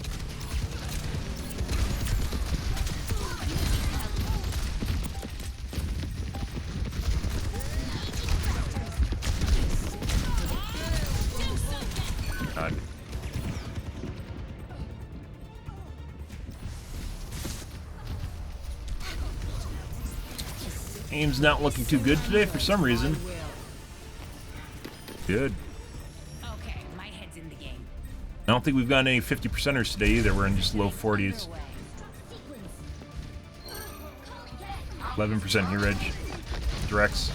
God. Aim's not looking too good today for some reason. Good. Okay, my head's in the game. I don't think we've gotten any 50%ers today either. We're in just low 40s. 11% here, Reg. Directs.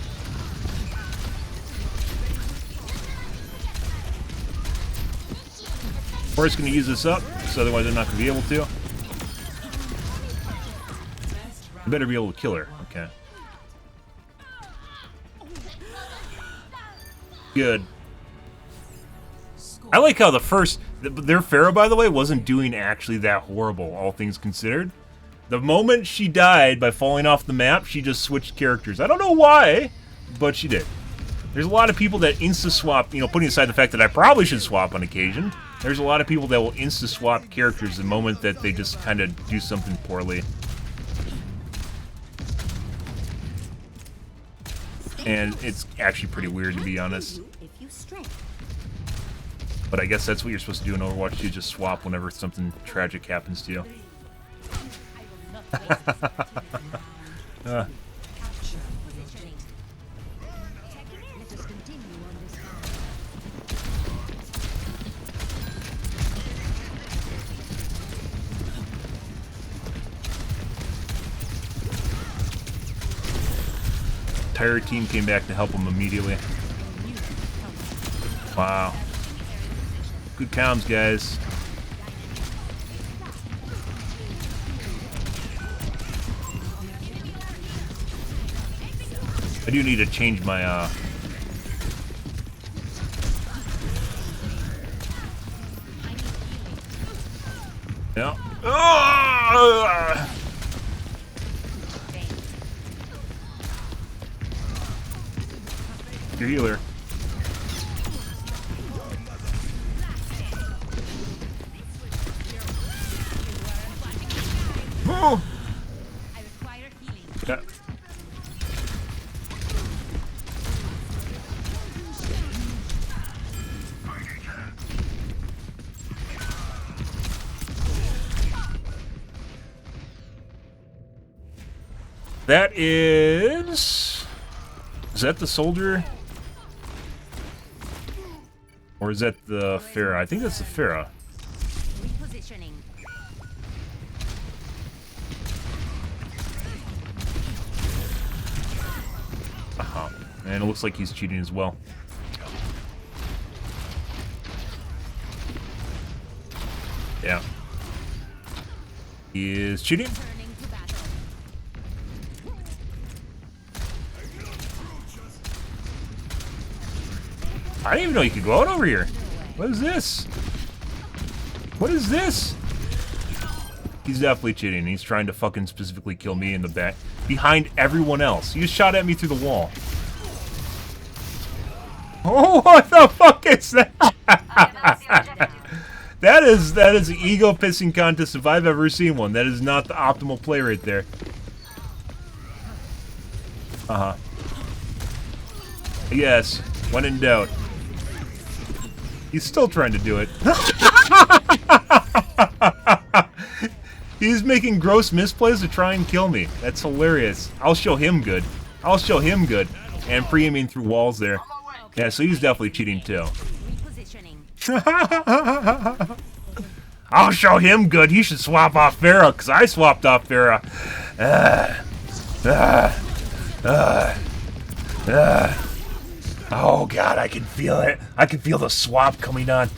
We're just going to use this up, so otherwise I'm not going to be able to. I better be able to kill her. Okay. Good. I like how their Pharah, by the way, wasn't doing actually that horrible, all things considered. The moment she died by falling off the map, she just switched characters. I don't know why, but she did. There's a lot of people that insta-swap, you know, putting aside the fact that I probably should swap on occasion, there's a lot of people that will insta-swap characters the moment that they just kind of do something poorly. And it's actually pretty weird, to be honest. But I guess that's what you're supposed to do in Overwatch 2, just swap whenever something tragic happens to you. entire team came back to help him immediately. Wow. Good comms, guys. I do need to change my, yeah. Your healer. Oh! Yeah. That is that the soldier? Or is that the Pharah? I think that's the Pharah. Repositioning. Uh-huh. And it looks like he's cheating as well. Yeah. He is cheating. Turning to battle. I didn't even know you could go out over here. What is this? What is this? He's definitely cheating. He's trying to fucking specifically kill me in the back. Behind everyone else. He just shot at me through the wall. Oh, what the fuck is that? That is an ego pissing contest if I've ever seen one. That is not the optimal play right there. Uh-huh. Yes, when in doubt. He's still trying to do it. He's making gross misplays to try and kill me. That's hilarious. I'll show him good. I'll show him good. And pre-aiming through walls there. Yeah, so he's definitely cheating too. Repositioning. I'll show him good. He should swap off Pharah, because I swapped off Pharah. Oh god, I can feel it. I can feel the swap coming on.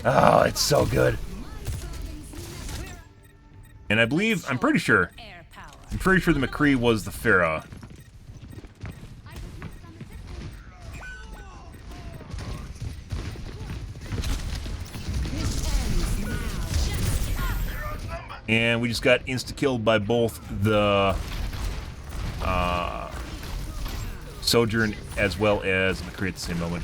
Oh, it's so good. And I believe, I'm pretty sure the McCree was the Pharah. And we just got insta-killed by both the Sojourn as well as McCree at the same moment.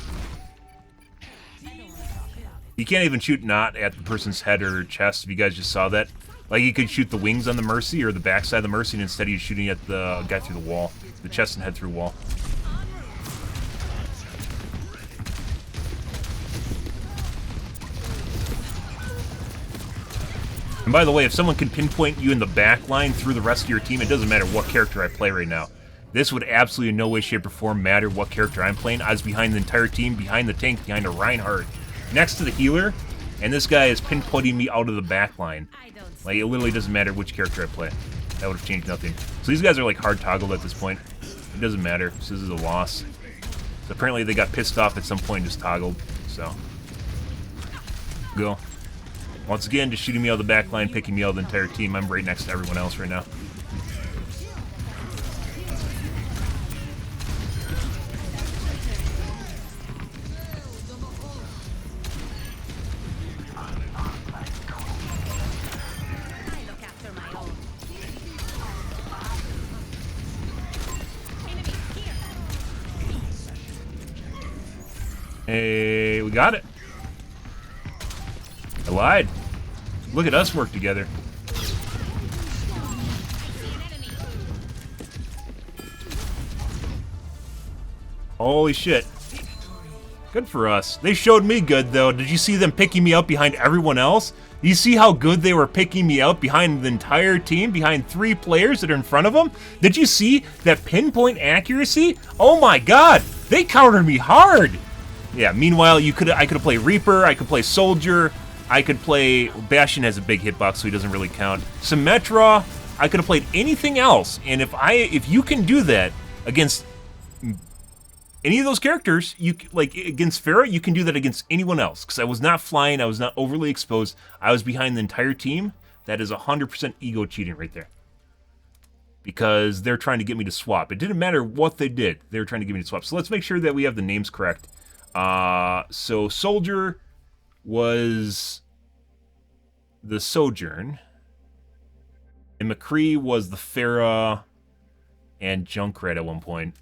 You can't even shoot not at the person's head or chest, if you guys just saw that. Like, you could shoot the wings on the Mercy or the backside of the Mercy, and instead he's shooting at the guy through the wall. The chest and head through wall. And by the way, if someone can pinpoint you in the back line through the rest of your team, it doesn't matter what character I play right now. This would absolutely in no way, shape, or form matter what character I'm playing. I was behind the entire team, behind the tank, behind a Reinhardt, next to the healer, and this guy is pinpointing me out of the back line. Like, it literally doesn't matter which character I play. That would have changed nothing. So these guys are like hard toggled at this point. It doesn't matter. So this is a loss. So apparently they got pissed off at some point and just toggled. So, go. Once again, just shooting me out of the back line, picking me out of the entire team. I'm right next to everyone else right now. Hey, we got it. I lied. Look at us work together. Holy shit. Good for us. They showed me good, though. Did you see them picking me up behind everyone else? You see how good they were picking me out behind the entire team, behind 3 players that are in front of them? Did you see that pinpoint accuracy? Oh my god, they countered me hard. Yeah, meanwhile, I could have played Reaper, I could play Soldier, I could play... Bastion has a big hitbox, so he doesn't really count. Symmetra, I could have played anything else, and if you can do that against any of those characters, like against Pharah, you can do that against anyone else. Because I was not flying, I was not overly exposed, I was behind the entire team. That is 100% ego cheating right there. Because they're trying to get me to swap. It didn't matter what they did, they were trying to get me to swap. So let's make sure that we have the names correct. So Soldier was the Sojourn, and McCree was the Pharah and Junkrat at one point.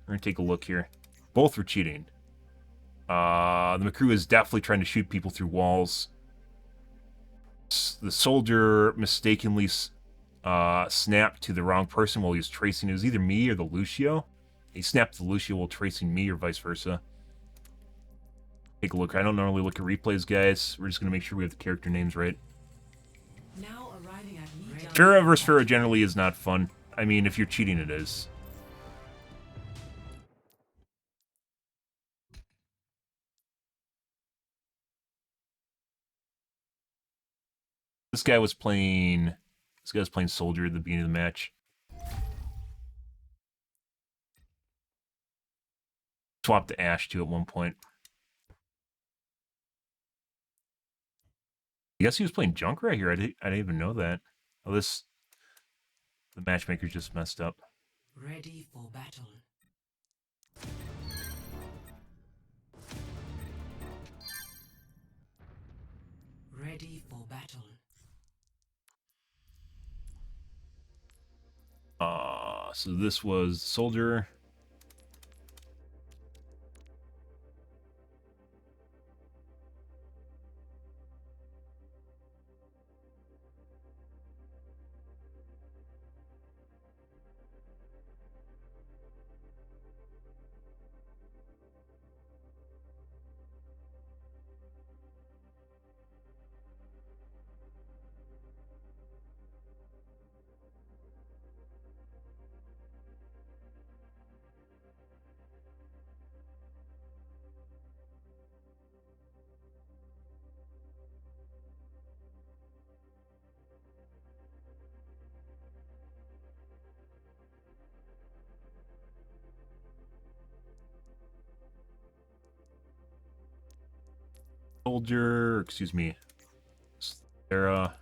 We're gonna take a look here. Both were cheating. The McCree was definitely trying to shoot people through walls. The Soldier mistakenly snapped to the wrong person while he was tracing. It was either me or the Lucio. He snapped the Lucio while tracing me, or vice versa. Take a look. I don't normally look at replays, guys. We're just gonna make sure we have the character names right. Now arriving at Lijiang. Pharah versus Pharah generally is not fun. I mean, if you're cheating, it is. This guy was playing Soldier at the beginning of the match. Swapped to Ash too at one point. I guess he was playing Junkrat here. I didn't even know that. Oh, the matchmaker just messed up. Ready for battle. Ready for battle. So this was Soldier. Excuse me, Sarah.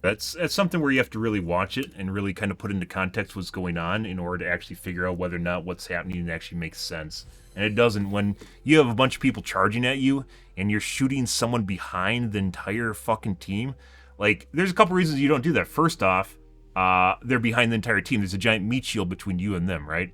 That's something where you have to really watch it and really kind of put into context what's going on in order to actually figure out whether or not what's happening actually makes sense. And it doesn't when you have a bunch of people charging at you and you're shooting someone behind the entire fucking team. Like, there's a couple reasons you don't do that. First off, they're behind the entire team. There's a giant meat shield between you and them, right?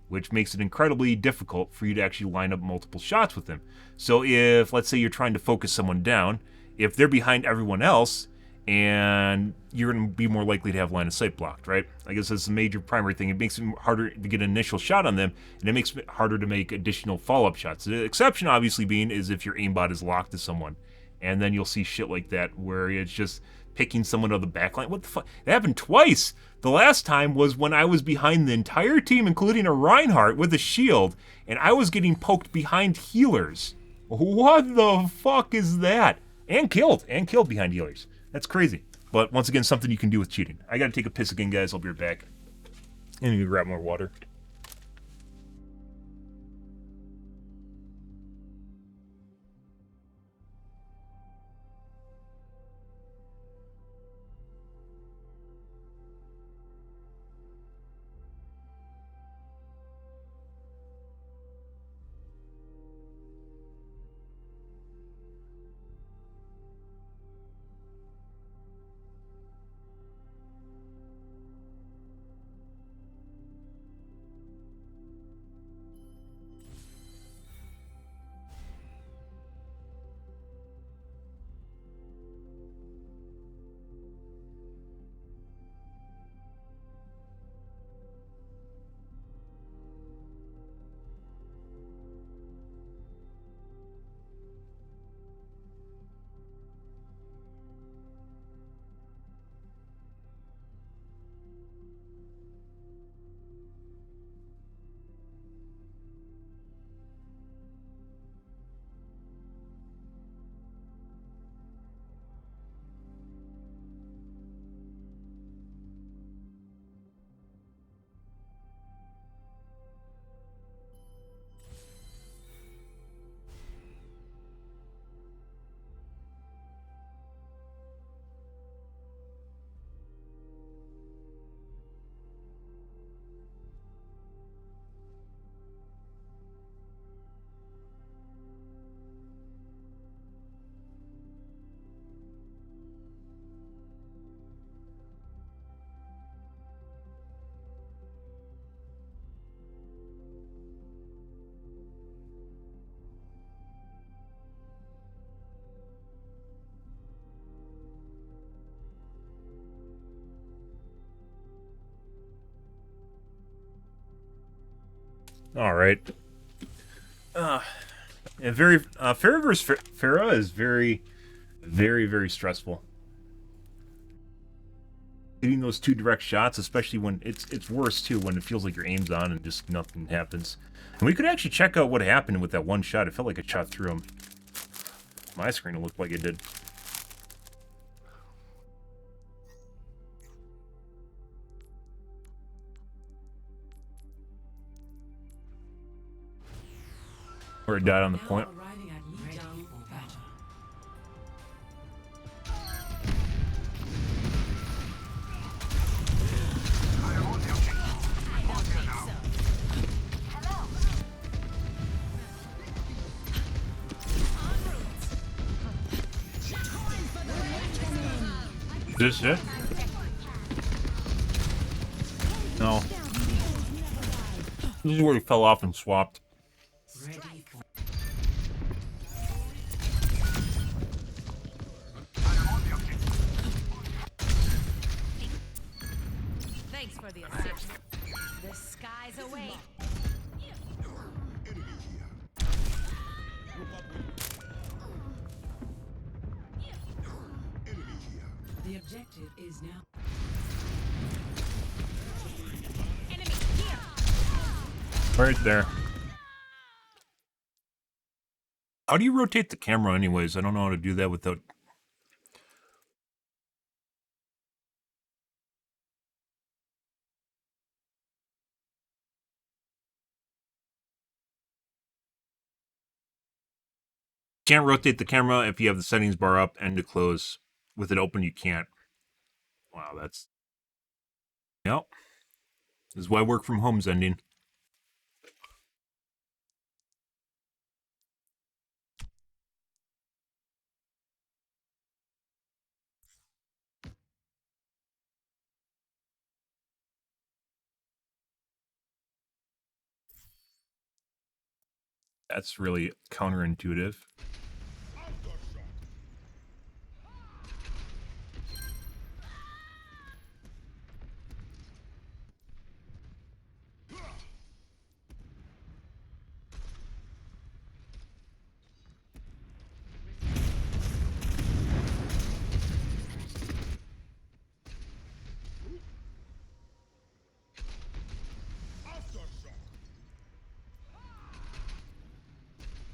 Which makes it incredibly difficult for you to actually line up multiple shots with them. So if, let's say you're trying to focus someone down, if they're behind everyone else, and you're going to be more likely to have line of sight blocked, right? I guess that's the major primary thing. It makes it harder to get an initial shot on them, and it makes it harder to make additional follow-up shots. The exception, obviously, being is if your aimbot is locked to someone, and then you'll see shit like that where it's just picking someone out of the backline. What the fuck? It happened twice. The last time was when I was behind the entire team, including a Reinhardt with a shield, and I was getting poked behind healers. What the fuck is that? And killed behind healers. That's crazy. But once again, something you can do with cheating. I gotta take a piss again, guys. I'll be right back. And you grab more water. All right. And very Farah versus Farah is very, very, very stressful. Hitting those two direct shots, especially when it's worse too when it feels like your aim's on and just nothing happens. And we could actually check out what happened with that one shot. It felt like it shot through him. My screen, it looked like it did. Or it died on the point. Arriving at Lijiang for battle. Is this it? No. This is where he fell off and swapped. Ready for Thanks for the assist. The sky's away. the objective is now. Enemy here. Right there. How do you rotate the camera anyways? I don't know how to do that without... Can't rotate the camera if you have the settings bar up and to close. With it open, you can't. Wow, that's... Yep. This is why work from home's ending. That's really counterintuitive.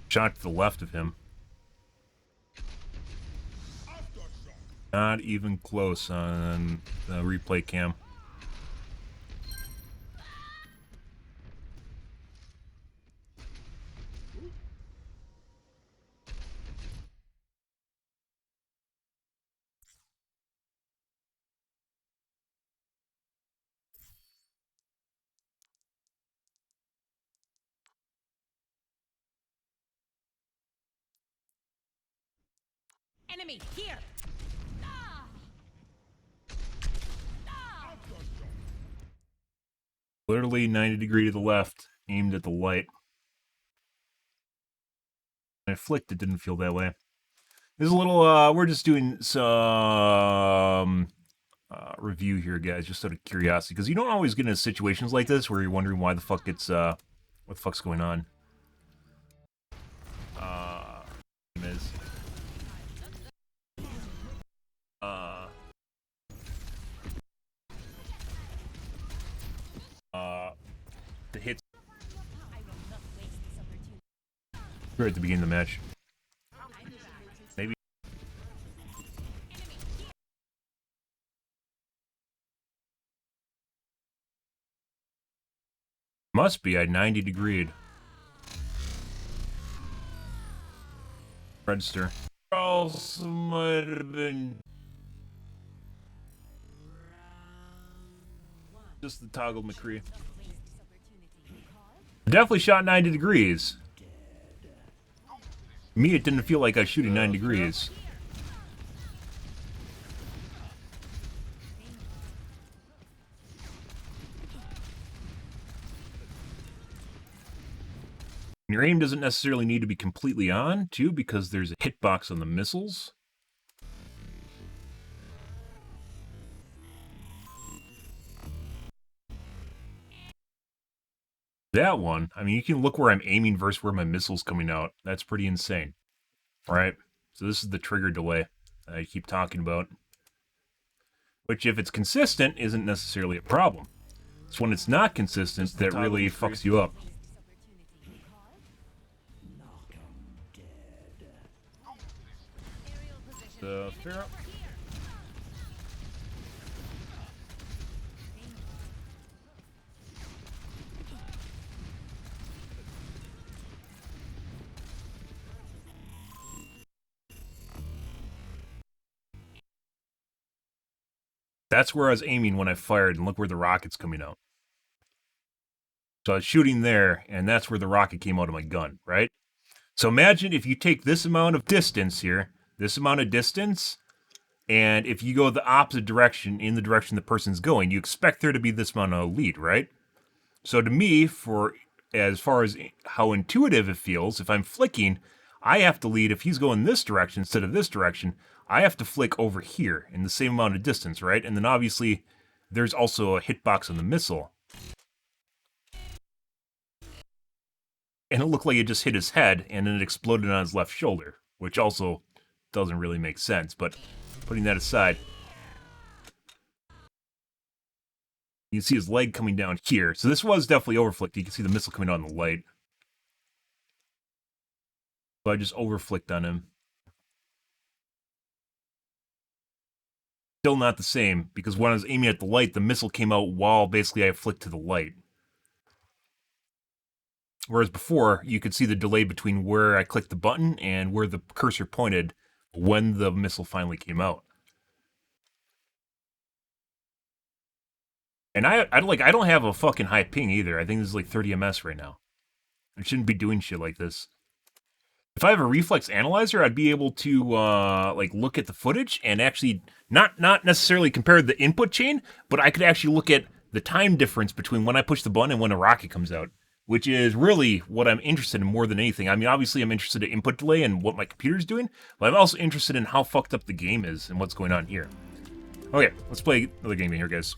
Shot to the left of him. Not even close on the replay cam. Enemy here. Literally 90 degree to the left, aimed at the light. When I flicked, it didn't feel that way. There's a little, we're just doing some review here, guys, just out of curiosity, because you don't always get into situations like this where you're wondering why the fuck it's, what the fuck's going on. Is. The hits right at the beginning of the match. Maybe. Must be at 90 degreed. Register. Also might have been just the toggle McCree. Definitely shot 90 degrees. Me, it didn't feel like I was shooting 9 degrees. Your aim doesn't necessarily need to be completely on, too, because there's a hitbox on the missiles. That one, I mean, you can look where I'm aiming versus where my missile's coming out. That's pretty insane. All right, so this is the trigger delay I keep talking about. Which, if it's consistent, isn't necessarily a problem. It's when it's not consistent that really fucks you up. The Pharaoh. That's where I was aiming when I fired, and look where the rocket's coming out. So I was shooting there, and that's where the rocket came out of my gun, right? So imagine if you take this amount of distance here, this amount of distance, and if you go the opposite direction, in the direction the person's going, you expect there to be this amount of lead, right? So to me, for as far as how intuitive it feels, if I'm flicking, I have to lead. If he's going this direction instead of this direction, I have to flick over here in the same amount of distance, right? And then obviously, there's also a hitbox on the missile. And it looked like it just hit his head, and then it exploded on his left shoulder, which also doesn't really make sense. But putting that aside, you can see his leg coming down here. So this was definitely overflicked. You can see the missile coming out in the light. So I just overflicked on him. Still not the same, because when I was aiming at the light, the missile came out while basically I flicked to the light. Whereas before, you could see the delay between where I clicked the button and where the cursor pointed when the missile finally came out. And I don't have a fucking high ping either. I think this is like 30 ms right now. I shouldn't be doing shit like this. If I have a reflex analyzer, I'd be able to like look at the footage and actually not necessarily compare the input chain, but I could actually look at the time difference between when I push the button and when a rocket comes out, which is really what I'm interested in more than anything. I mean, obviously I'm interested in input delay and what my computer's doing, but I'm also interested in how fucked up the game is and what's going on here. Okay, let's play another game here, guys.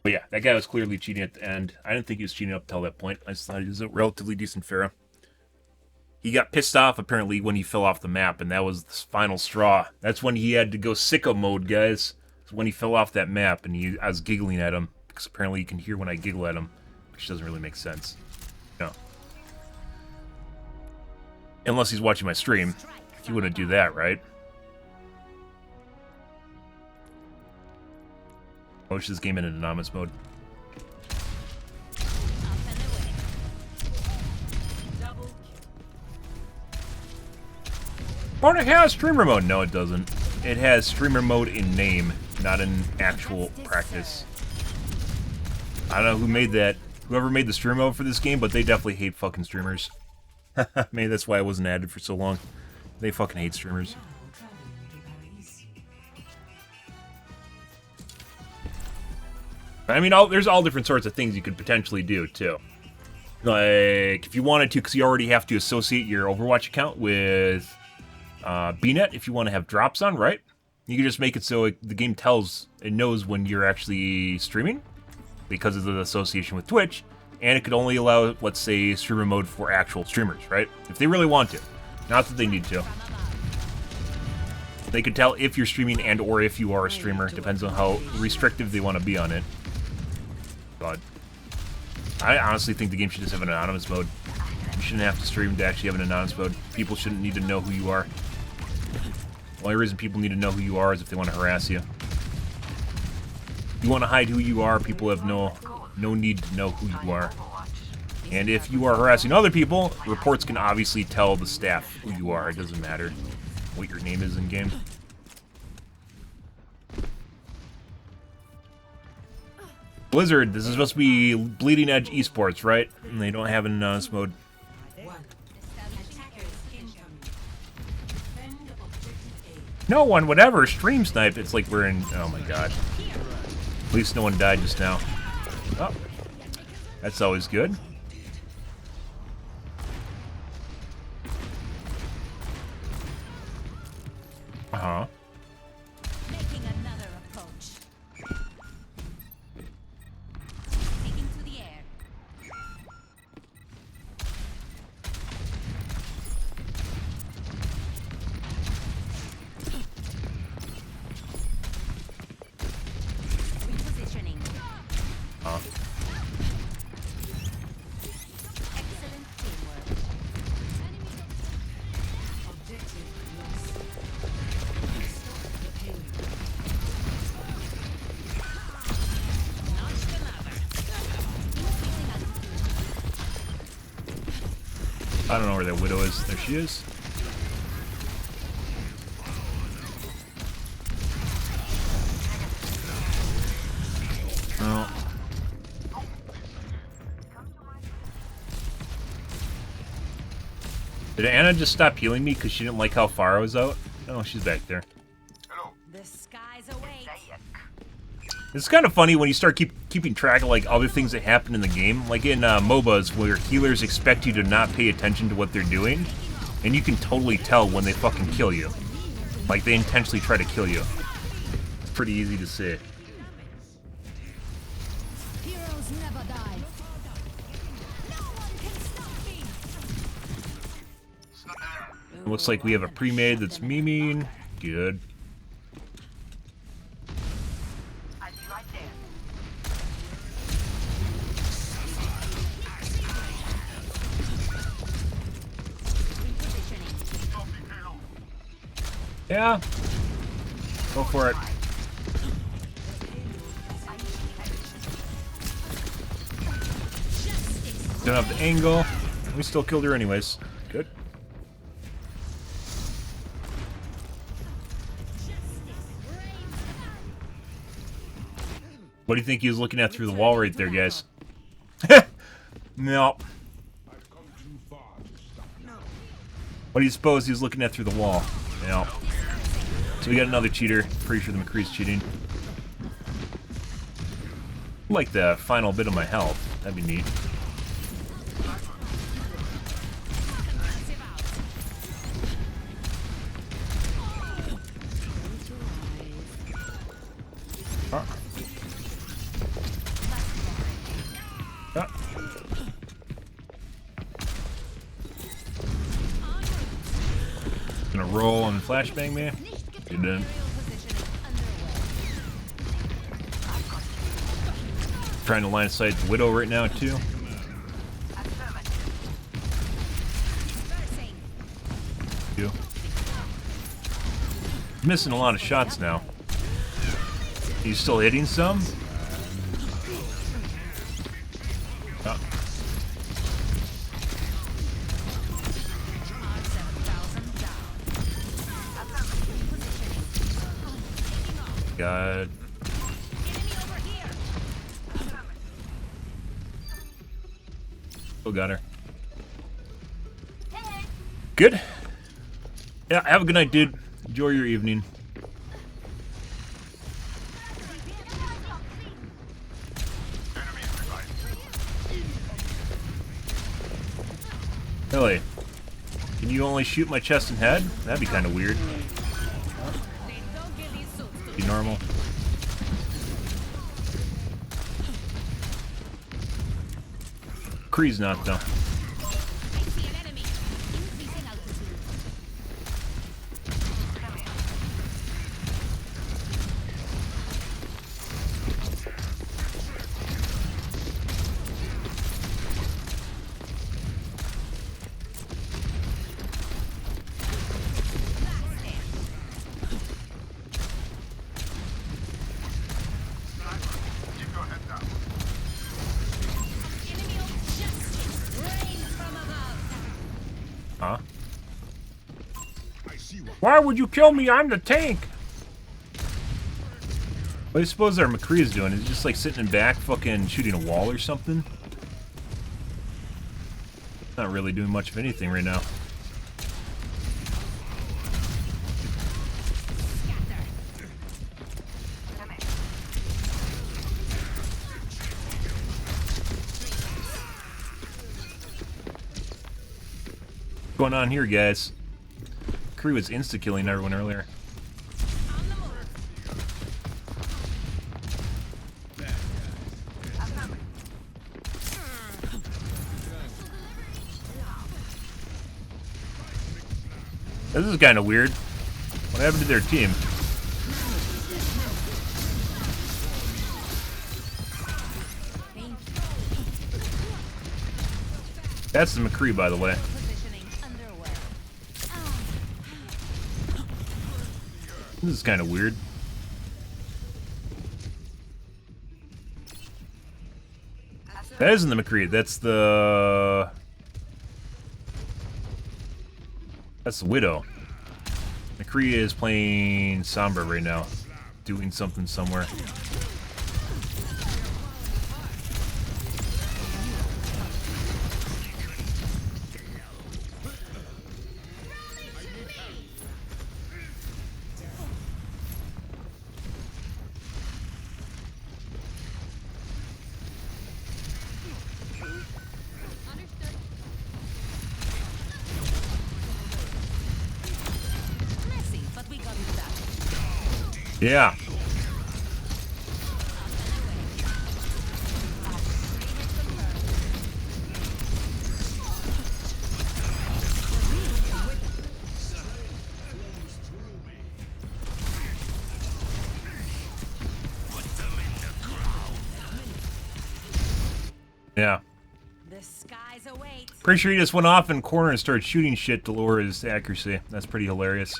But yeah, that guy was clearly cheating at the end. I didn't think he was cheating up till that point. I just thought he was a relatively decent Pharaoh. He got pissed off, apparently, when he fell off the map, and that was the final straw. That's when he had to go sicko mode, guys. It's when he fell off that map, and I was giggling at him, because apparently you can hear when I giggle at him, which doesn't really make sense. No. Unless he's watching my stream. He wouldn't do that, right? I wish this game in anonymous mode. Or it has streamer mode. No, it doesn't. It has streamer mode in name, not in actual practice. I don't know who made that. Whoever made the streamer mode for this game, but they definitely hate fucking streamers. Maybe that's why I wasn't added for so long. They fucking hate streamers. I mean, there's all different sorts of things you could potentially do, too. Like, if you wanted to, because you already have to associate your Overwatch account with BNet if you want to have drops on, right? You can just make it so the game it knows when you're actually streaming, because of the association with Twitch, and it could only allow, let's say, streamer mode for actual streamers, right? If they really want to. Not that they need to. They could tell if you're streaming and or if you are a streamer. Depends on how restrictive they want to be on it. But I honestly think the game should just have an anonymous mode. You shouldn't have to stream to actually have an anonymous mode. People shouldn't need to know who you are. The only reason people need to know who you are is if they want to harass you. If you want to hide who you are, people have no need to know who you are. And if you are harassing other people, reports can obviously tell the staff who you are. It doesn't matter what your name is in-game. Blizzard, this is supposed to be bleeding edge esports, right? And they don't have an anonymous mode. No one would ever stream snipe. It's like we're in... Oh my god. At least no one died just now. Oh. That's always good. Uh-huh. Making another approach. Taking to the air. I don't know where that Widow is. There she is. Oh. Did Anna just stop healing me because she didn't like how far I was out? Oh, she's back there. The skies await. It's kind of funny when you start keeping track of like other things that happen in the game, like in MOBAs where healers expect you to not pay attention to what they're doing, and you can totally tell when they fucking kill you. Like they intentionally try to kill you. It's pretty easy to see. Heroes never die. No one can stop me. It looks like we have a pre-made that's memeing. Good. I'll be right there. Yeah. Go for it. Don't have the angle. We still killed her anyways. Good. What do you think he was looking at through the wall right there, guys? No. What do you suppose he was looking at through the wall? No. So we got another cheater. Pretty sure the McCree's cheating. Like the final bit of my health. That'd be neat. Gonna roll and flashbang me. You didn't. Trying to line of sight the Widow right now too. You. Missing a lot of shots now. He's still hitting some. Oh. God. Oh, got her. Good. Yeah, have a good night, dude. Enjoy your evening. Really? Can you only shoot my chest and head? That'd be kind of weird. Be normal. Kree's not, though. Huh? Why would you kill me? I'm the tank! What do you suppose our McCree is doing? Is he just like sitting in back fucking shooting a wall or something? Not really doing much of anything right now. What's going on here, guys? Kree was insta-killing everyone earlier. This is kind of weird. What happened to their team? That's the McCree, by the way. This is kind of weird. That isn't the McCree. That's the... That's the Widow. McCree is playing Sombra right now. Doing something somewhere. Messy, but we got it done. Yeah. Yeah. The skies await. Pretty sure he just went off in corner and started shooting shit to lower his accuracy. That's pretty hilarious.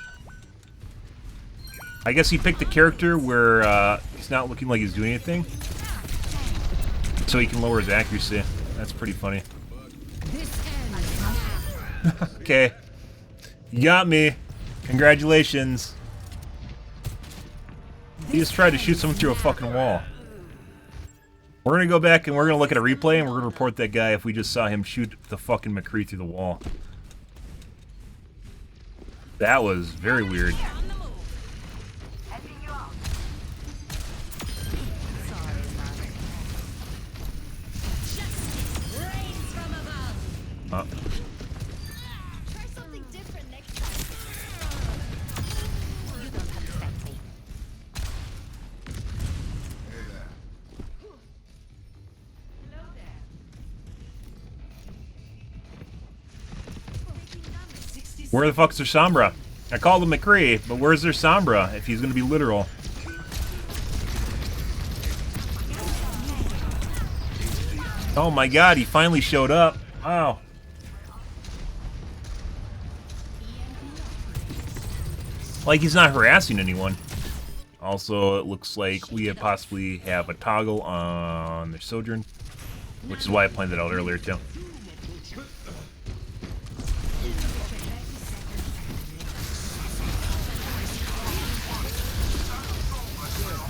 I guess he picked a character where he's not looking like he's doing anything, so he can lower his accuracy. That's pretty funny. This ends now. Okay. You got me. Congratulations. He just tried to shoot someone through a fucking wall. We're gonna go back and we're gonna look at a replay and we're gonna report that guy if we just saw him shoot the fucking McCree through the wall. That was very weird. On the move. Helping you out. Sorry, man. Justice reigns from above. Try something different next time. You don't have to thank me. Hello there. Where the fuck's their Sombra? I called him McCree, but where's their Sombra if he's gonna be literal? Oh my god, he finally showed up. Wow. Like he's not harassing anyone. Also, it looks like we possibly have a toggle on their Sojourn, which is why I pointed that out earlier too.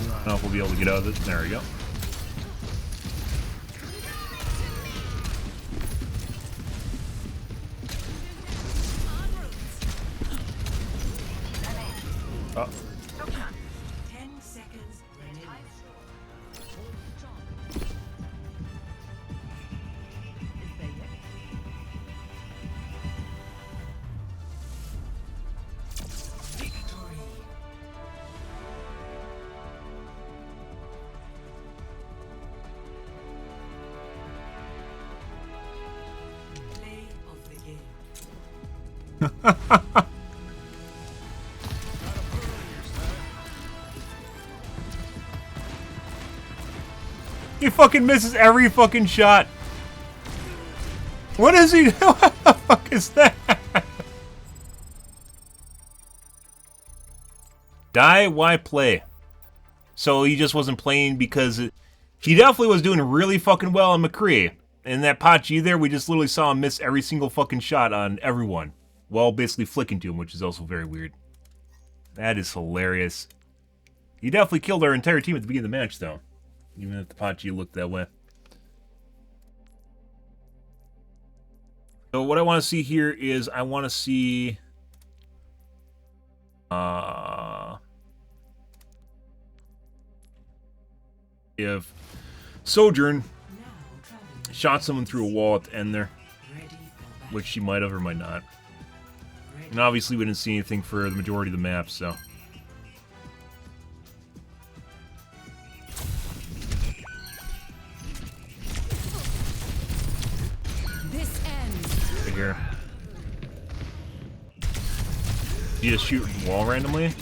I don't know if we'll be able to get out of this. There we go. Oh. 10 seconds remaining. Victory. Play of the game. He fucking misses every fucking shot. What is he doing? What the fuck is that? Die, why play? So he just wasn't playing because he definitely was doing really fucking well on McCree. And that Pachi there, we just literally saw him miss every single fucking shot on everyone. While basically flicking to him, which is also very weird. That is hilarious. He definitely killed our entire team at the beginning of the match, though. Even if the Pachi looked that way. So what I want to see here is I want to see... if Sojourn shot someone through a wall at the end there, which she might have or might not. And obviously we didn't see anything for the majority of the map, so... This ends. Right here. You just shoot the wall randomly?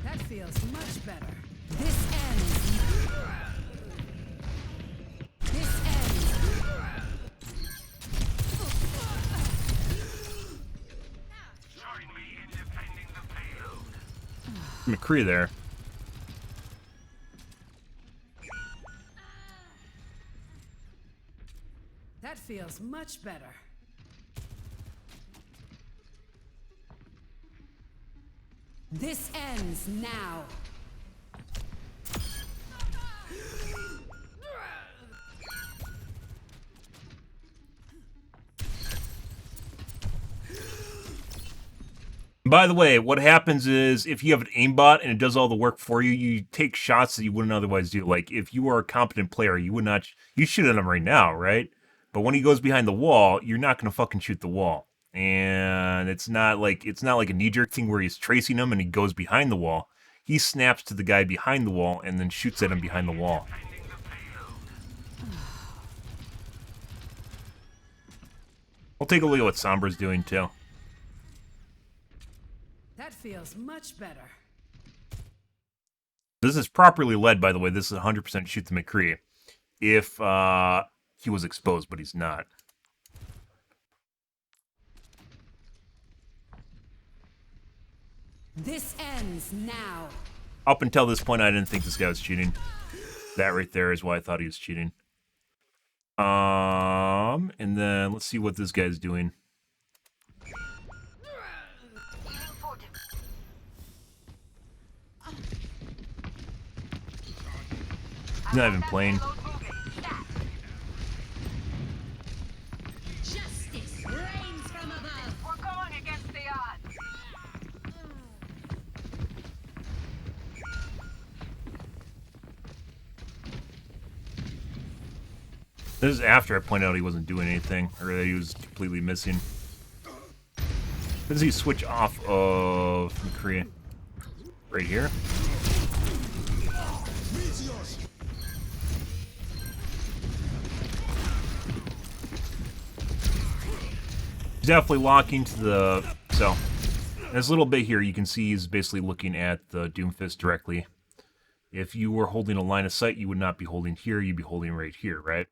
That feels much better. This ends. This ends. McCree there. That feels much better. This ends now. By the way, what happens is if you have an aimbot and it does all the work for you, you take shots that you wouldn't otherwise do. Like if you are a competent player, you would not you shoot at him right now, right? But when he goes behind the wall, you're not going to fucking shoot the wall. And it's not like a knee-jerk thing where he's tracing him and he goes behind the wall. He snaps to the guy behind the wall and then shoots at him behind the wall. We'll take a look at what Sombra's doing too. That feels much better. This is properly led, by the way. This is 100% shoot the McCree. If he was exposed, but he's not. This ends now. Up until this point, I didn't think this guy was cheating. That right there is why I thought he was cheating. And then let's see what this guy's doing. He's not even playing. Justice reigns from above. We're going against the odds. This is after I pointed out he wasn't doing anything, or that he was completely missing. When does he switch off of McCree? Right here? He's definitely locking to the... So, this little bit here, you can see he's basically looking at the Doomfist directly. If you were holding a line of sight, you would not be holding here, you'd be holding right here, right?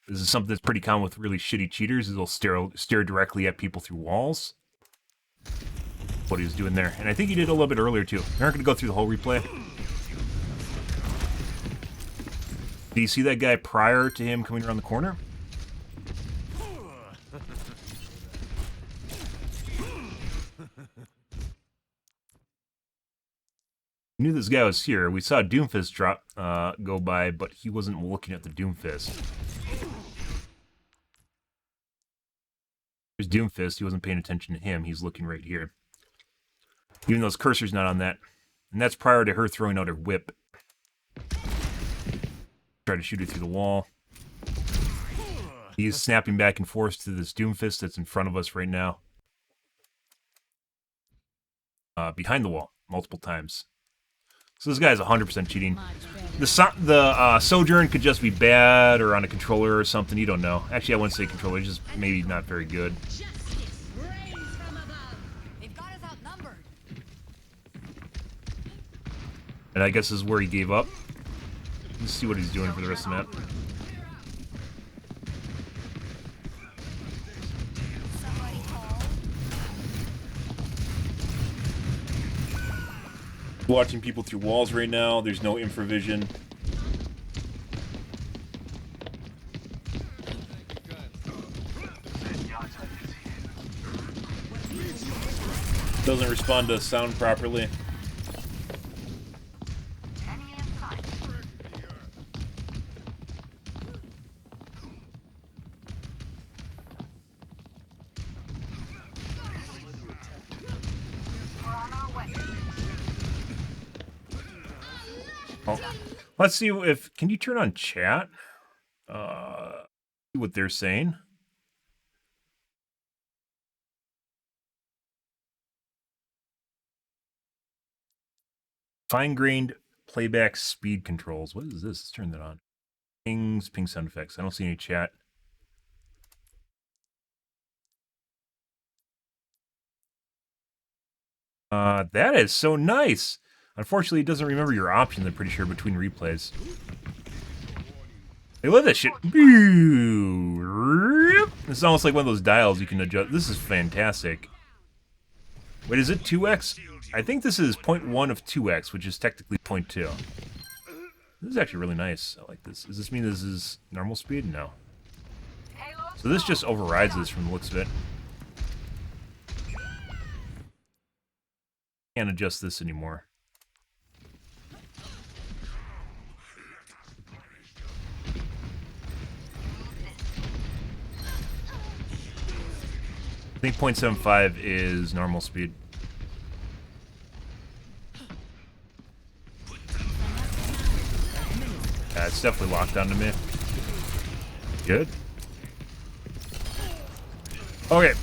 This is something that's pretty common with really shitty cheaters, is they'll stare directly at people through walls. What he was doing there. And I think he did a little bit earlier, too. We aren't going to go through the whole replay. Do you see that guy prior to him coming around the corner? We knew this guy was here. We saw Doomfist drop go by, but he wasn't looking at the Doomfist. There's Doomfist. He wasn't paying attention to him. He's looking right here. Even though his cursor's not on that. And that's prior to her throwing out her whip. Try to shoot it through the wall. He's snapping back and forth to this Doomfist that's in front of us right now. Behind the wall, multiple times. So this guy's 100% cheating. The Sojourn could just be bad or on a controller or something. You don't know. Actually, I wouldn't say controller. It's just maybe not very good. And I guess this is where he gave up. Let's see what he's doing for the rest of the map. Watching people through walls right now. There's no infravision. Doesn't respond to sound properly. Let's see if... Can you turn on chat? See what they're saying. Fine-grained playback speed controls. What is this? Let's turn that on. Pings, ping sound effects. I don't see any chat. That is so nice. Unfortunately, it doesn't remember your options, I'm pretty sure, between replays. I love that shit. It's almost like one of those dials you can adjust. This is fantastic. Wait, is it 2x? I think this is 0.1 of 2x, which is technically 0.2. This is actually really nice. I like this. Does this mean this is normal speed? No. So this just overrides this from the looks of it. Can't adjust this anymore. I think 0.75 is normal speed. Yeah, it's definitely locked onto me. Good. Okay.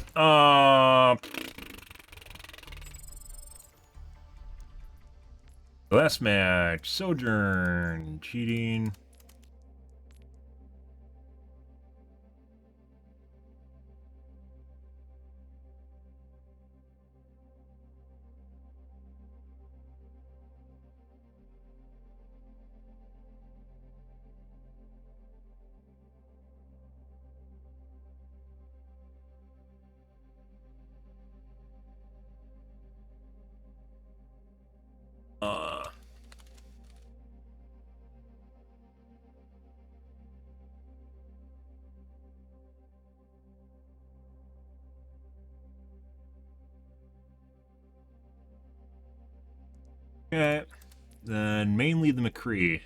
Last match. Sojourn. Cheating. Okay. Then mainly the McCree.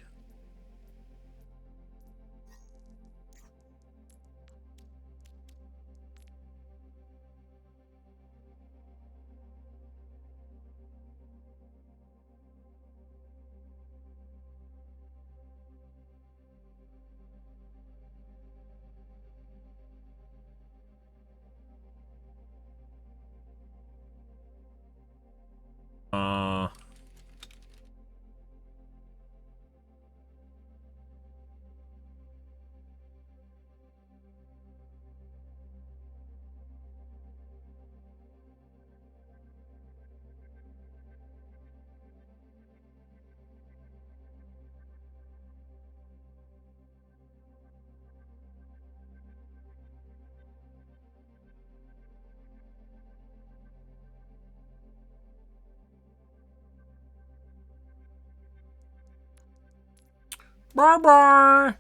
Bye-bye.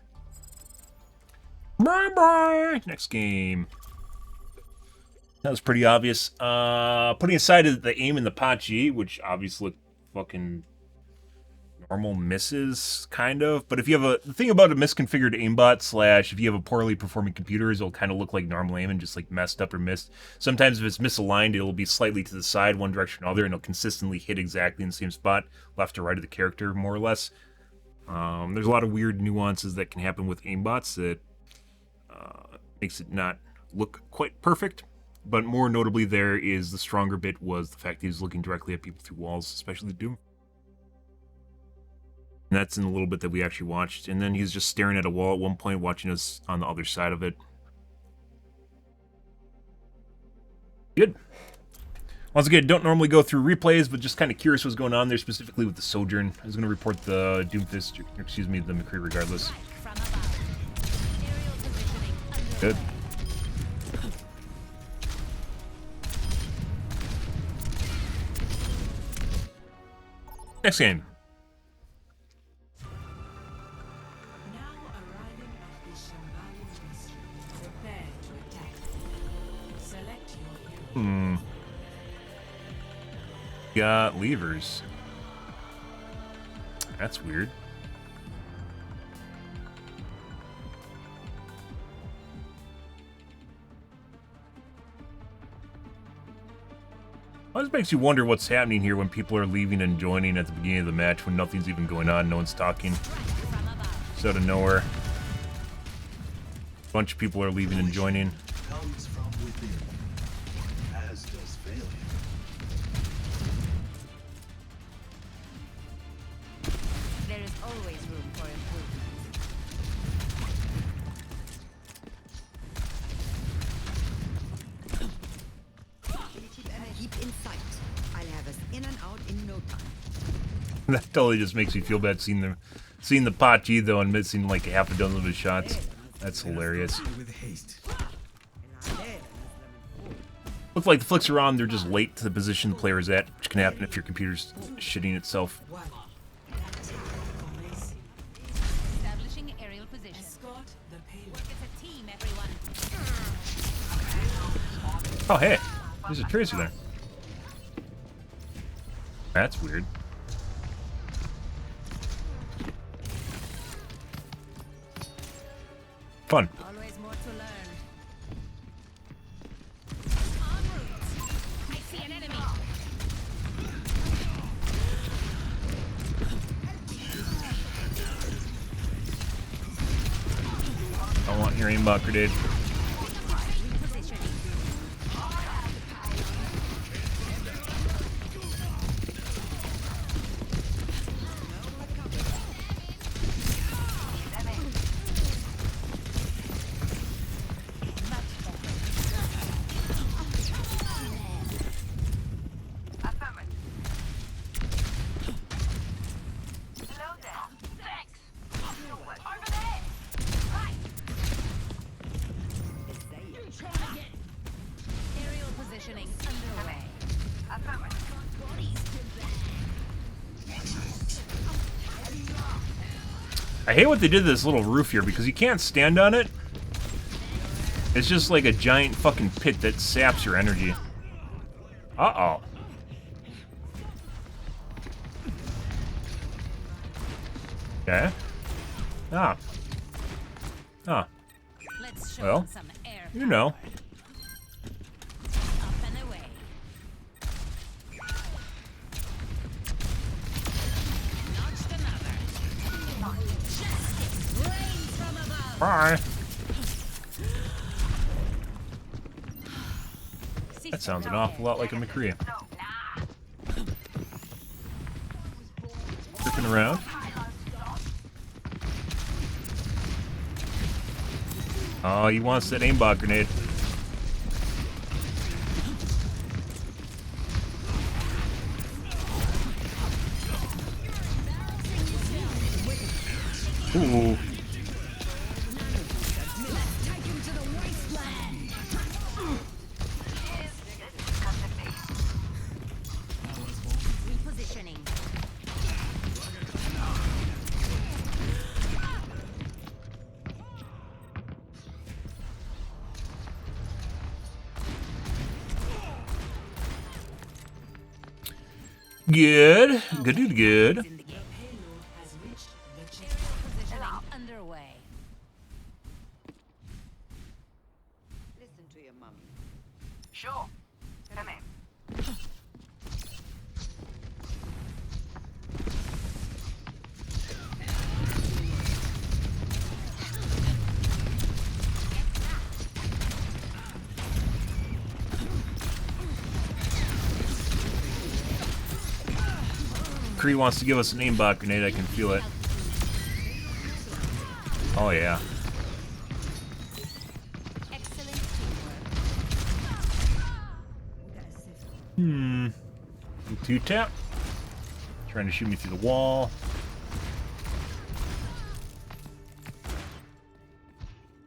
Bye-bye. Next game. That was pretty obvious. Putting aside the aim and the Pachi, which obviously look fucking normal misses, kind of. But if you have the thing about a misconfigured aimbot / if you have a poorly performing computer, it'll kind of look like normal aim and just like messed up or missed. Sometimes if it's misaligned, it'll be slightly to the side, one direction or other, and it'll consistently hit exactly in the same spot, left or right of the character, more or less. There's a lot of weird nuances that can happen with aimbots that makes it not look quite perfect. But more notably, there is the stronger bit was the fact that he was looking directly at people through walls, especially Doom. And that's in a little bit that we actually watched. And then he's just staring at a wall at one point, watching us on the other side of it. Good. Once again, don't normally go through replays, but just kind of curious what's going on there, specifically with the Sojourn. I was going to report the Doomfist, or excuse me, the McCree regardless. Good. Next game. Now arriving at the Shambhala District. Prepare to attack. Select your hero. Got levers. That's weird. Always makes you wonder what's happening here when people are leaving and joining at the beginning of the match when nothing's even going on, no one's talking. It's out of nowhere. A bunch of people are leaving and joining. Comes from within, as does failure. There is always room for improvement. Keep in sight. I'll have us in and out in no time. That totally just makes me feel bad seeing the Pachi though and missing like half a dozen of his shots. That's hilarious. Looks like the flicks are on, they're just late to the position the player is at, which can happen if your computer's shitting itself. Establishing aerial position. Escort the payload. Work as a team, everyone. Oh hey, there's a Tracer there. That's weird. Fun. Always more to learn. En route. I see an enemy. I want your aimbot grenade. Aerial positioning underway. I hate what they did to this little roof here because you can't stand on it. It's just like a giant fucking pit that saps your energy. Uh-oh. Okay. Ah. Ah. Let's show Well, them some air. you know. Up and away. Notched another. Justice rains from above. Bye. That sounds an awful lot like a McCree. Tripping around. Oh, he wants that aimbot grenade. Ooh. Repositioning. Good. Good, good, good. The payload has reached the checkpoint. Positioning underway. Listen to your mommy. Sure. Come in. Cree wants to give us an aimbot grenade. I can feel it. Oh, yeah. Excellent teamwork. Two tap. Trying to shoot me through the wall.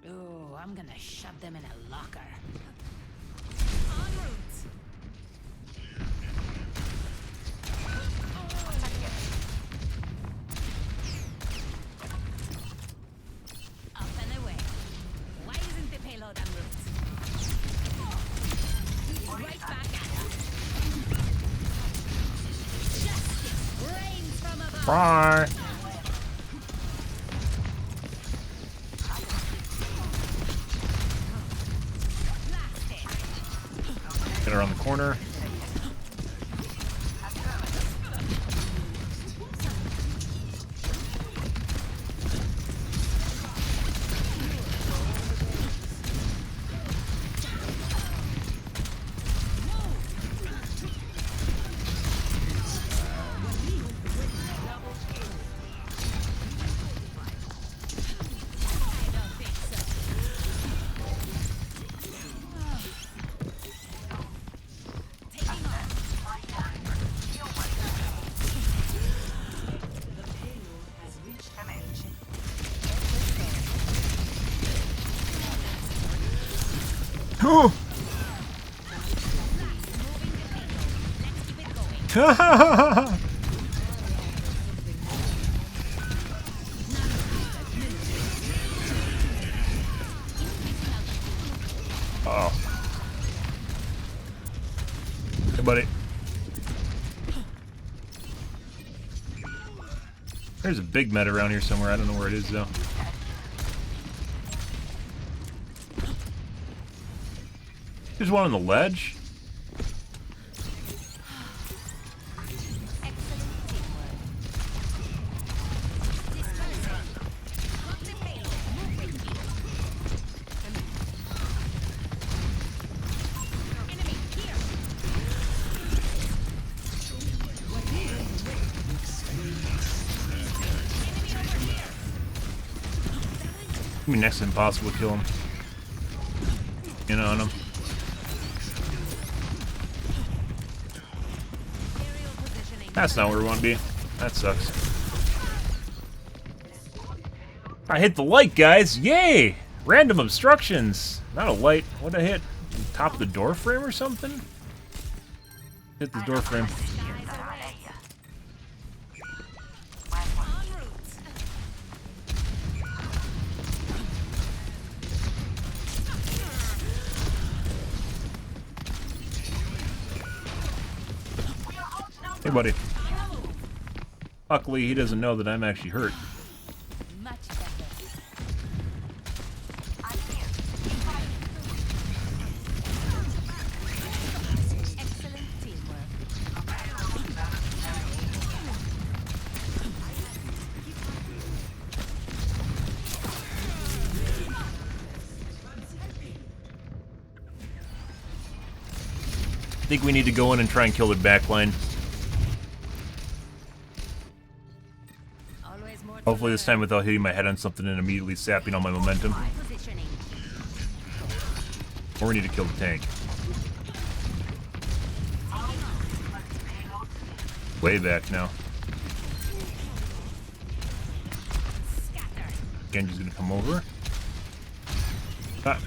Ooh, I'm gonna shove them in a locker. En route. Up and away. Why isn't the payload en route? Right back at us. Justice rains from above. Bye. Get around the corner. Oh. Oh. Hey, buddy. There's a big meta around here somewhere. I don't know where it is, though. There's one on the ledge. I mean, next to impossible to kill him. In on him. That's not where we want to be. That sucks. I hit the light, guys! Yay! Random obstructions! Not a light. What'd I hit? Top of the door frame or something? Hit the door frame. Hey, buddy. Luckily, he doesn't know that I'm actually hurt. Much better. Excellent teamwork. I think we need to go in and try and kill the backline. Hopefully this time without hitting my head on something and immediately sapping all my momentum. Or we need to kill the tank. Way back now. Genji's gonna come over. Ah.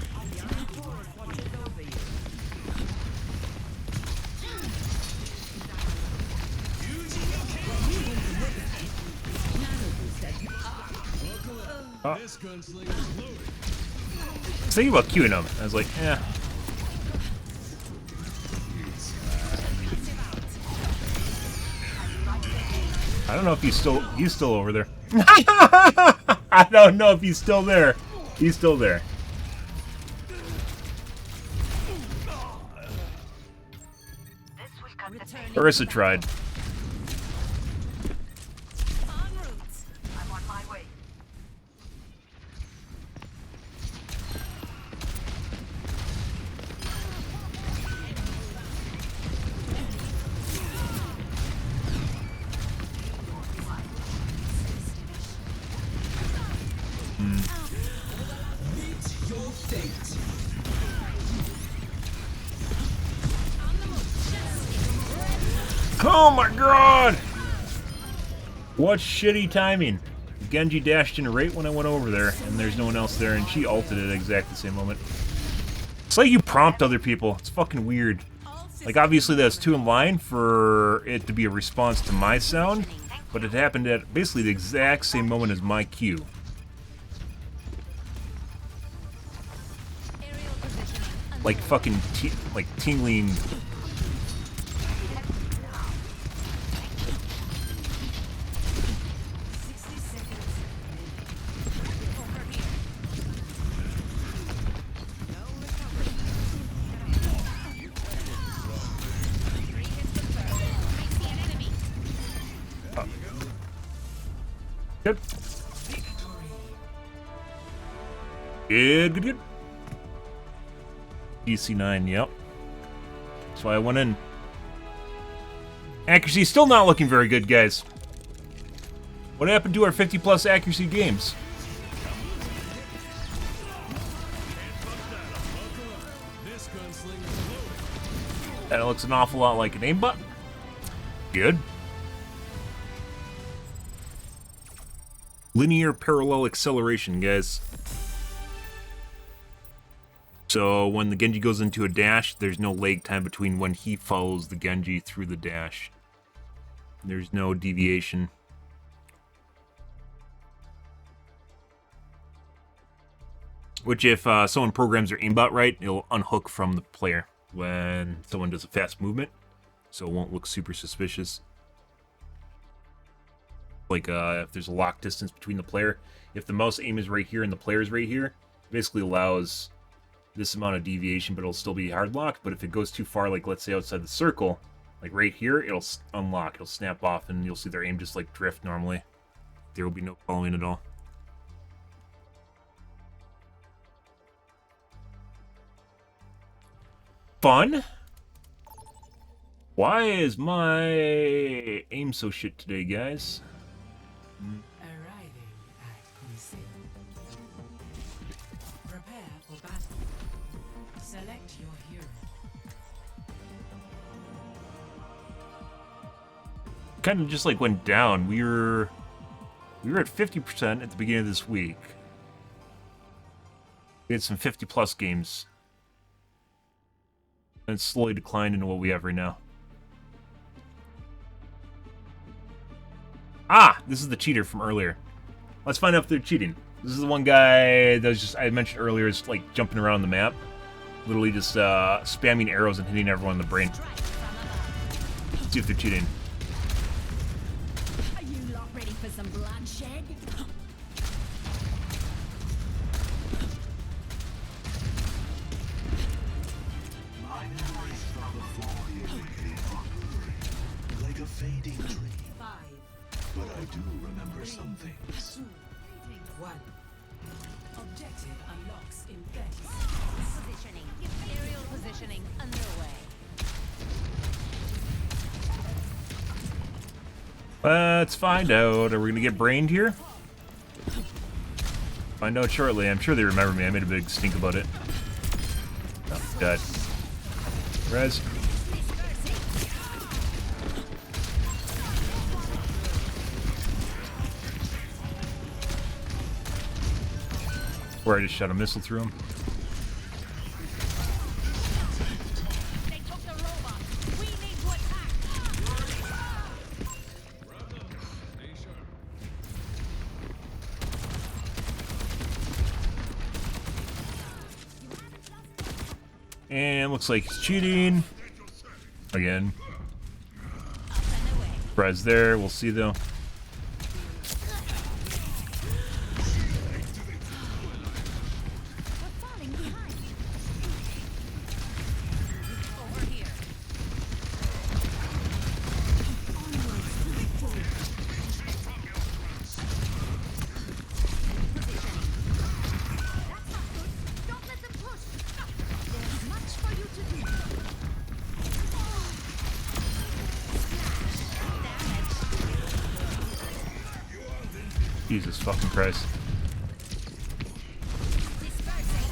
I was thinking about queuing him. I was like, eh. I don't know if he's still over there. I don't know if he's still there. He's still there. Ursa tried. I'm on my way. Oh my god! What shitty timing. Genji dashed in right when I went over there, and there's no one else there, and she ulted at exactly the same moment. It's like you prompt other people. It's fucking weird. Like, obviously that's too in line for it to be a response to my sound, but it happened at basically the exact same moment as my cue. Like fucking tingling. Good. Good. DC9, yep. That's why I went in. Accuracy still not looking very good, guys. What happened to our 50+ accuracy games? That looks an awful lot like an aimbot. Good. Linear parallel acceleration, guys. So when the Genji goes into a dash, there's no lag time between when he follows the Genji through the dash. There's no deviation. Which, if someone programs their aimbot right, it'll unhook from the player when someone does a fast movement. So it won't look super suspicious. Like, if there's a lock distance between the player. If the mouse aim is right here and the player is right here, it basically allows this amount of deviation, but it'll still be hard locked. But if it goes too far, like let's say outside the circle, like right here, it'll unlock, it'll snap off, and you'll see their aim just like drift normally. There will be no following at all. Fun. Why is my aim so shit today, guys? Arriving at Kunse. Prepare for battle. Select your hero. Kind of just like went down. We were at 50% at the beginning of this week. We had some 50+ games. And it's slowly declined into what we have right now. Ah! This is the cheater from earlier. Let's find out if they're cheating. This is the one guy that was just, I mentioned earlier, is like jumping around the map. Literally just spamming arrows and hitting everyone in the brain. Let's see if they're cheating. Are you lot ready for some bloodshed? My memories from before you, like a fading dream. 5, But I do remember some things. 2, 1. Objective unlocks in 30 seconds. Positioning. Aerial positioning underway. Let's find out. Are we gonna get brained here? Find out shortly. I'm sure they remember me. I made a big stink about it. Oh, dead. Res. Where I just shot a missile through him. They took the robot. We need to attack. And looks like he's cheating. Again. Res there. We'll see though. We're falling behind. Over here. That's not good. Don't let them push. There's much for you to do. Jesus fucking Christ. Dispersing.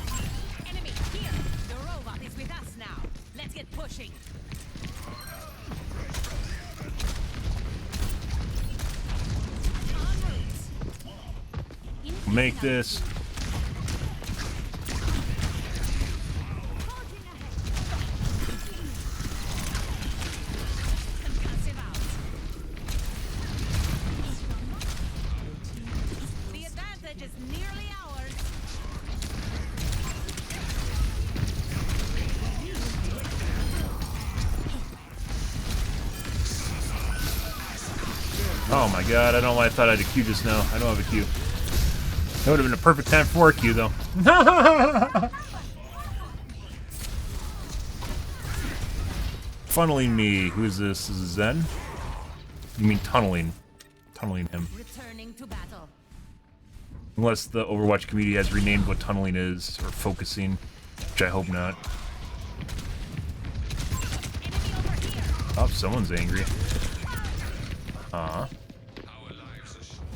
Enemy here. The robot is with us now. Let's get pushing. En route. Make this. Concussive out. The advantage is nearly ours. Oh my god, I don't know why I thought I had a Q just now. I don't have a Q. That would have been a perfect time for a Q though. Funneling me. Who is this? Is it Zen? You mean tunneling. Tunneling him. Returning to battle. Unless the Overwatch community has renamed what tunneling is, or focusing, which I hope not. Enemy over here. Oh, someone's angry. Our lives are short.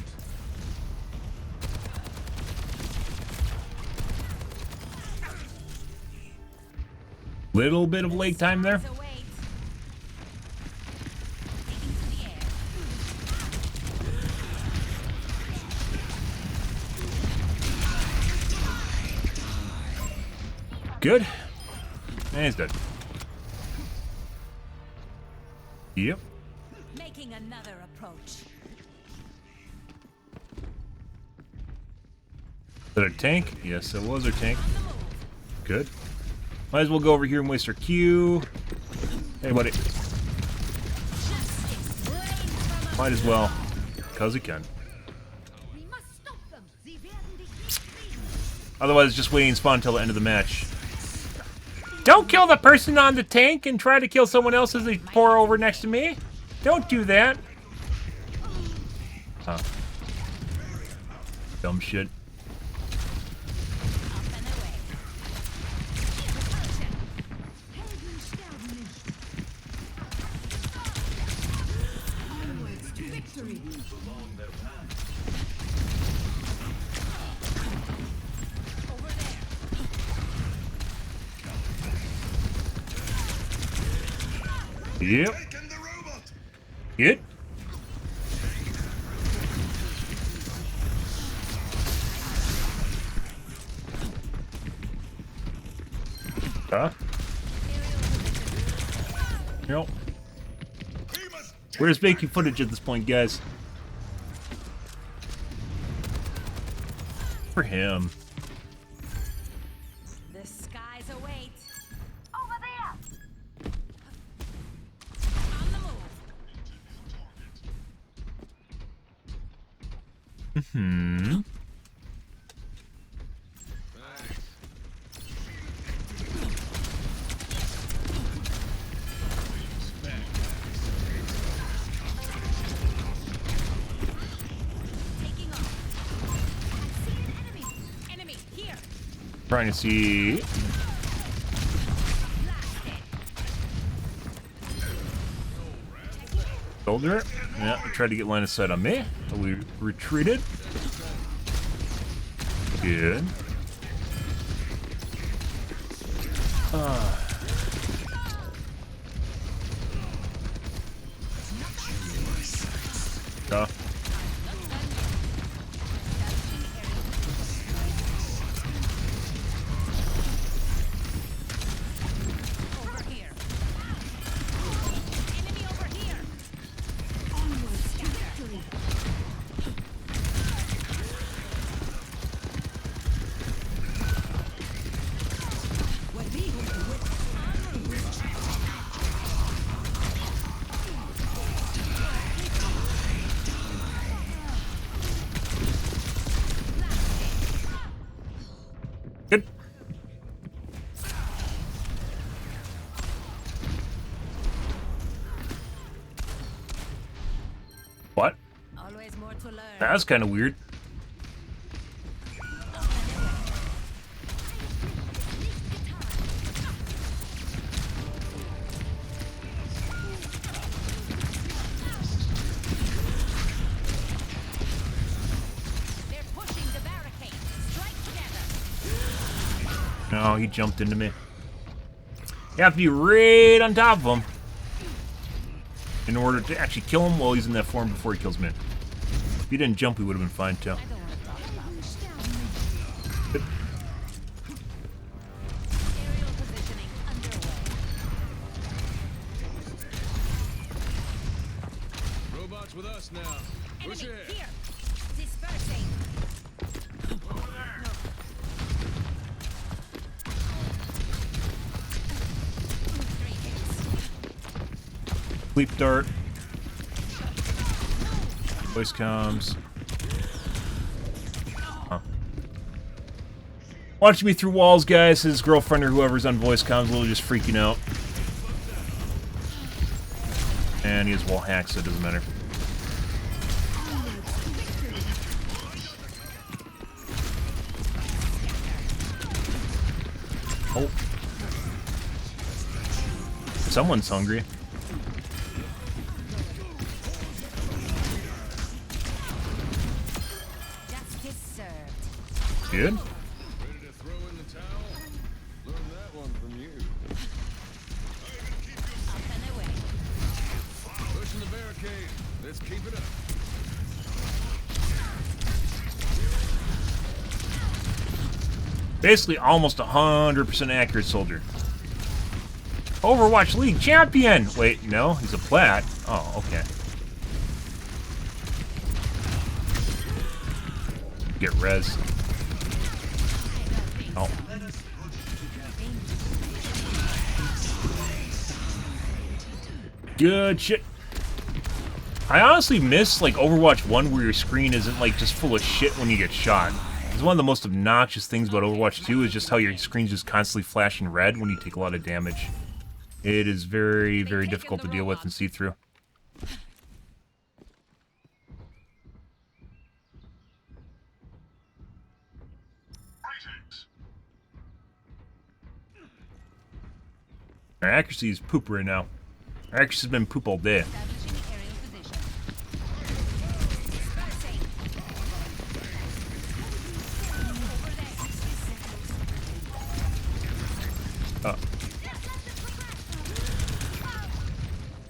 Little bit of lake time there. Await. Taking to the air. Good. And he's dead. Yep. Making another approach. Is that a tank? Yes, it was our tank. On the move. Good. Might as well go over here and waste our Q. Hey, buddy. Justice reigns from Might as well. because he can. We must stop them. Sie werden dich nicht kriegen. Otherwise, just waiting spawn until the end of the match. Don't kill the person on the tank and try to kill someone else as they pour over next to me. Don't do that. Huh. Dumb shit. Yep. Good. Huh? Nope. Where's making footage at this point, guys? For him. The skies await. Over there! On the move. Hmm. Taking off. See an enemy. Enemy here. Trying to see. Blasted. Soldier. Yeah, tried to get line of sight on me. We retreated. Good. Ah. Over here. Enemy over here. Onwards to victory. Good. What? Always more to learn. That's kind of weird. They're pushing the barricade. Strike together. No, he jumped into me. You have to be right on top of him in order to actually kill him while he's in that form before he kills me. If he didn't jump, we would have been fine too. I don't want to talk about this. Good. Aerial positioning underway. Robots with us now. Push Enemy ahead. here. Dispersing. Three hits. Sleep dart. Voice comms. Huh. Watching me through walls, guys. His girlfriend or whoever's on voice comms literally just freaking out. And he has wall hacks, so it doesn't matter. Oh. Someone's hungry. Justice served. Good. Ready to throw in the towel? Learned that one from you. Up and away. Pushing the barricade. Let's keep it up. Basically almost 100% accurate soldier. Overwatch League champion! Wait, no, he's a plat. Oh, okay. Get res. Oh. Good shit. I honestly miss, like, Overwatch 1 where your screen isn't, like, just full of shit when you get shot. It's one of the most obnoxious things about Overwatch 2 is just how your screen's just constantly flashing red when you take a lot of damage. It is very, very difficult to deal with and see through. Our accuracy is poop right now. Our accuracy has been poop all day.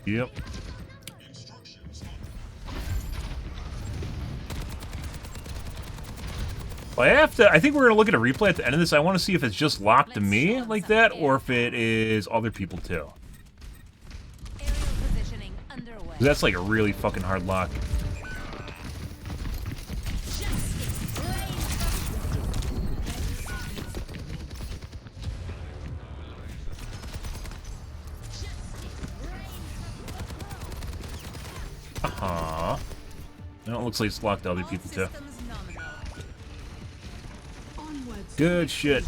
Yep. Well, I think we're going to look at a replay at the end of this. I want to see if it's just locked to me like that, or if it is other people too. That's like a really fucking hard lock. No, it looks like it's locked to other people too. Good shit.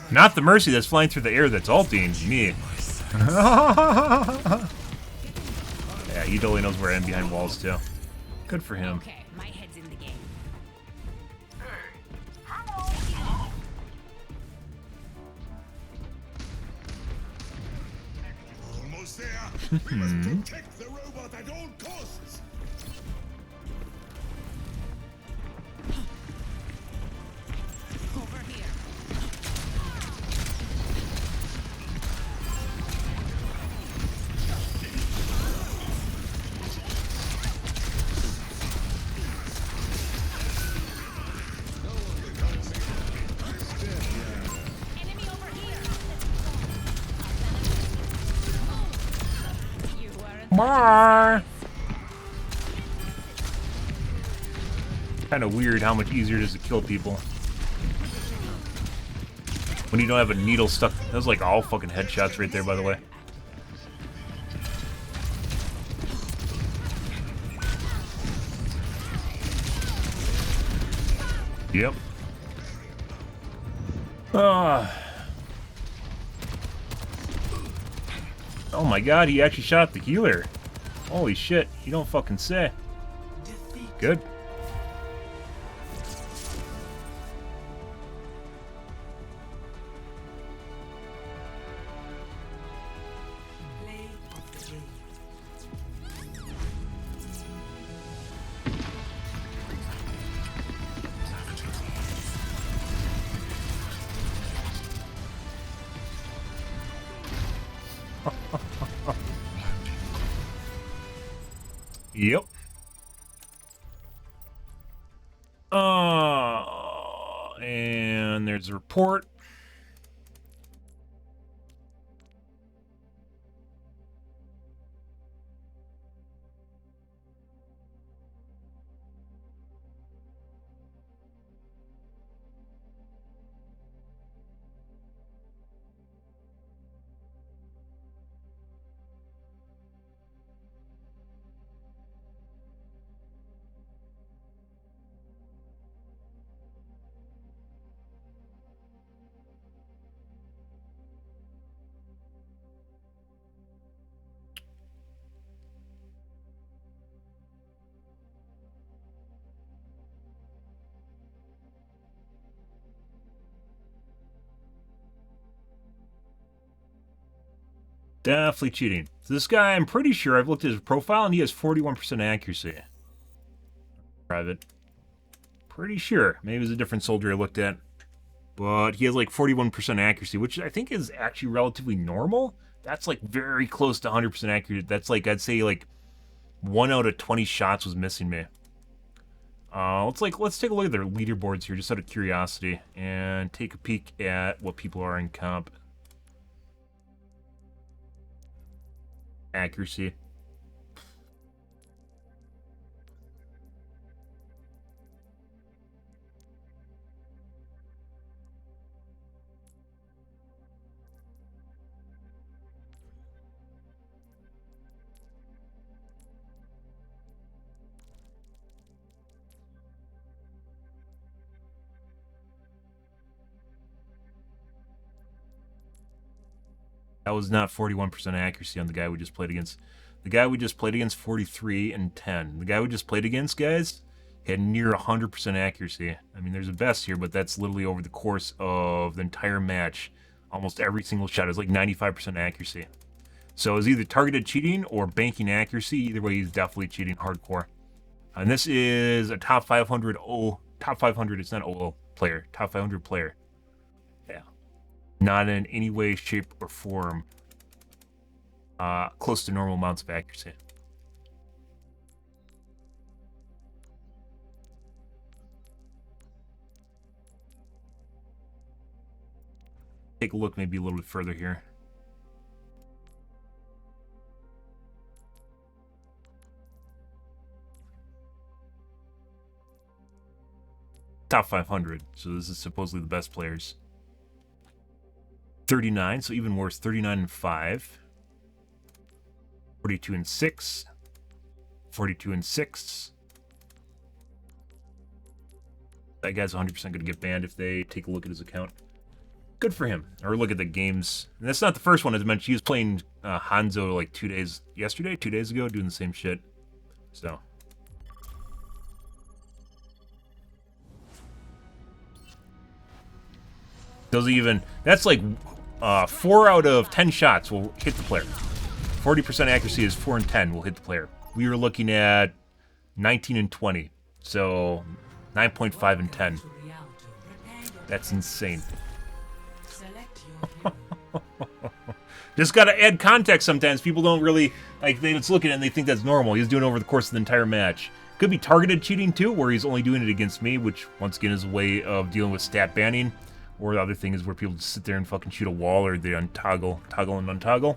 Not the Mercy that's flying through the air that's ulting me. Yeah, he totally knows where I am behind walls too. Good for him. Okay, my head's in the game. Almost there. We must protect the robot at all costs. Over here. Enemy over here. You are Kind of weird how much easier it is to kill people when you don't have a needle stuck. That was like all fucking headshots right there, by the way. Yep. Oh my god, he actually shot the healer. Holy shit, you don't fucking say. Good. Play of the game. Yep. And there's a report. Definitely cheating. So this guy, I'm pretty sure I've looked at his profile and he has 41% accuracy. Private. Pretty sure. Maybe it was a different soldier I looked at. But he has like 41% accuracy, which I think is actually relatively normal. That's like very close to 100% accurate. That's like, I'd say like 1 out of 20 shots was missing me. Let's take a look at their leaderboards here just out of curiosity and take a peek at what people are in comp. Accuracy. That was not 41% accuracy on the guy we just played against. The guy we just played against, 43 and 10. The guy we just played against, guys, had near 100% accuracy. I mean, there's a best here, but that's literally over the course of the entire match. Almost every single shot is like 95% accuracy. So it's either targeted cheating or banking accuracy. Either way, he's definitely cheating hardcore. And this is a top 500 it's not OO player, top 500 player. Yeah. Not in any way, shape, or form close to normal amounts of accuracy. Take a look maybe a little bit further here. Top 500, so this is supposedly the best players. 39, so even worse, 39 and 5. 42 and 6. 42 and 6. That guy's 100% going to get banned if they take a look at his account. Good for him. Or look at the games. And that's not the first one, as mentioned. He was playing Hanzo like 2 days ago, doing the same shit. So. Doesn't even, that's like 4 out of 10 shots will hit the player. 40% accuracy is 4 and 10 will hit the player. We were looking at 19 and 20. So 9.5 and 10. That's insane. Just gotta add context sometimes. People don't really, like, they just look at it and they think that's normal. He's doing it over the course of the entire match. Could be targeted cheating too, where he's only doing it against me, which once again is a way of dealing with stat banning. Or the other thing is where people just sit there and fucking shoot a wall, or they toggle and untoggle.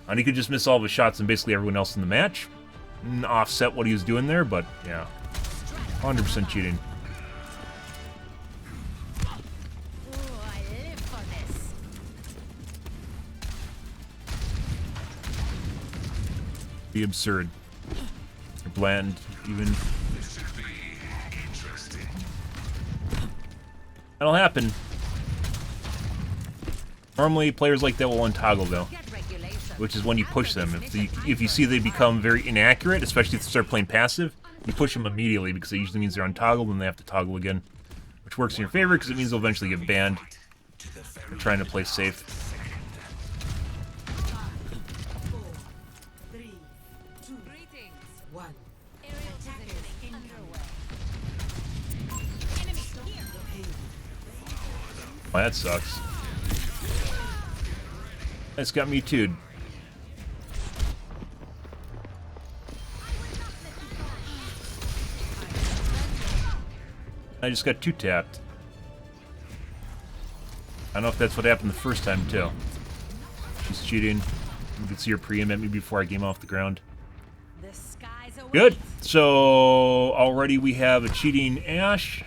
And he could just miss all of his shots and basically everyone else in the match. And offset what he was doing there, but yeah. 100% cheating. Ooh, I live for this. Be absurd. Or bland, even. That'll happen. Normally, players like that will untoggle, though, which is when you push them. If you see they become very inaccurate, especially if they start playing passive, you push them immediately because it usually means they're untoggled and they have to toggle again, which works in your favor because it means they'll eventually get banned. They're trying to play safe. 5, 4, 3, 2, 1. Aerial positioning underway. Well, that sucks. That's got me too. I just got 2-tapped. I don't know if that's what happened the first time too. She's cheating. You can see her pre-aim at me before I came off the ground. Good. So already we have a cheating Ashe.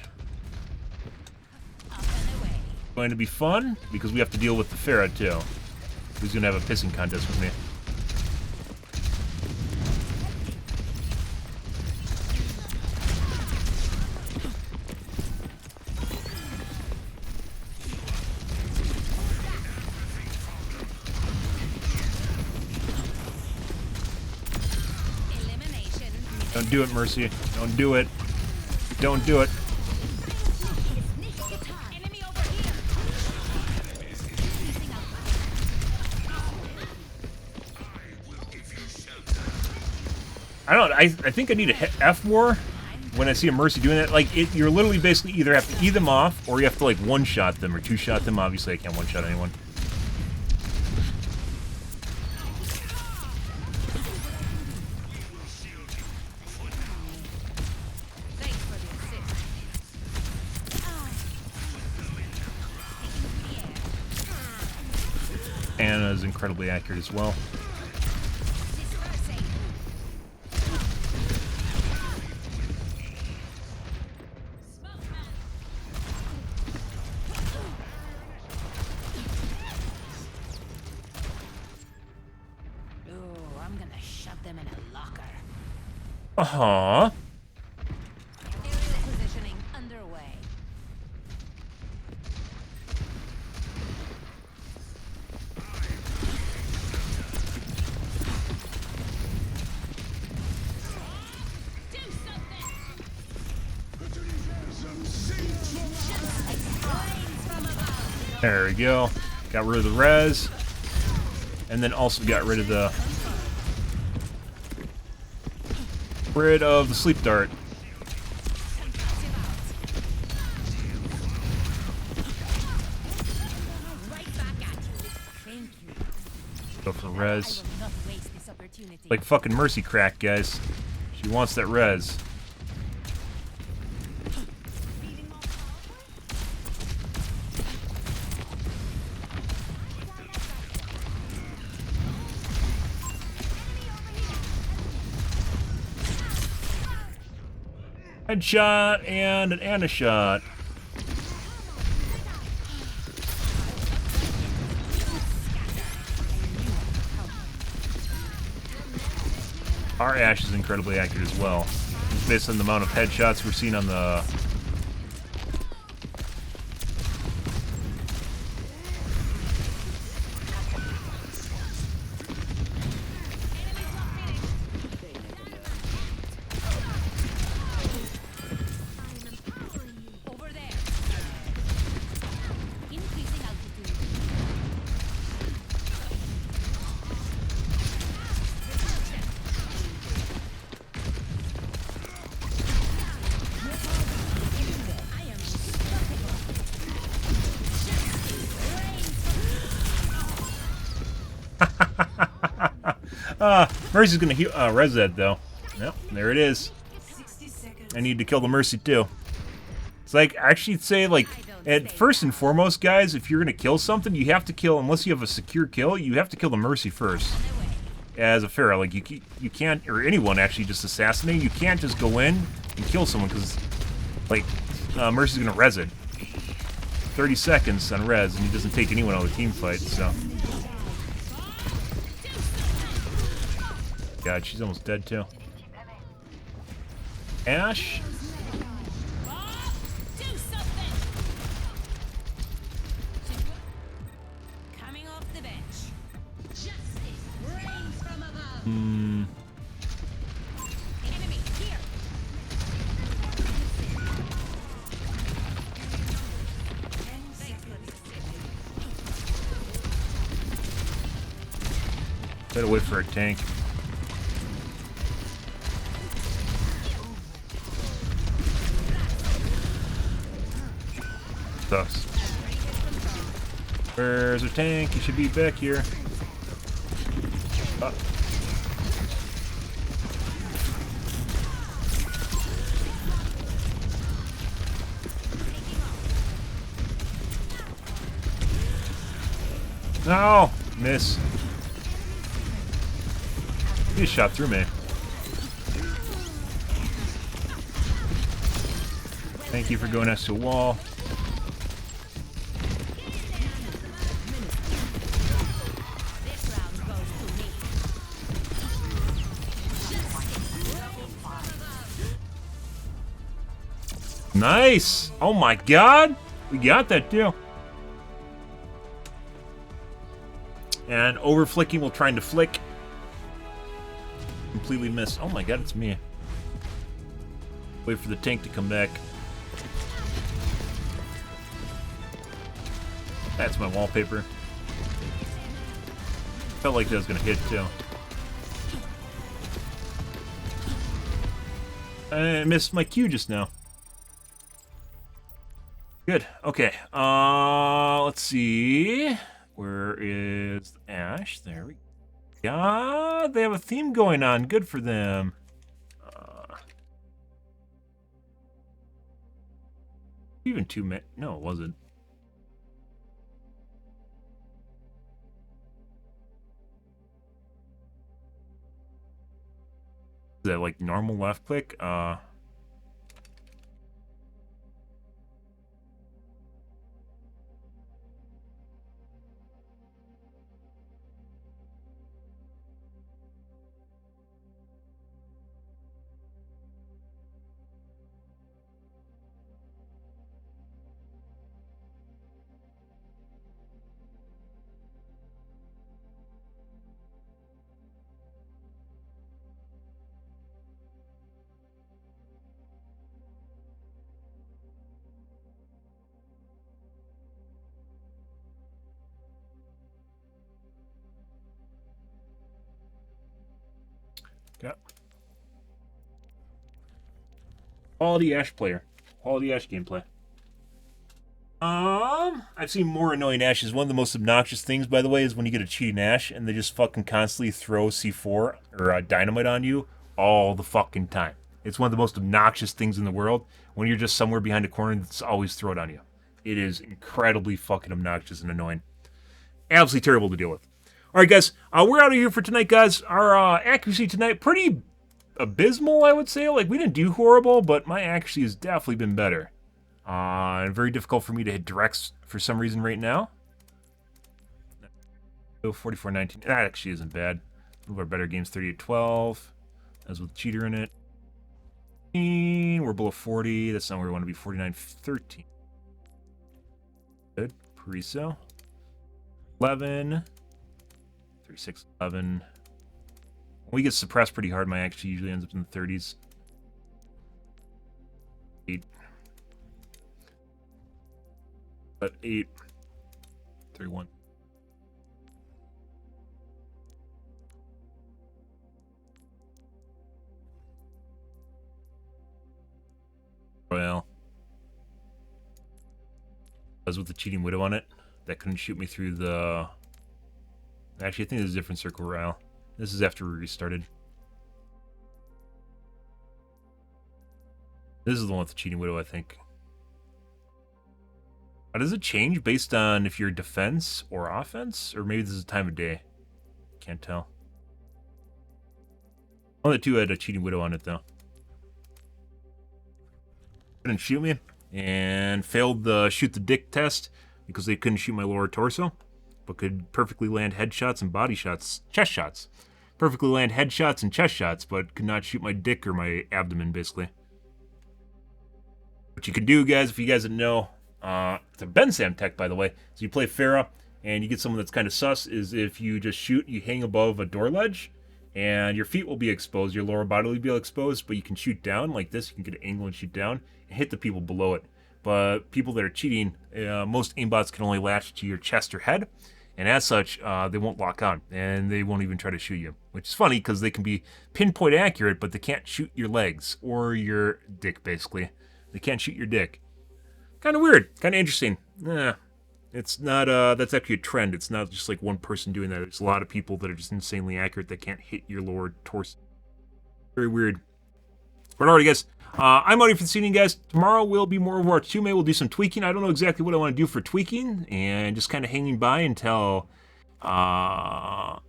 Going to be fun because we have to deal with the Pharah too. Who's gonna have a pissing contest with me? Don't do it, Mercy. Don't do it. Don't do it. I don't know, I think I need to hit F more when I see a Mercy doing that. Like, you're literally basically either have to E them off, or you have to, like, one-shot them or two-shot them. Obviously, I can't one-shot anyone. Anna is incredibly accurate as well. Uh-huh. Aerial positioning underway. There we go. Got rid of the res. And then also got rid of the... sleep dart. Go for res. Like fucking Mercy crack, guys. She wants that res. Headshot and an anti-shot. Our Ashe is incredibly accurate as well. Just based on the amount of headshots we're seeing on the... Over there. Increasing altitude. Mercy's gonna res that though. Yep, there it is. I need to kill the Mercy too. It's like, I actually say, like, first and foremost, guys, if you're gonna kill something, you have to kill, unless you have a secure kill, you have to kill the Mercy first. As a Pharaoh, like, you can't, or anyone actually just assassinate, you can't just go in and kill someone, because, like, Mercy's gonna res it. 30 seconds on res, and he doesn't take anyone out of the team fight, so. God, she's almost dead too. Ashe. Do something. Coming off the bench. Justice reigns from above. Enemy here. Better wait for a tank. Sucks. Where's our tank? He should be back here. Oh. No! Miss. He just shot through me. Thank you for going next to a wall. Nice! Oh my god! We got that too. And over flicking while trying to flick. Completely missed. Oh my god, it's me. Wait for the tank to come back. That's my wallpaper. Felt like that was gonna hit too. I missed my cue just now. Good. Okay. Let's see. Where is the Ashe? There we go. They have a theme going on. Good for them. Even 2 minutes. No, it wasn't. Is that like normal left click? Okay. Quality Ash player. Quality Ash gameplay. I've seen more annoying Ashes. One of the most obnoxious things, by the way, is when you get a cheating Ash and they just fucking constantly throw C4 or dynamite on you all the fucking time. It's one of the most obnoxious things in the world when you're just somewhere behind a corner that's always thrown on you. It is incredibly fucking obnoxious and annoying. Absolutely terrible to deal with. All right, guys, we're out of here for tonight, guys. Our accuracy tonight, pretty abysmal, I would say. Like, we didn't do horrible, but my accuracy has definitely been better. And very difficult for me to hit directs for some reason right now. 44-19. That actually isn't bad. Some of our better games, 38-12. As with cheater in it. We're below 40. That's not where we want to be. 49-13. Good. Pariso. 11. 36-11. When we get suppressed pretty hard, my accuracy usually ends up in the 30s. 8. But 8. 31. Well, I was with the cheating widow on it. That couldn't shoot me through the... Actually, I think there's a different circle royale. This is after we restarted. This is the one with the cheating widow, I think. Does it change based on if you're defense or offense? Or maybe this is time of day. Can't tell. One of the two had a cheating widow on it, though. Couldn't shoot me. And failed the shoot the dick test because they couldn't shoot my lower torso. But could perfectly land headshots and body shots. Chest shots. Perfectly land headshots and chest shots, but could not shoot my dick or my abdomen, basically. What you can do, guys, if you guys didn't know... it's a Ben Sam tech, by the way. So you play Pharah, and you get someone that's kind of sus, is if you just shoot, you hang above a door ledge, and your feet will be exposed, your lower body will be exposed, but you can shoot down like this. You can get an angle and shoot down and hit the people below it. But people that are cheating, most aimbots can only latch to your chest or head, and as such, they won't lock on, and they won't even try to shoot you. Which is funny, because they can be pinpoint accurate, but they can't shoot your legs, or your dick, basically. They can't shoot your dick. Kind of weird. Kind of interesting. It's not, that's actually a trend. It's not just like one person doing that. There's a lot of people that are just insanely accurate that can't hit your lower torso. Very weird. But alright, guys. I'm out here for the evening, guys. Tomorrow will be more Overwatch 2. Maybe we'll do some tweaking. I don't know exactly what I want to do for tweaking. And just kind of hanging by until, the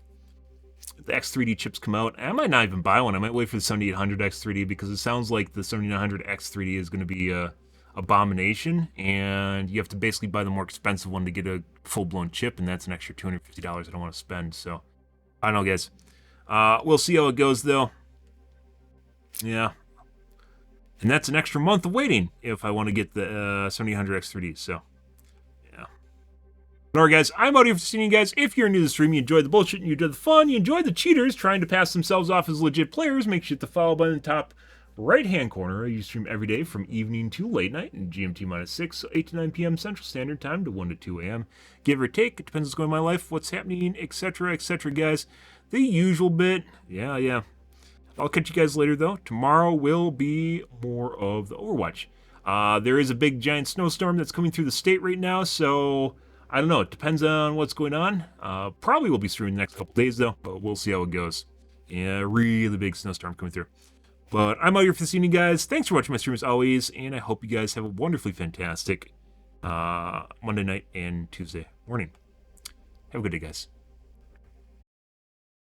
X3D chips come out. I might not even buy one. I might wait for the 7800 X3D because it sounds like the 7900 X3D is going to be a abomination, and you have to basically buy the more expensive one to get a full-blown chip, and that's an extra $250 I don't want to spend. So I don't know, guys. We'll see how it goes, though. Yeah, and that's an extra month of waiting if I want to get the 7800 X3D. So yeah. But alright, guys, I'm out here for seeing you guys. If you're new to the stream, you enjoyed the bullshit, and you enjoyed the fun, you enjoyed the cheaters trying to pass themselves off as legit players, make sure you hit the follow button in the top right-hand corner. You stream every day from evening to late night in GMT-6, so 8 to 9 p.m. Central Standard Time to 1 to 2 a.m. Give or take. It depends what's going on in my life, what's happening, etc., guys. The usual bit. Yeah. I'll catch you guys later, though. Tomorrow will be more of the Overwatch. There is a big, giant snowstorm that's coming through the state right now, so I don't know. It depends on what's going on. Probably will be streaming the next couple days, though, but we'll see how it goes. Yeah, really big snowstorm coming through. But I'm out here for this evening, guys. Thanks for watching my stream as always, and I hope you guys have a wonderfully fantastic Monday night and Tuesday morning. Have a good day, guys.